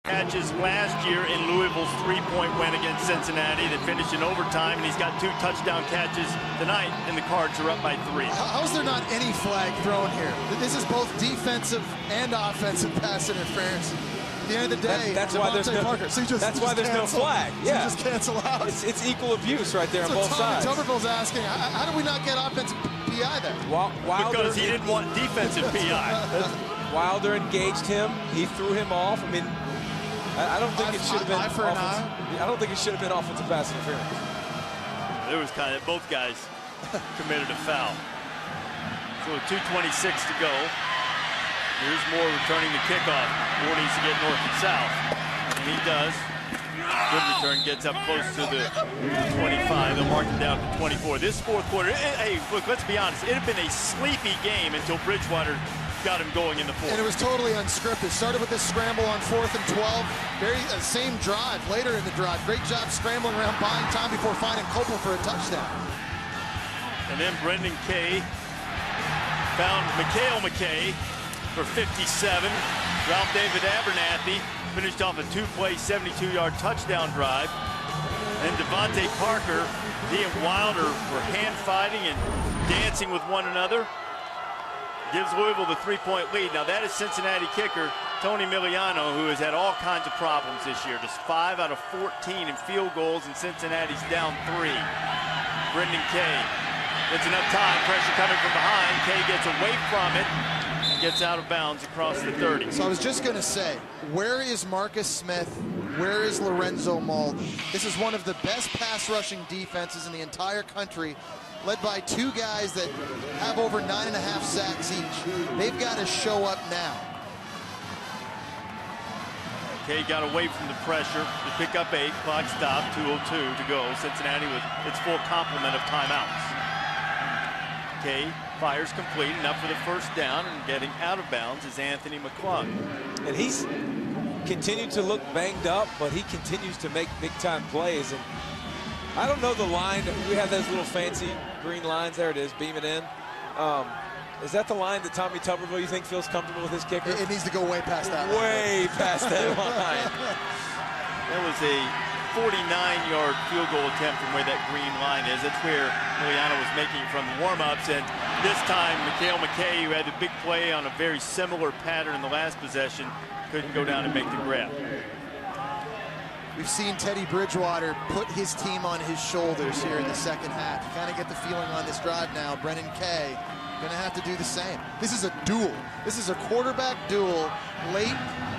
Catches last year in Louisville's three-point win against Cincinnati that finished in overtime, and he's got 2 touchdown catches tonight, and the Cards are up by 3. How is there not any flag thrown here? This is both defensive and offensive pass interference. At the end of the day, that's why there's no Parker. So that's why there's no flag. Yeah, so just cancel out. It's equal abuse right there on both Tommy sides. Tuberville's asking, how do we not get offensive PI there? Wilder, because he didn't want defensive PI. Wilder engaged him. He threw him off. I mean, I don't think it should have been eye for an eye. I don't think it should have been offensive pass interference. There was kind of both guys committed a foul. So 2:26 to go. Here's Moore returning the kickoff. Moore needs to get north and south, and he does. Good return, gets up close to the 25. They'll mark it down to 24. This fourth quarter, hey, look, let's be honest. It had been a sleepy game until Bridgewater got him going in the fourth. And it was totally unscripted. Started with this scramble on 4th and 12. Same drive later in the drive. Great job scrambling around, buying time before finding Copel for a touchdown. And then Brendan Kay found Mikhail McKay for 57. Ralph David Abernathy finished off a 2-play, 72-yard touchdown drive. And Devontae Parker, he and Wilder were hand fighting and dancing with one another. Gives Louisville the 3-point lead. Now that is Cincinnati kicker Tony Miliano, who has had all kinds of problems this year. Just 5 out of 14 in field goals, and Cincinnati's down 3. Brendan Kay gets enough time. Pressure coming from behind. Kay gets away from it and gets out of bounds across the 30. So I was just going to say, where is Marcus Smith? Where is Lorenzo Malden? This is one of the best pass rushing defenses in the entire country, led by 2 guys that have over 9.5 sacks each. They've got to show up now. Kay got away from the pressure to pick up 8. Clock stop, 2:02 to go. Cincinnati with its full complement of timeouts. Kay fires complete, enough for the first down, and getting out of bounds is Anthony McClung. And he's continued to look banged up, but he continues to make big-time plays. And I don't know the line. We have those little fancy green lines. There it is, beam it in. Is that the line that Tommy Tuberville, you think, feels comfortable with his kicker? It needs to go way past that line. Way past that line. That was a 49-yard field goal attempt from where that green line is. That's where Llewellyn was making from the warm-ups. And this time, Mikhail McKay, who had the big play on a very similar pattern in the last possession, couldn't go down and make the grab. We've seen Teddy Bridgewater put his team on his shoulders here in the second half. You kind of get the feeling on this drive now. Brennan Kay gonna have to do the same. This is a duel. This is a quarterback duel late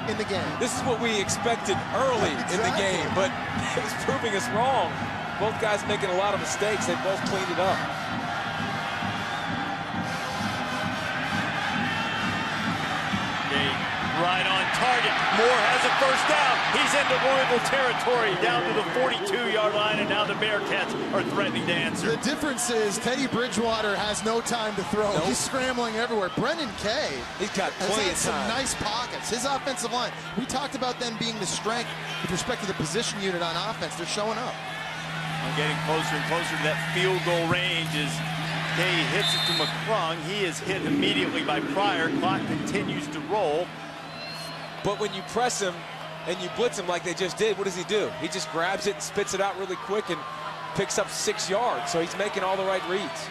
in the game. This is what we expected early in the game, but it was proving us wrong. Both guys making a lot of mistakes. They both cleaned it up. Right on target. Moore has a first down. He's into Louisville territory, down to the 42-yard line, and now the Bearcats are threatening to answer. The difference is Teddy Bridgewater has no time to throw. Nope. He's scrambling everywhere. Brennan Kay has had some nice pockets. His offensive line, we talked about them being the strength with respect to the position unit on offense. They're showing up. I'm getting closer and closer to that field goal range as Kay hits it to McClung. He is hit immediately by Pryor. Clock continues to roll. But when you press him and you blitz him like they just did, what does he do? He just grabs it and spits it out really quick and picks up 6 yards. So he's making all the right reads.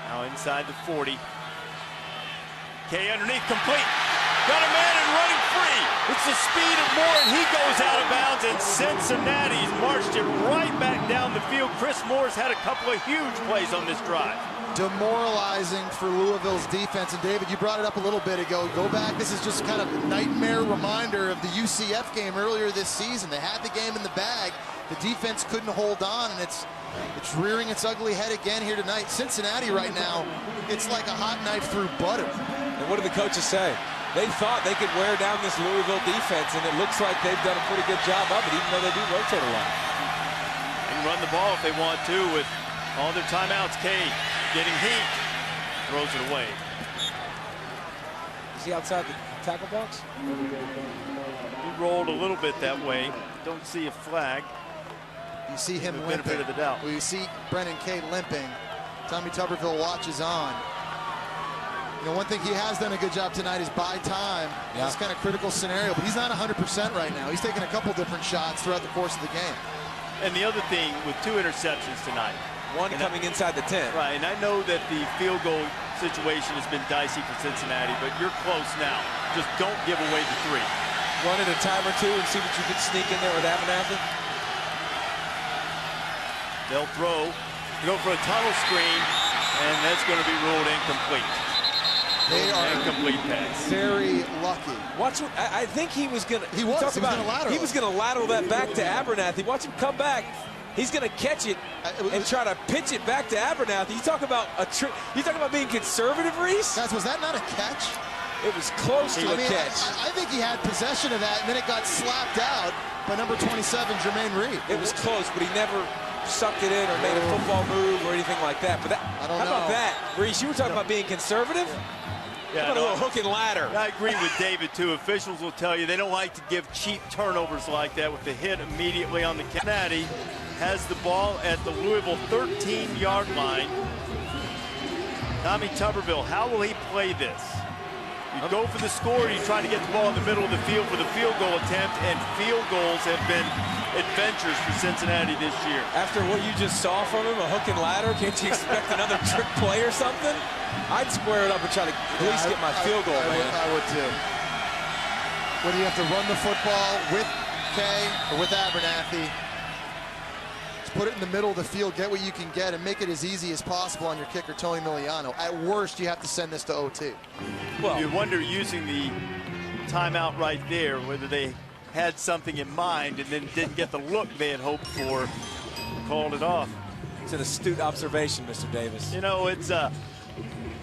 Now inside the 40. Kay underneath, complete. Got a man and running free. It's the speed of Moore, and he goes out of bounds, and Cincinnati's marched it right back down the field. Chris Moore's had a couple of huge plays on this drive. Demoralizing for Louisville's defense. And David, you brought it up a little bit ago. Go back. This is just kind of a nightmare reminder of the UCF game earlier this season. They had the game in the bag. The defense couldn't hold on, and it's rearing its ugly head again here tonight. Cincinnati right now, it's like a hot knife through butter. And what do the coaches say? They thought they could wear down this Louisville defense, and it looks like they've done a pretty good job of it, even though they do rotate a lot. They can run the ball if they want to with all their timeouts. Kay getting heat, throws it away. Is he outside the tackle box? He rolled a little bit that way. Don't see a flag. You see him limping. Benefit of the doubt. Well, you see Brennan Kay limping. Tommy Tuberville watches on. You know, one thing he has done a good job tonight is buy time in this kind of critical scenario, but he's not 100% right now. He's taking a couple different shots throughout the course of the game. And the other thing, with 2 interceptions tonight. One coming inside the 10. Right, and I know that the field goal situation has been dicey for Cincinnati, but you're close now. Just don't give away the 3. Run it a time or two and see what you can sneak in there with Abernathy. They'll throw, go for a tunnel screen, and that's going to be ruled incomplete. They are incomplete pass. Very lucky. Watch. I think he was going to. He was going to lateral that back to Abernathy. Watch him come back. He's going to catch it and try to pitch it back to Abernathy. You talk about you talk about being conservative, Reese. Guys, was that not a catch? It was close to a catch. I think he had possession of that, and then it got slapped out by number 27, Jermaine Reed. It was close, but he never sucked it in or made a football move or anything like that. But I don't know. How about that, Reese? You were talking about being conservative. Yeah, a little hook and ladder. I agree with David, too. Officials will tell you they don't like to give cheap turnovers like that with the hit immediately on the Cincinnati. Has the ball at the Louisville 13-yard line. Tommy Tuberville, how will he play this? You go for the score, you try to get the ball in the middle of the field for the field goal attempt, and field goals have been adventures for Cincinnati this year. After what you just saw from him, a hook and ladder, can't you expect another trick play or something? I'd square it up and try to at least get my field goal, man. I would too. Whether you have to run the football with Kay or with Abernathy, just put it in the middle of the field, get what you can get, and make it as easy as possible on your kicker, Tony Miliano. At worst, you have to send this to OT. Well, you wonder, using the timeout right there, whether they had something in mind and then didn't get the look they had hoped for, called it off. It's an astute observation, Mr. Davis. You know, it's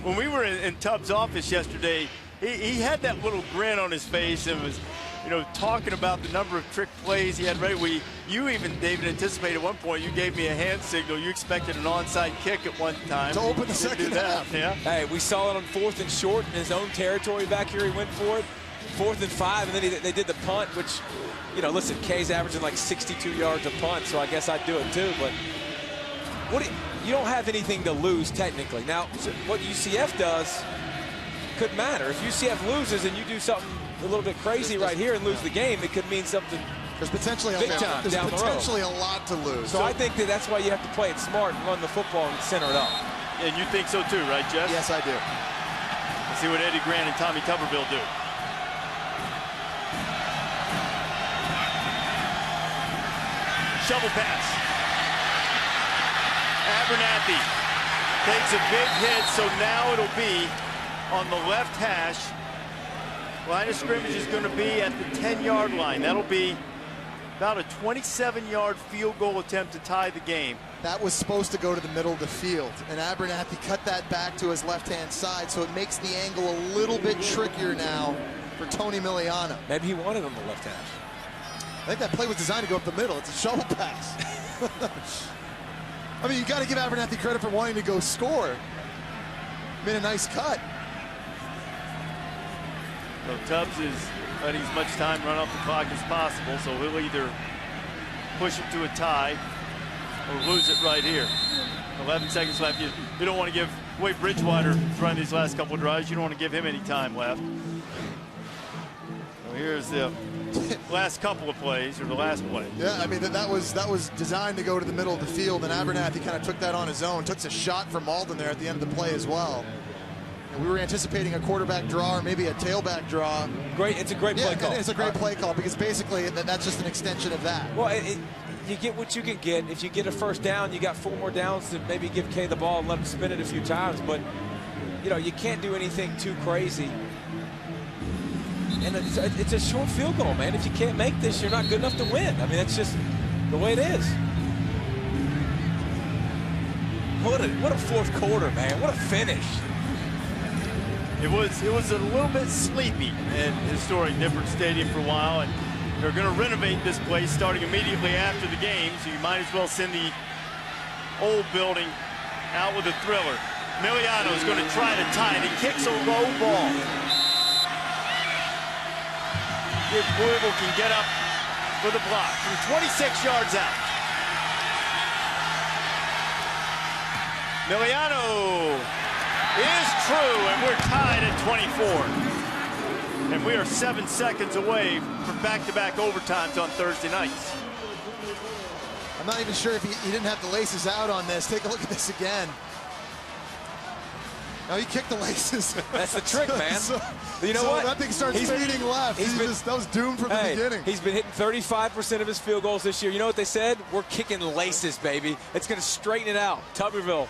when we were in Tubbs' office yesterday, he had that little grin on his face and was, you know, talking about the number of trick plays he had ready. You even, David, anticipated at one point, you gave me a hand signal. You expected an onside kick at one time. To open the second half. Yeah. Hey, we saw it on 4th and short in his own territory back here. He went for it. 4th and 5, and then they did the punt, which, you know, listen, Kay's averaging like 62 yards a punt, so I guess I'd do it too. But you don't have anything to lose technically. Now, what UCF does could matter. If UCF loses and you do something a little bit crazy right here and lose the game, it could mean something There's potentially big time there's down the road. potentially a lot to lose. So I think that's why you have to play it smart and run the football and center it up. And you think so too, right, Jeff? Yes, I do. Let's see what Eddie Grant and Tommy Tuberville do. Shovel pass. Abernathy takes a big hit, so now it'll be on the left hash. Line of scrimmage is going to be at the 10-yard line. That'll be about a 27-yard field goal attempt to tie the game. That was supposed to go to the middle of the field, and Abernathy cut that back to his left-hand side, so it makes the angle a little bit trickier now for Tony Miliano. Maybe he wanted on the left hash. I think that play was designed to go up the middle. It's a shovel pass. I mean, you got to give Abernathy credit for wanting to go score. Made a nice cut. So Tubbs is letting as much time run off the clock as possible, so he'll either push it to a tie or lose it right here. 11 seconds left. You don't want to give away Bridgewater running these last couple of drives. You don't want to give him any time left. So here's the last couple of plays, or the last play. Yeah, I mean, that was designed to go to the middle of the field, and Abernathy kind of took that on his own. Took a shot from Malden there at the end of the play as well. And we were anticipating a quarterback draw or maybe a tailback draw. Great, it's a great play call. It's a great play call because basically that's just an extension of that. Well, you get what you can get. If you get a first down, you got 4 more downs to maybe give Kay the ball and let him spin it a few times. But, you know, you can't do anything too crazy. And it's a short field goal, man. If you can't make this, you're not good enough to win. I mean, that's just the way it is. What a fourth quarter, man. What a finish. It was a little bit sleepy in historic Nippert Stadium for a while, and they're going to renovate this place starting immediately after the game, so you might as well send the old building out with a thriller. Miliano is going to try to tie it. He kicks a low ball. If Louisville can get up for the block from 26 yards out. Miliano is true, and we're tied at 24. And we are 7 seconds away from back-to-back overtimes on Thursday nights. I'm not even sure if he didn't have the laces out on this. Take a look at this again. No, he kicked the laces. That's the trick, man. You know so what? That thing starts fading left. That was doomed from the beginning. He's been hitting 35% of his field goals this year. You know what they said? We're kicking laces, baby. It's going to straighten it out. Tuberville.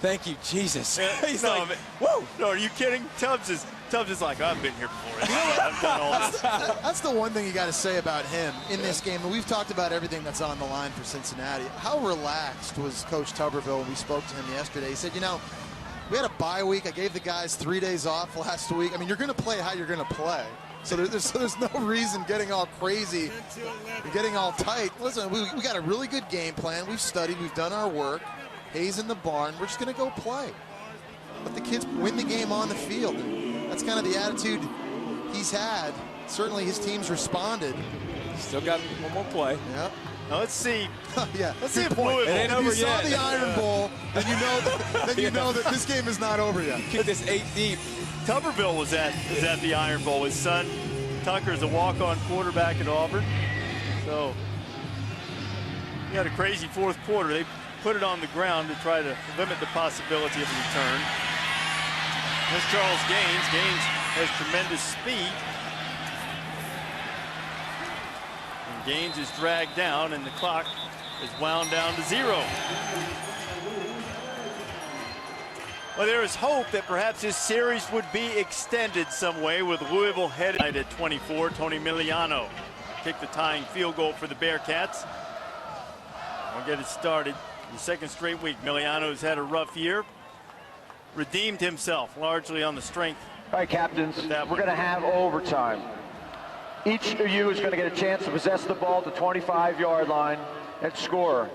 Thank you, Jesus. He's like, whoa. No, are you kidding? Tubbs is like, I've been here before. I've done all this. That's the one thing you got to say about him in this game. And we've talked about everything that's on the line for Cincinnati. How relaxed was Coach Tuberville when we spoke to him yesterday? He said, you know, we had a bye week. I gave the guys 3 days off last week. I mean, you're going to play how you're going to play. So there's no reason getting all crazy, getting all tight. Listen, we got a really good game plan. We've studied. We've done our work. Hayes in the barn. We're just going to go play. Let the kids win the game on the field. And that's kind of the attitude he's had. Certainly his team's responded. Still got one more play. Yep. Now let's see. Yeah, let's see if point. Louisville. It ain't over if you yet. saw the Iron Bowl, then you know that this game is not over yet. Kick this 8 deep. Tuberville was at the Iron Bowl. His son Tucker is a walk-on quarterback at Auburn. So he had a crazy fourth quarter. They put it on the ground to try to limit the possibility of a return. There's Charles Gaines. Gaines has tremendous speed. Gaines is dragged down, and the clock is wound down to 0. Well, there is hope that perhaps this series would be extended some way with Louisville headed at 24. Tony Miliano kicked the tying field goal for the Bearcats. We'll get it started. The second straight week, Miliano has had a rough year. Redeemed himself largely on the strength. All right, captains, we're going to have overtime. Each of you is going to get a chance to possess the ball at the 25-yard line and score.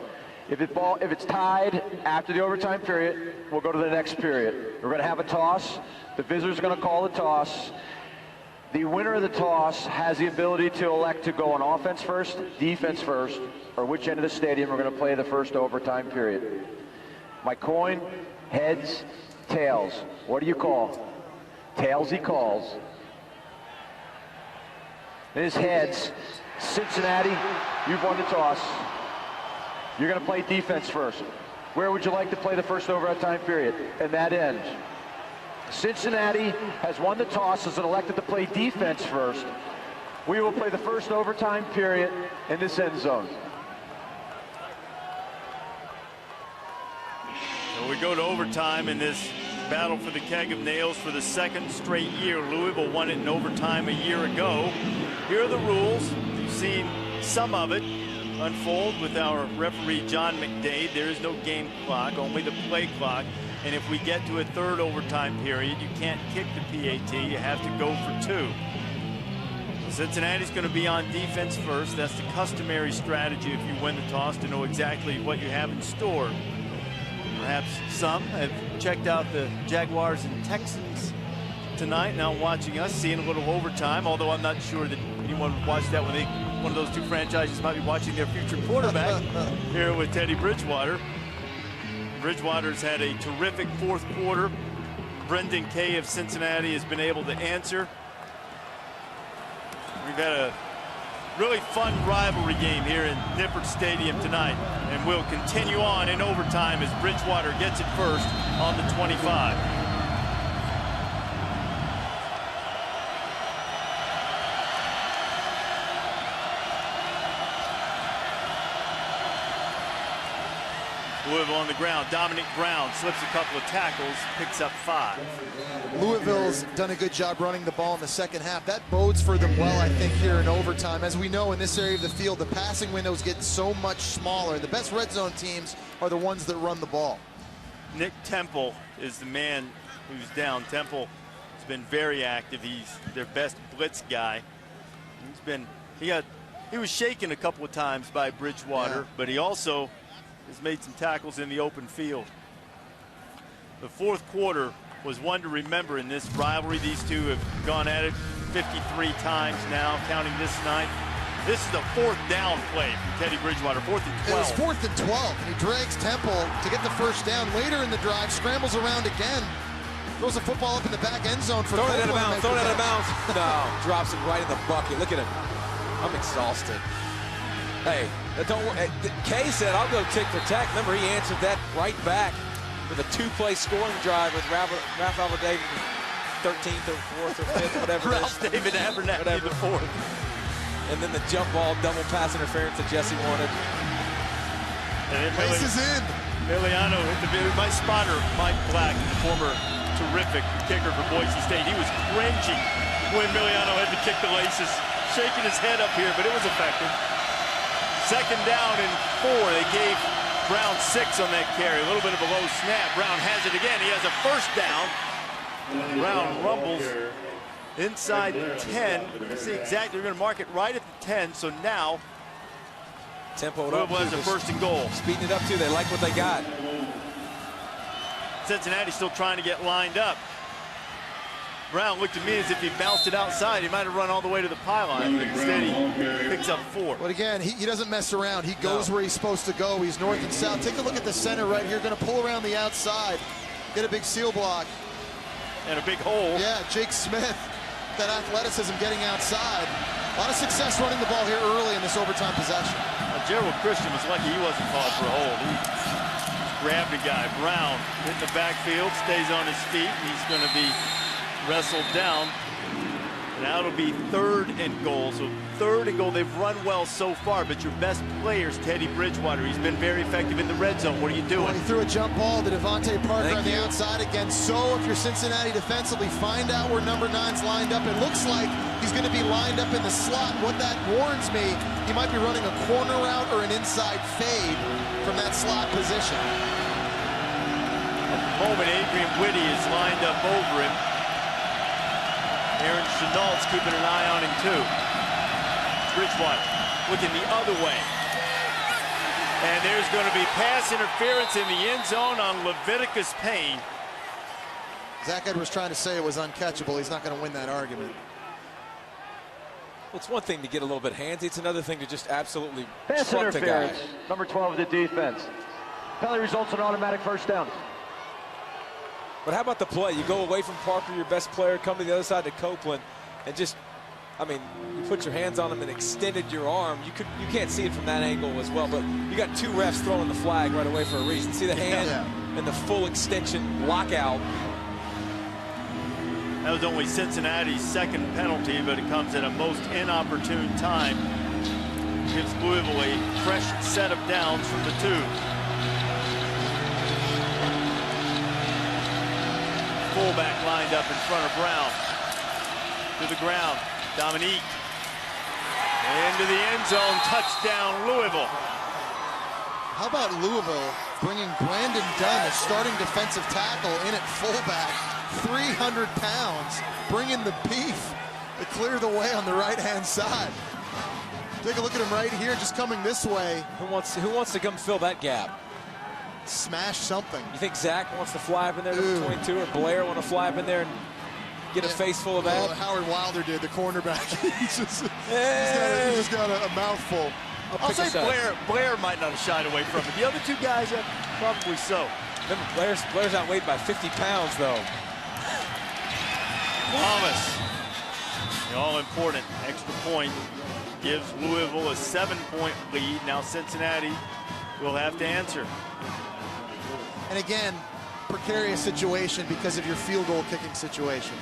If it's tied after the overtime period, we'll go to the next period. We're going to have a toss. The visitor's going to call the toss. The winner of the toss has the ability to elect to go on offense first, defense first, or which end of the stadium we're going to play the first overtime period. My coin, heads, tails. What do you call? Tails he calls. It is heads. Cincinnati, you've won the toss. You're going to play defense first. Where would you like to play the first overtime period? And that ends. Cincinnati has won the toss, has elected to play defense first. We will play the first overtime period in this end zone. So we go to overtime in this battle for the keg of nails for the second straight year. Louisville won it in overtime a year ago. Here are the rules. You've seen some of it unfold with our referee John McDade. There is no game clock, only the play clock. And if we get to a third overtime period, you can't kick the PAT. You have to go for 2. Cincinnati's going to be on defense first. That's the customary strategy if you win the toss, to know exactly what you have in store. Perhaps some have checked out the Jaguars and Texans tonight, now watching us, seeing a little overtime, although I'm not sure that anyone would watch that when one of those two franchises might be watching their future quarterback here with Teddy Bridgewater. Bridgewater's had a terrific fourth quarter. Brendan Kay of Cincinnati has been able to answer. We've had a really fun rivalry game here in Nippert Stadium tonight, and we'll continue on in overtime as Bridgewater gets it first on the 25. Louisville on the ground. Dominic Brown slips a couple of tackles, picks up 5. Louisville's done a good job running the ball in the second half. That bodes for them well, I think, here in overtime. As we know, in this area of the field, the passing windows get so much smaller. The best red zone teams are the ones that run the ball. Nick Temple is the man who's down. Temple has been very active. He's their best blitz guy. He was shaken a couple of times by Bridgewater, but he also has made some tackles in the open field. The fourth quarter was one to remember in this rivalry. These two have gone at it 53 times now, counting this night. This is the fourth down play from Teddy Bridgewater, 4th and 12. It was 4th and 12, and he drags Temple to get the first down. Later in the drive, scrambles around again, throws the football up in the back end zone for Throw it out of bounds, throw it out of bounds. No, drops it right in the bucket. Look at him. I'm exhausted. Hey, don't worry. Kay said, I'll go tick for tack. Remember, he answered that right back with a 2-play scoring drive with Ralph David, 13th or 4th or 5th, whatever it is. Ralph David Abernathy, the 4th. And then the jump ball, double pass interference that Jesse wanted. And then Place is in. Miliano hit my spotter, Mike Black, former terrific kicker for Boise State. He was cringing when Miliano had to kick the laces, shaking his head up here, but it was effective. Second down and 4. They gave Brown 6 on that carry. A little bit of a low snap. Brown has it again. He has a first down. Brown rumbles inside 10. Let's see exactly. They're going to mark it right at the 10. So now Tempo Louisville has a first and goal. Speeding it up too. They like what they got. Cincinnati still trying to get lined up. Brown looked at me as if he bounced it outside. He might have run all the way to the pylon, but instead he picks up 4. But again, he doesn't mess around. He goes where he's supposed to go. He's north and south. Take a look at the center right here. Going to pull around the outside, get a big seal block. And a big hole. Yeah, Jake Smith, that athleticism getting outside. A lot of success running the ball here early in this overtime possession. Gerald Christian was lucky he wasn't called for a hold. He grabbed a guy. Brown in the backfield, stays on his feet. He's going to be wrestled down. Now it'll be 3rd and goal. So 3rd and goal. They've run well so far, but your best player's Teddy Bridgewater. He's been very effective in the red zone. What are you doing? Well, he threw a jump ball to Devontae Parker on the outside again. So if you're Cincinnati defensively, find out where number 9's lined up. It looks like he's going to be lined up in the slot. What that warns me, he might be running a corner route or an inside fade from that slot position. At the moment, Adrian Whitty is lined up over him. Aaron Chenault's keeping an eye on him too. Bridgewater looking the other way. And there's going to be pass interference in the end zone on Leviticus Payne. Zach Edwards trying to say it was uncatchable. He's not going to win that argument. Well, it's one thing to get a little bit handsy. It's another thing to just absolutely pass truck the guy. Number 12 of the defense. Penalty results in automatic first down. But how about the play? You go away from Parker, your best player, come to the other side to Copeland, and just, I mean, you put your hands on him and extended your arm. You can't see it from that angle as well, but you got two refs throwing the flag right away for a reason. See the hand and the full extension lockout. That was only Cincinnati's second penalty, but it comes at a most inopportune time. Gives Louisville a fresh set of downs from the 2. Fullback lined up in front of Brown. To the ground, Dominique. Into the end zone, touchdown Louisville. How about Louisville bringing Brandon Dunn, the starting defensive tackle, in at fullback, 300 pounds, bringing the beef to clear the way on the right-hand side. Take a look at him right here, just coming this way. Who wants to come fill that gap? Smash something. You think Zach wants to fly up in there to the 22, or Blair want to fly up in there and get a face full of that? Well, Howard Wilder did, the cornerback. He's just got a mouthful. I'll say Blair might not have shied away from it. The other 2 guys, probably so. Remember, Blair's outweighed by 50 pounds, though. Thomas, the all-important extra point, gives Louisville a 7-point lead. Now Cincinnati will have to answer. And again, precarious situation because of your field goal kicking situation.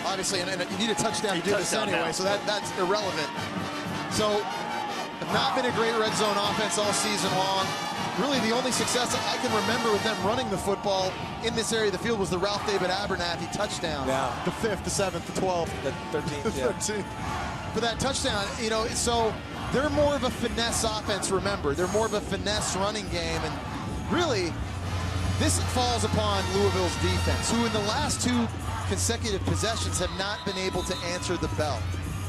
Obviously, and you need a touchdown to do this anyway, so that's irrelevant. So, have not been a great red zone offense all season long. Really, the only success I can remember with them running the football in this area of the field was the Ralph David Abernathy touchdown. Yeah. The 5th, the 7th, the 12th. The 13th, the 13th. For that touchdown, you know, so they're more of a finesse offense, remember. They're more of a finesse running game, and really, this falls upon Louisville's defense, who in the last 2 consecutive possessions have not been able to answer the bell.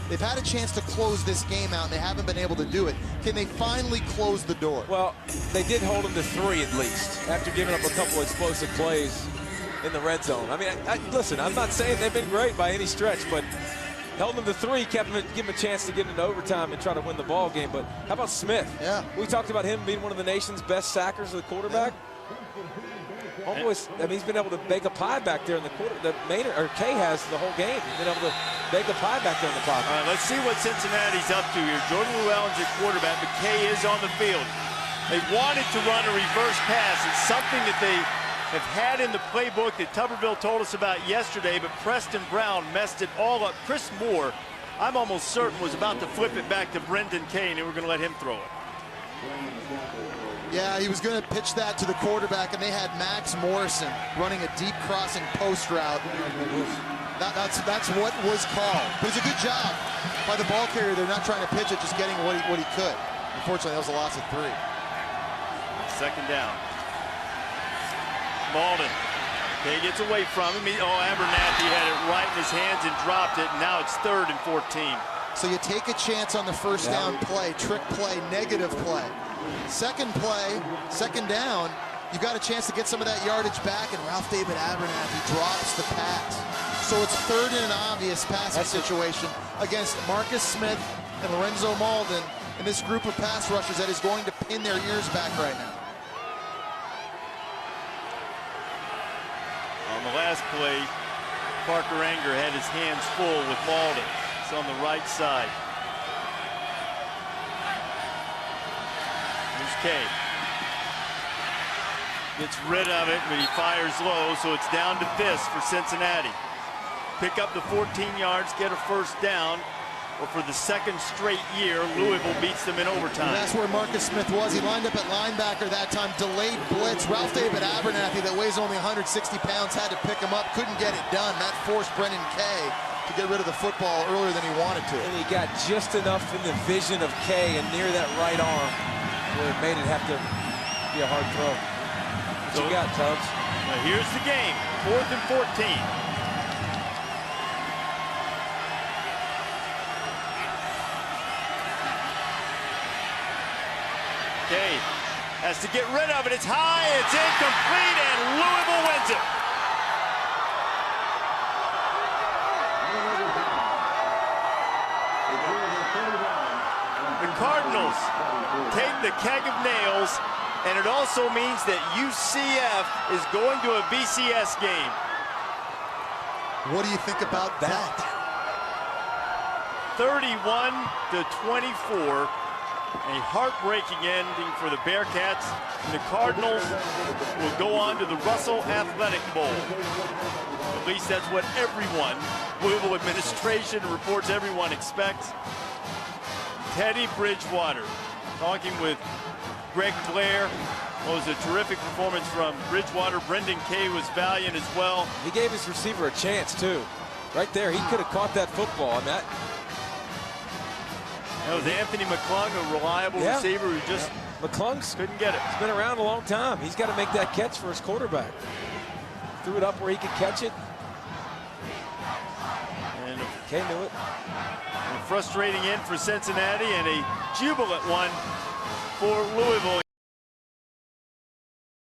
They've had a chance to close this game out, and they haven't been able to do it. Can they finally close the door? Well, they did hold them to 3 at least, after giving up a couple explosive plays in the red zone. I mean, listen, I'm not saying they've been great by any stretch, but held them to 3, give them a chance to get into overtime and try to win the ball game. But how about Smith? Yeah. We talked about him being one of the nation's best sackers of the quarterback. Homeboy's, I mean, he's been able to bake a pie back there in the quarter. Kay has the whole game. He's been able to bake a pie back there in the pocket. All right, let's see what Cincinnati's up to here. Jordan Llewellyn's at quarterback, but Kay is on the field. They wanted to run a reverse pass. It's something that they have had in the playbook that Tuberville told us about yesterday, but Preston Brown messed it all up. Chris Moore, I'm almost certain, was about to flip it back to Brendan Kay, and they were going to let him throw it. Yeah, he was going to pitch that to the quarterback, and they had Max Morrison running a deep crossing post route. That's what was called. But it's a good job by the ball carrier. They're not trying to pitch it, just getting what he could. Unfortunately, that was a loss of 3. Second down. Malden. Kay gets away from him. Abernathy had it right in his hands and dropped it. And now it's 3rd and 14. So you take a chance on the first down play, trick play, negative play. Second play, second down, you've got a chance to get some of that yardage back, and Ralph David Abernathy drops the pass. So it's 3rd and an obvious passing situation against Marcus Smith and Lorenzo Malden and this group of pass rushers that is going to pin their ears back right now. On the last play, Parker Anger had his hands full with Malden. It's on the right side. Here's Kay. Gets rid of it, but he fires low, so it's down to this for Cincinnati. Pick up the 14 yards, get a first down, or for the 2nd straight year, Louisville beats them in overtime. And that's where Marcus Smith was. He lined up at linebacker that time, delayed blitz. Ralph David Abernathy, that weighs only 160 pounds, had to pick him up, couldn't get it done. That forced Brendan Kay to get rid of the football earlier than he wanted to. And he got just enough in the vision of Kay and near that right arm where it made it have to be a hard throw. What you got, Tubbs? Now here's the game, 4th and 14. Kay has to get rid of it. It's high, it's incomplete, and Louisville wins it. The Cardinals take the keg of nails and it also means that UCF is going to a BCS game. What do you think about that? 31-24. A heartbreaking ending for the Bearcats. And the Cardinals will go on to the Russell Athletic Bowl. At least that's what everyone, Louisville administration reports, everyone expects. Teddy Bridgewater talking with Greg Blair. It was a terrific performance from Bridgewater. Brendan Kay was valiant as well. He gave his receiver a chance too. Right there, he could have caught that football. I mean, that was Anthony McClung, a reliable receiver who just McClung's couldn't get it. He's been around a long time. He's got to make that catch for his quarterback. Threw it up where he could catch it. And Kay knew it. a frustrating end for Cincinnati and a jubilant one for Louisville.